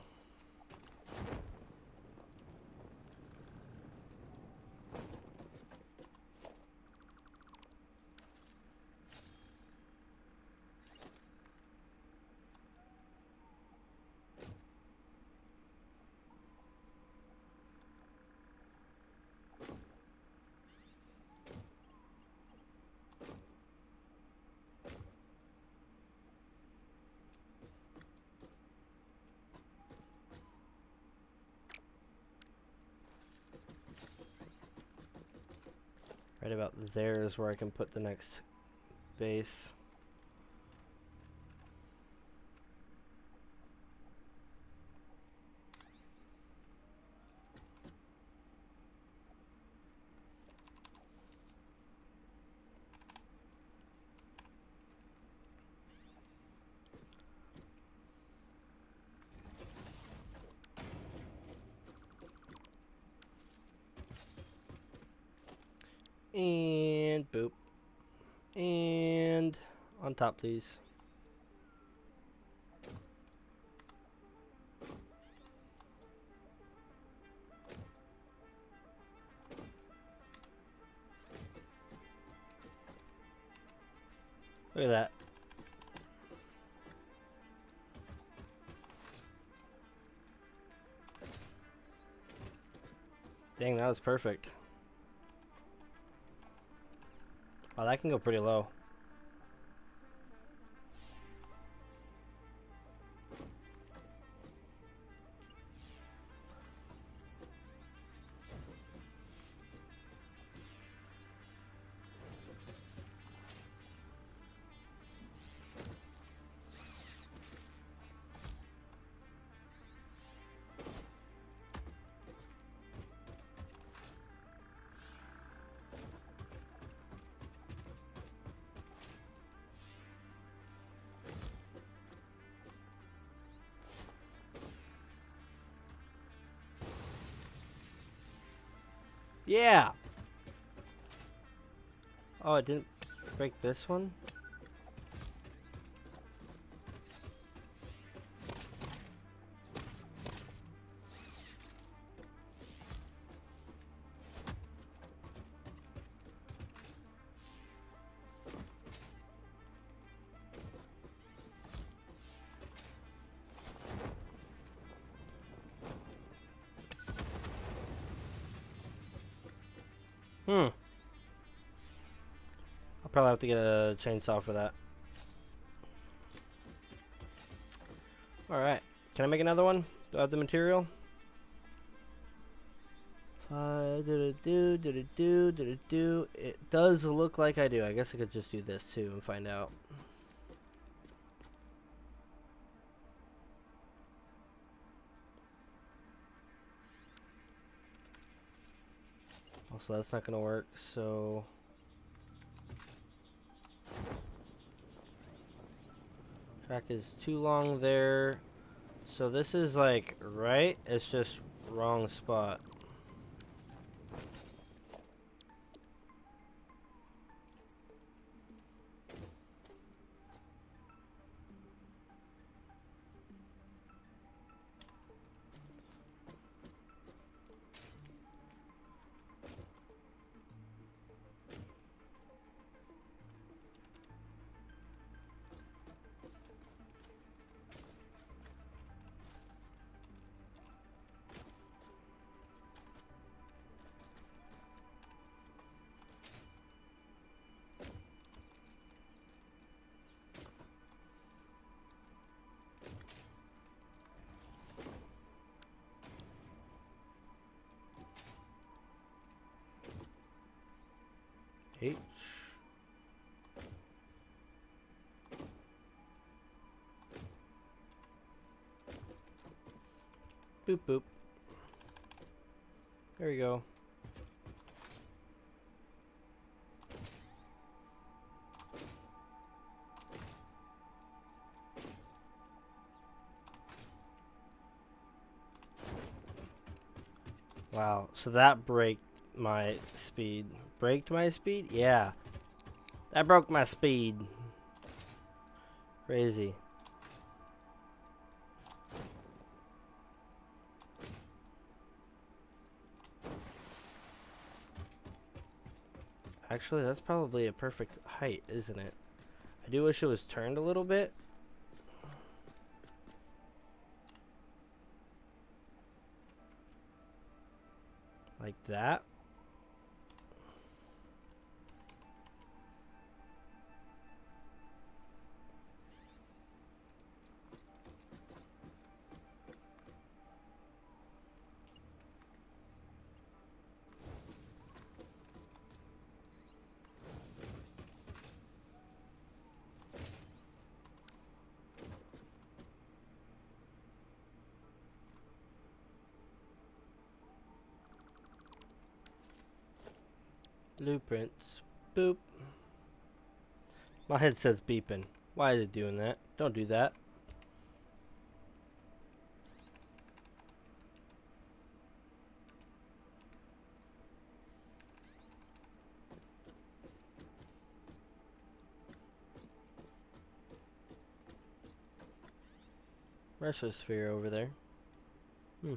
Right about there is where I can put the next base. And boop. And on top, please. Look at that. Dang, that was perfect. Wow, that can go pretty low. Yeah! Oh, it didn't break this one? Hmm. I'll probably have to get a chainsaw for that. Alright. Can I make another one? Do I have the material? It does look like I do. I guess I could just do this too and find out. Also, that's not gonna work, so... Track is too long there. So this is like right, it's just wrong spot. H. Boop boop. There we go. Wow, so that braked my speed. Braked my speed? Yeah. That broke my speed. Crazy. Actually, that's probably a perfect height, isn't it? I do wish it was turned a little bit. Like that. Blueprints. Boop. My head says beeping. Why is it doing that? Don't do that. Retrosphere over there. Hmm.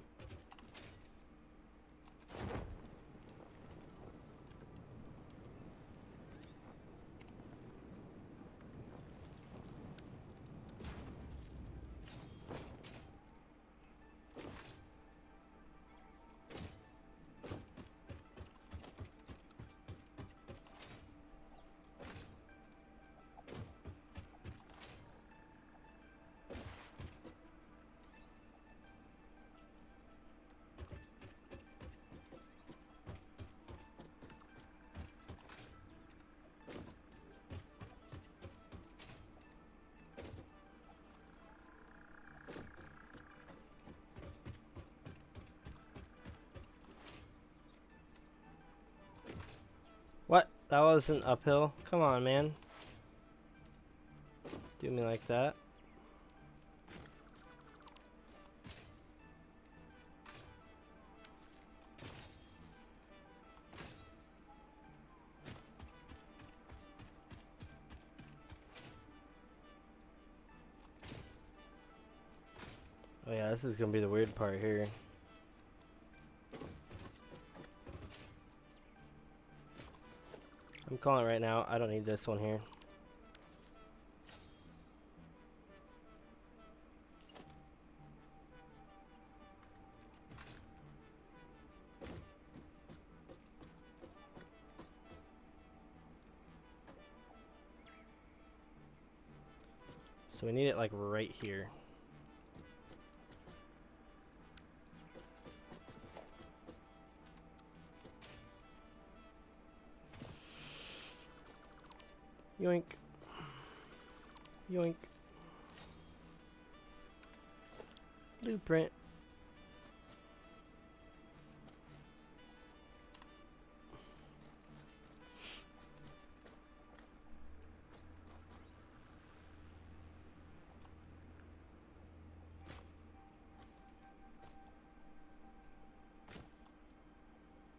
What? That wasn't uphill? Come on, man. Do me like that. Oh yeah, this is gonna be the weird part here. I'm calling it right now. I don't need this one here. So we need it like right here. Yoink. Yoink. Blueprint.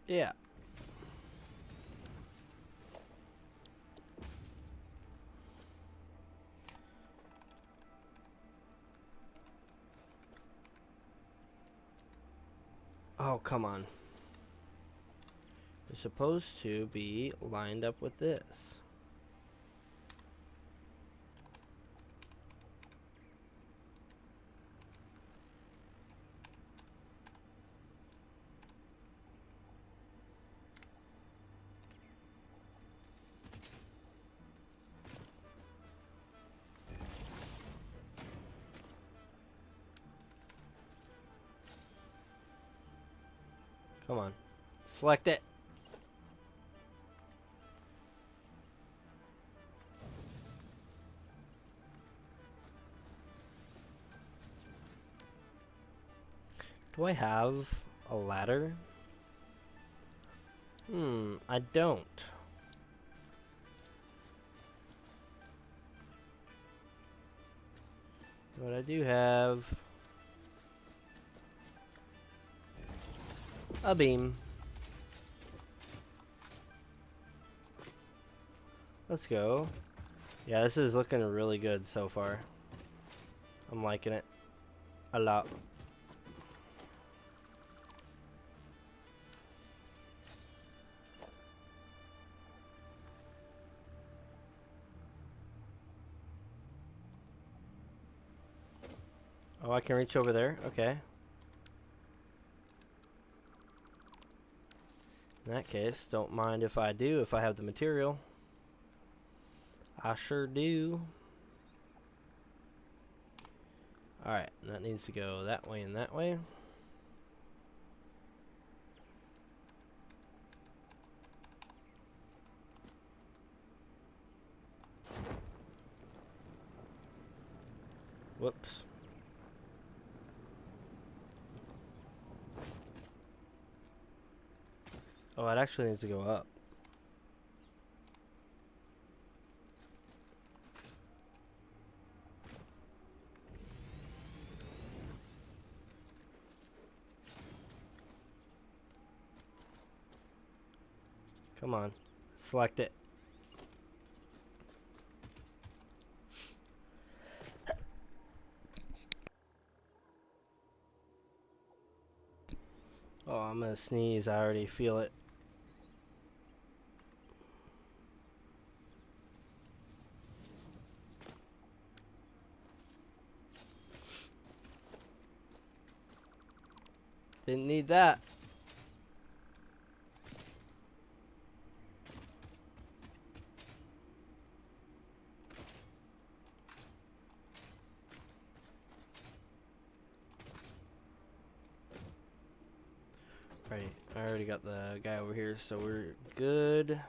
Yeah. Oh, come on. They're supposed to be lined up with this. Come on. Select it. Do I have a ladder? I don't. But I do have a beam. Let's go. Yeah, this is looking really good so far. I'm liking it a lot. Oh, I can reach over there? Okay. In that case, don't mind if I do, if I have the material. I sure do. Alright, that needs to go that way and that way. Whoops. Oh, it actually needs to go up. Come on. Select it. Oh, I'm gonna sneeze. I already feel it. Didn't need that. Right, I already got the guy over here, so we're good.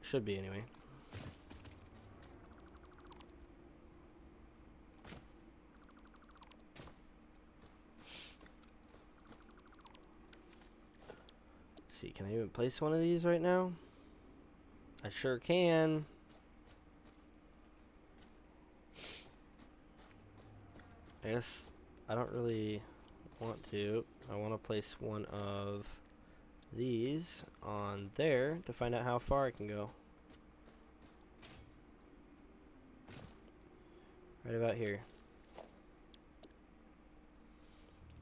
Should be anyway. Let's see, can I even place one of these right now? I sure can. I guess I don't really want to. I want to place one of these on there to find out how far I can go. Right about here.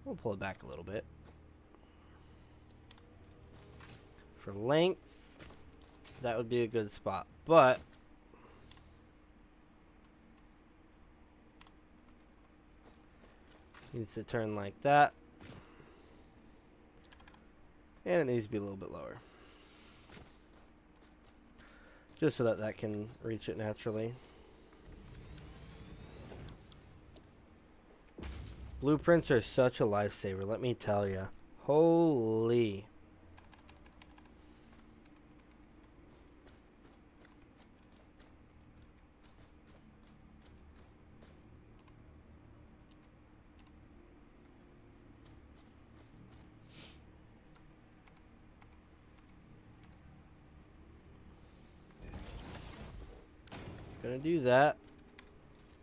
We'll pull it back a little bit. For length, that would be a good spot, but needs to turn like that, and it needs to be a little bit lower, just so that that can reach it naturally. Blueprints are such a lifesaver, let me tell you. Holy. Gonna do that,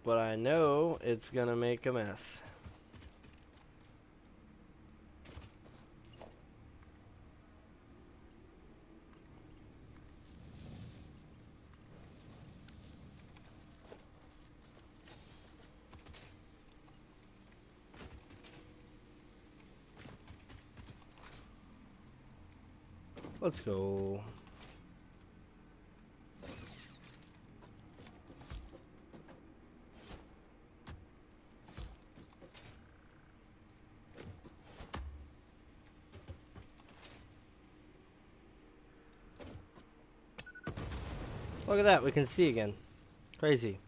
but I know it's gonna make a mess. Let's go. Look at that, we can see again. Crazy.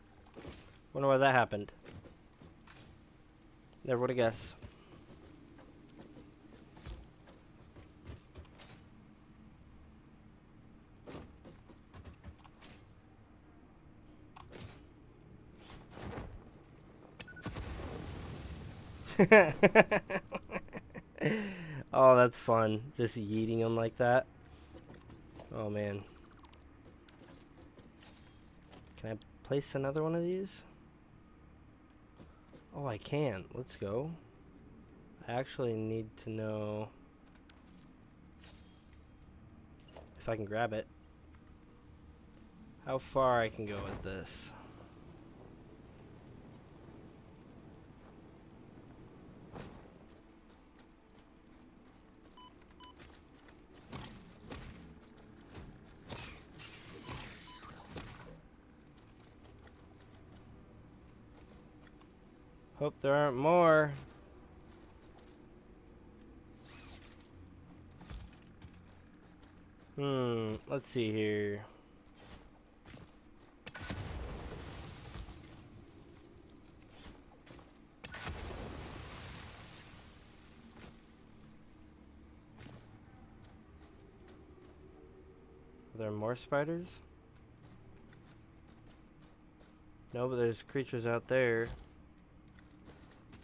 Wonder why that happened. Never would have guessed. Oh, that's fun. Just yeeting them like that. Oh, man. Can I place another one of these? Oh, I can. Let's go. I actually need to know if I can grab it. How far I can go with this. Hope there aren't more. Let's see here. Are there more spiders? No, but there's creatures out there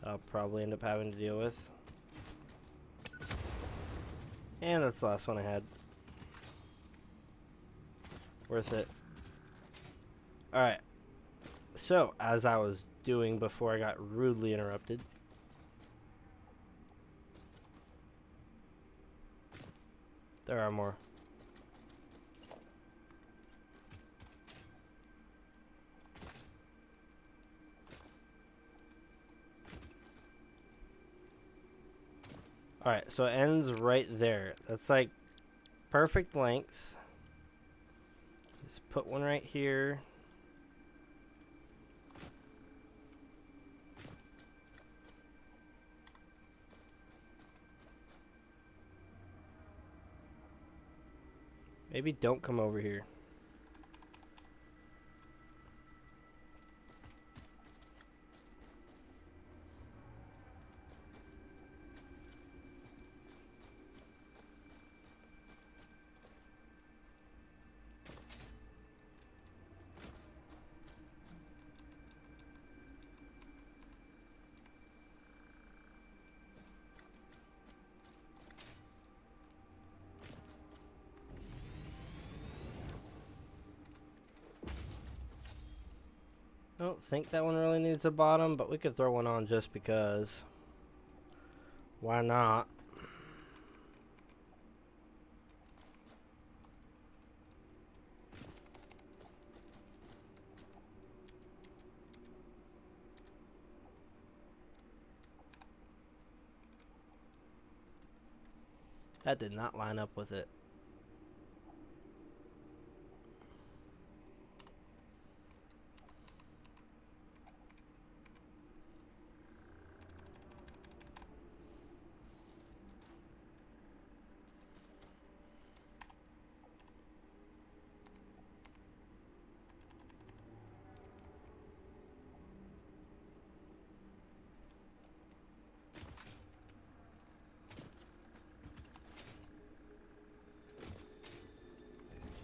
I'll probably end up having to deal with. And that's the last one I had. Worth it. Alright. So, as I was doing before I got rudely interrupted. There are more. Alright, so it ends right there. That's like perfect length. Just put one right here. Maybe don't come over here. I don't think that one really needs a bottom, but we could throw one on just because. Why not? That did not line up with it.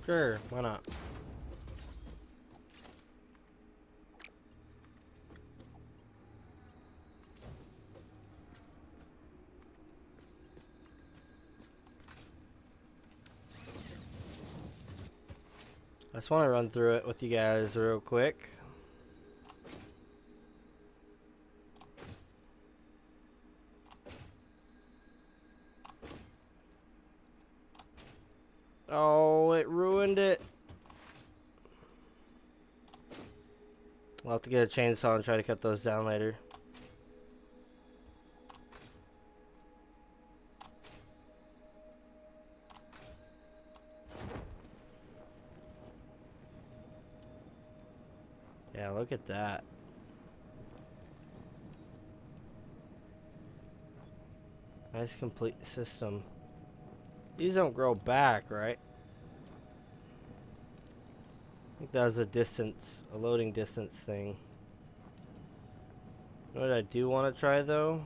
Sure, why not? I just want to run through it with you guys real quick. Oh, it ruined it. We'll have to get a chainsaw and try to cut those down later. Yeah, look at that. Nice complete system. These don't grow back, right? I think that was a distance, a loading distance thing. You know what I do want to try though?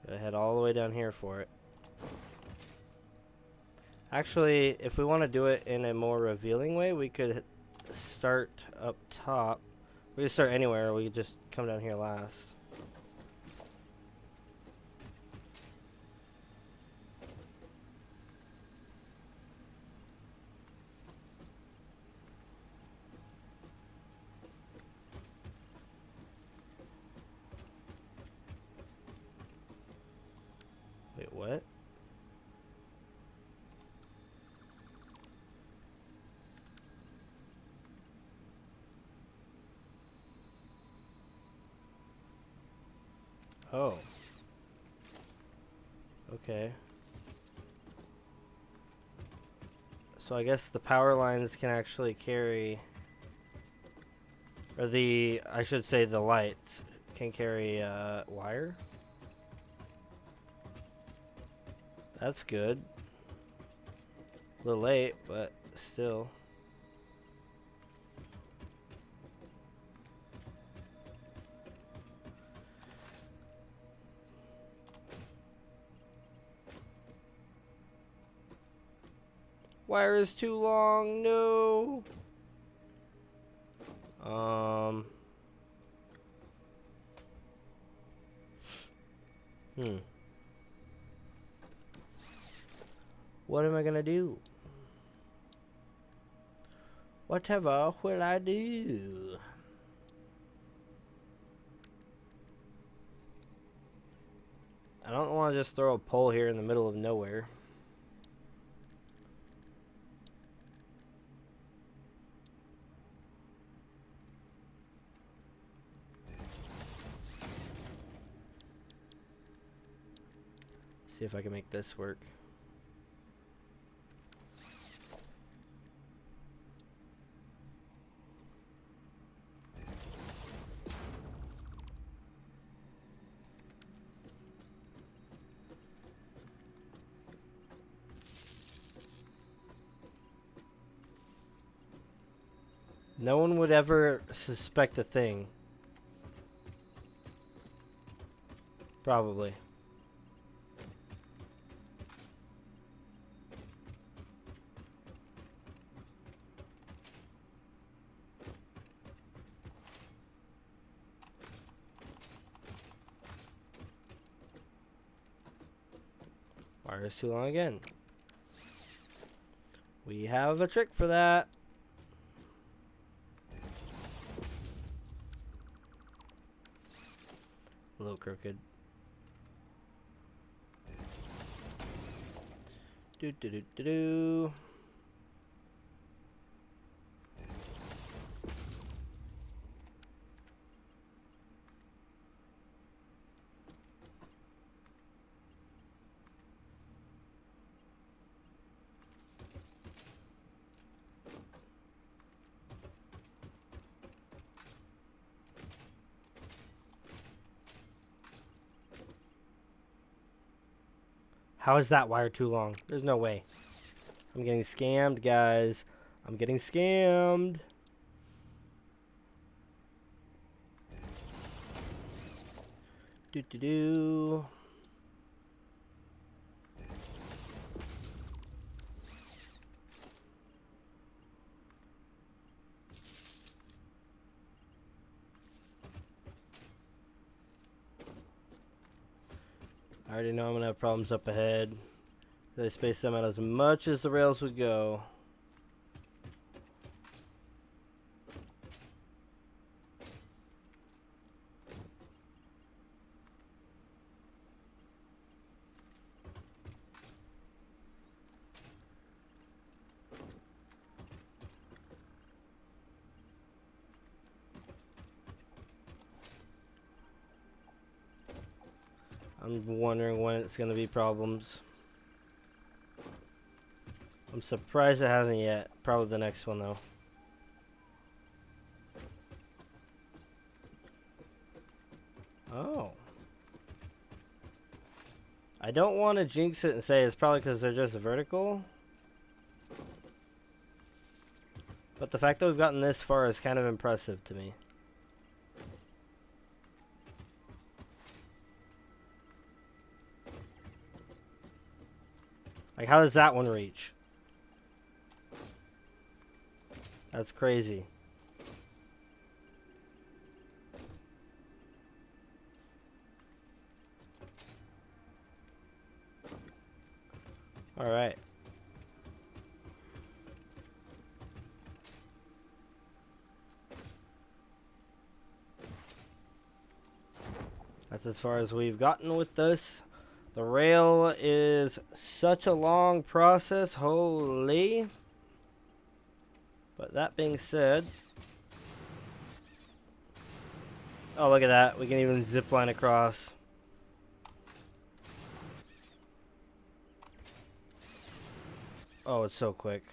Gotta head all the way down here for it. Actually, if we want to do it in a more revealing way, we could start up top. We could start anywhere, or we could just come down here last. Wait, what? Oh. Okay. So I guess the power lines can actually carry, or I should say the lights can carry wire. That's good. A little late, but still. Wire is too long, no. What am I gonna do? Whatever will I do? I don't want to just throw a pole here in the middle of nowhere. See if I can make this work. No one would ever suspect a thing. Probably. Wire is too long again. We have a trick for that. A little crooked. Do do do do do. How is that wire too long? There's no way. I'm getting scammed, guys. I'm getting scammed. Do. I already know I'm gonna have problems up ahead. I spaced them out as much as the rails would go. I'm wondering when it's gonna be problems. I'm surprised it hasn't yet. Probably the next one though. Oh. I don't want to jinx it and say it's probably because they're just vertical. But the fact that we've gotten this far is kind of impressive to me. Like, how does that one reach? That's crazy. Alright. That's as far as we've gotten with this. The rail is such a long process. Holy. But that being said... Oh, look at that. We can even zip line across. Oh, it's so quick.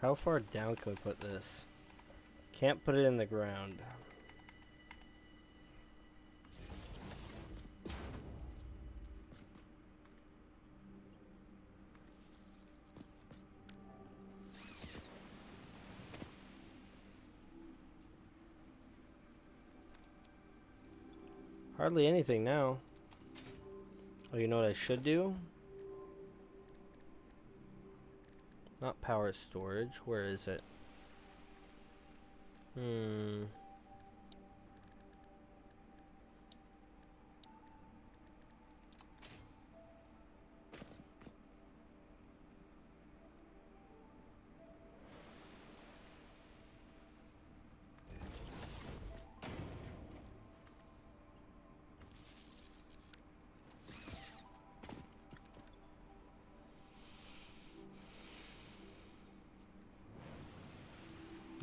How far down can we put this? Can't put it in the ground. Hardly anything now. Oh, you know what I should do? Not power storage. Where is it?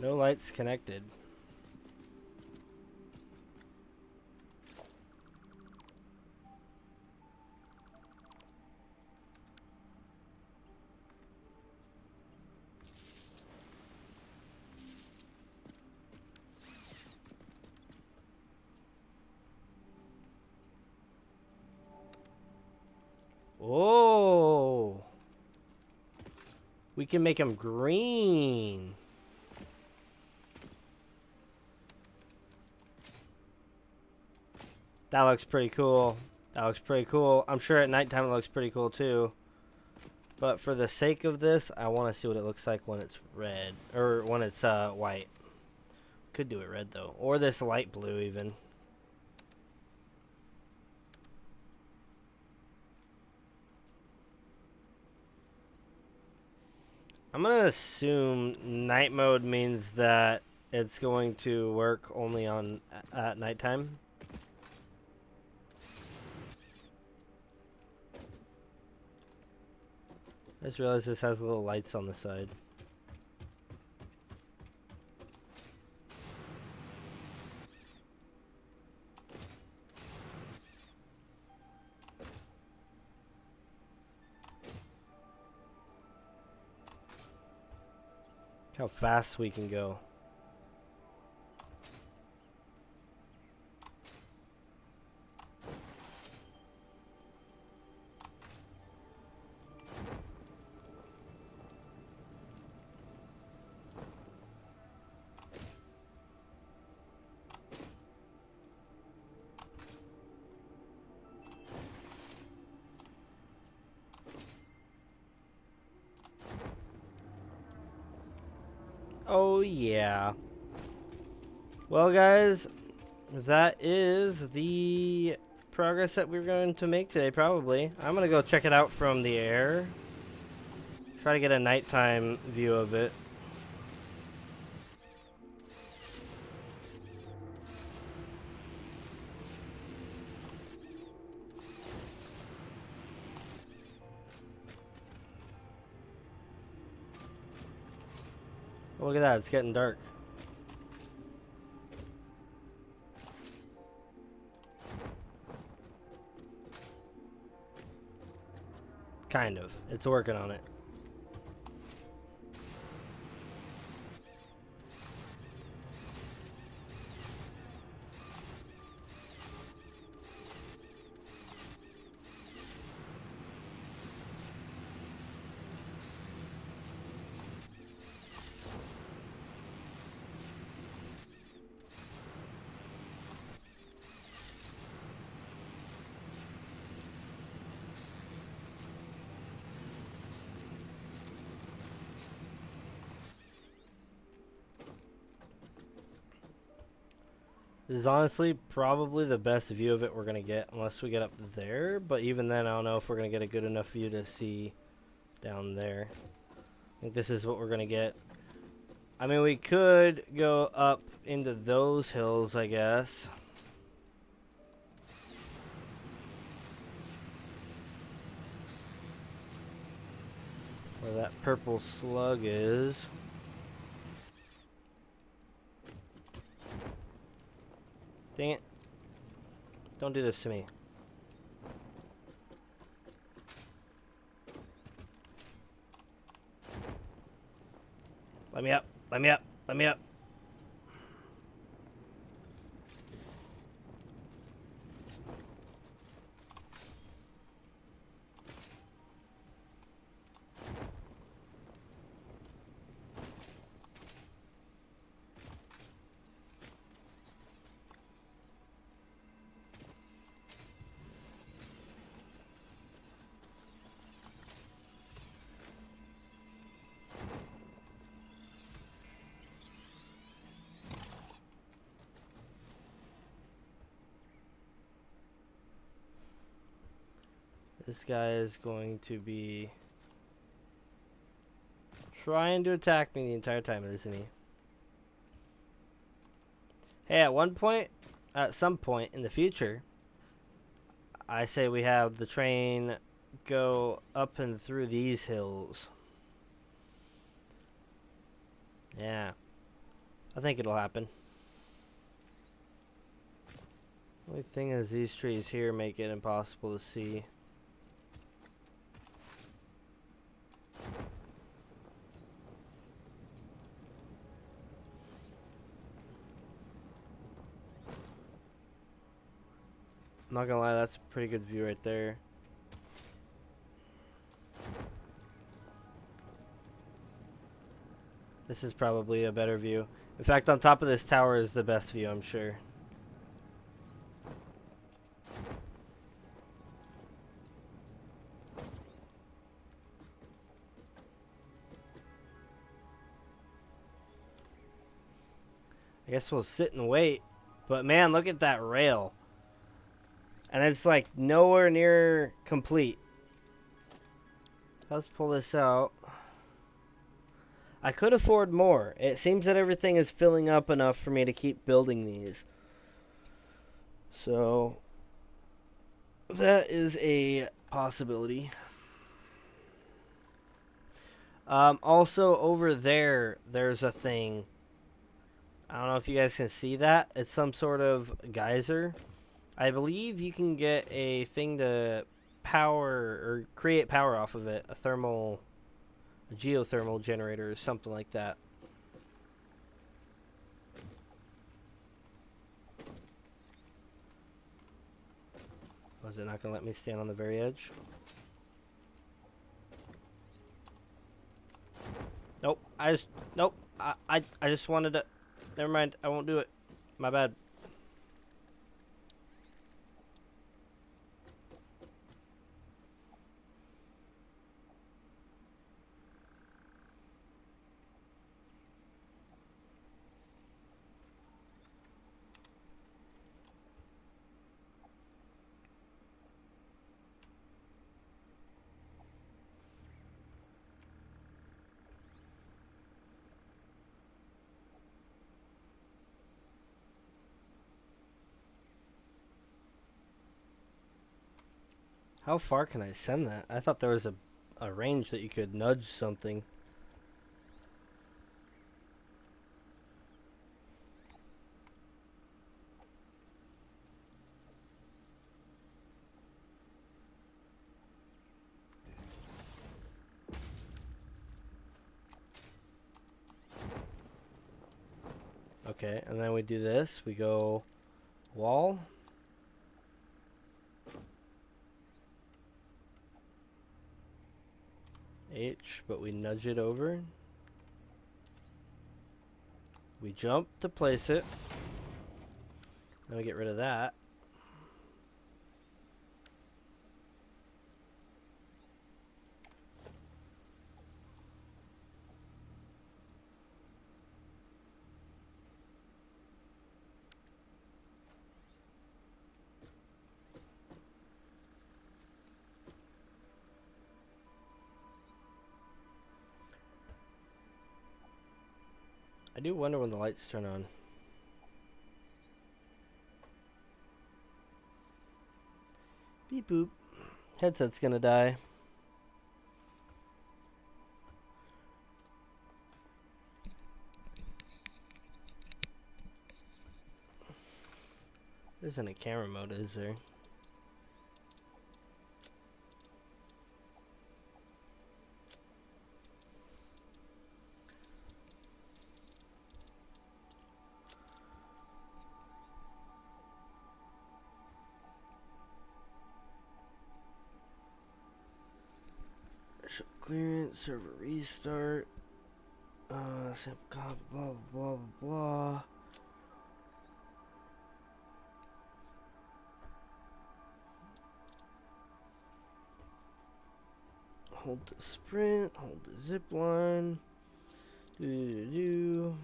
No lights connected. Oh! We can make them green. That looks pretty cool. That looks pretty cool. I'm sure at nighttime it looks pretty cool too. But for the sake of this, I want to see what it looks like when it's red. Or when it's white. Could do it red though. Or this light blue even. I'm going to assume night mode means that it's going to work only on at nighttime. I just realized this has little lights on the side. How fast we can go. Oh yeah. Well guys, that is the progress that we're going to make today probably. I'm going to go check it out from the air. Try to get a nighttime view of it. Oh, look at that, it's getting dark. Kind of. It's working on it. This is honestly probably the best view of it we're going to get unless we get up there. But even then, I don't know if we're going to get a good enough view to see down there. I think this is what we're going to get. I mean, we could go up into those hills, I guess. Where that purple slug is. Dang it. Don't do this to me. Let me up. Let me up. Let me up. This guy is going to be trying to attack me the entire time, isn't he? Hey, at some point in the future, I say we have the train go up and through these hills. Yeah. I think it'll happen. Only thing is these trees here make it impossible to see. I'm not gonna lie, that's a pretty good view right there. This is probably a better view. In fact, on top of this tower is the best view, I'm sure. I guess we'll sit and wait. But man, look at that rail. And it's like nowhere near complete. Let's pull this out. I could afford more. It seems that everything is filling up enough for me to keep building these. So that is a possibility. Also, over there, there's a thing. I don't know if you guys can see that. It's some sort of geyser. I believe you can get a thing to power or create power off of it. A geothermal generator or something like that. Was it not going to let me stand on the very edge? Nope. Nope. I just wanted to, never mind. I won't do it. My bad. How far can I send that? I thought there was a range that you could nudge something. Okay, and then we do this. We go wall. H, but we nudge it over. We jump to place it. Then we get rid of that. I do wonder when the lights turn on. Beep boop. Headset's gonna die. There isn't a camera mode, is there? Show clearance, server restart. Sample copy, blah blah blah blah. Hold the sprint, hold the zip line. Do.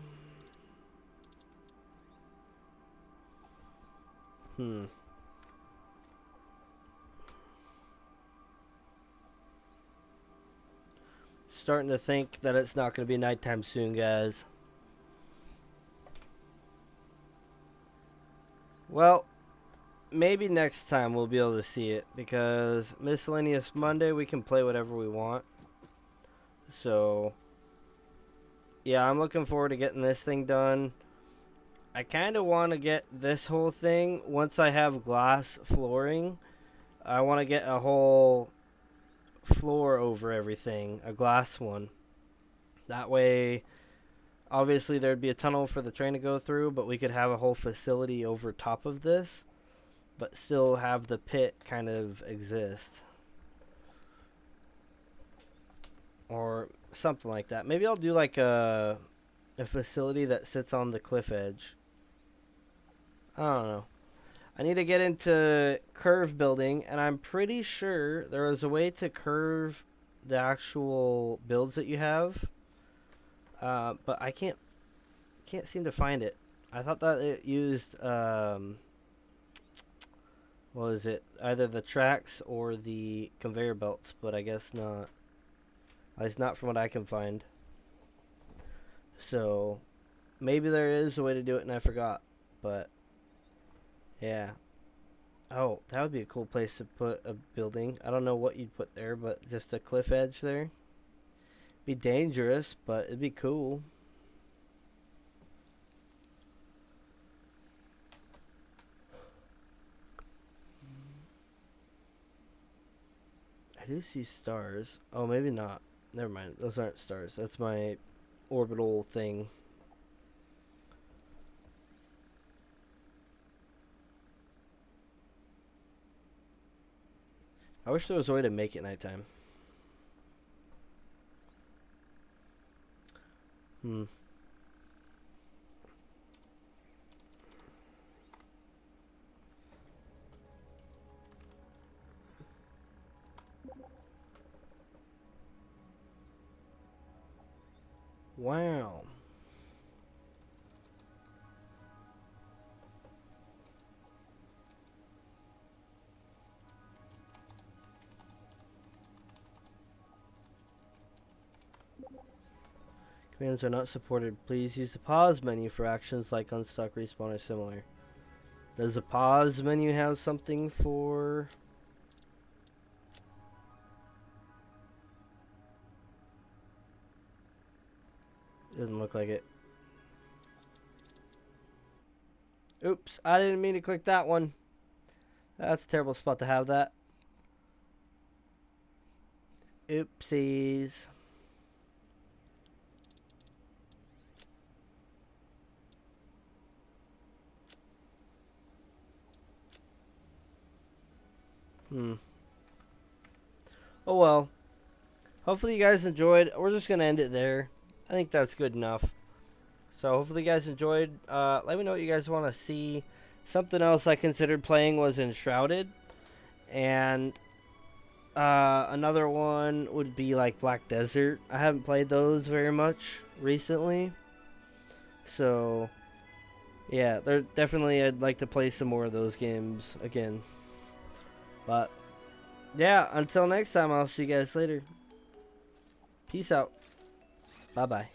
Starting to think that it's not going to be nighttime soon, guys. Well, maybe next time we'll be able to see it, because Miscellaneous Monday we can play whatever we want. So, yeah, I'm looking forward to getting this thing done. I kind of want to get this whole thing, once I have glass flooring, I want to get a whole floor over everything, a glass one. That way, obviously there'd be a tunnel for the train to go through, but we could have a whole facility over top of this, but still have the pit kind of exist. Or something like that. Maybe I'll do like a facility that sits on the cliff edge. I don't know. I need to get into curve building, and I'm pretty sure there is a way to curve the actual builds that you have, but I can't seem to find it. I thought that it used what was it? Either the tracks or the conveyor belts, but I guess not. At least not from what I can find. So maybe there is a way to do it and I forgot. But yeah. Oh, that would be a cool place to put a building. I don't know what you'd put there, but just a cliff edge there. Be dangerous, but it'd be cool. I do see stars. Oh, maybe not. Never mind. Those aren't stars. That's my orbital thing. I wish there was a way to make it nighttime. Hmm. Wow. Commands are not supported. Please use the pause menu for actions like unstuck, respawn, or similar. Does the pause menu have something for... Doesn't look like it. Oops, I didn't mean to click that one. That's a terrible spot to have that. Oopsies. Oh well. Hopefully you guys enjoyed. We're just going to end it there. I think that's good enough. So hopefully you guys enjoyed. Let me know what you guys want to see. Something else I considered playing was Enshrouded. And another one would be like Black Desert. I haven't played those very much recently. So yeah, they're definitely, I'd like to play some more of those games again. But yeah, until next time, I'll see you guys later. Peace out. Bye bye.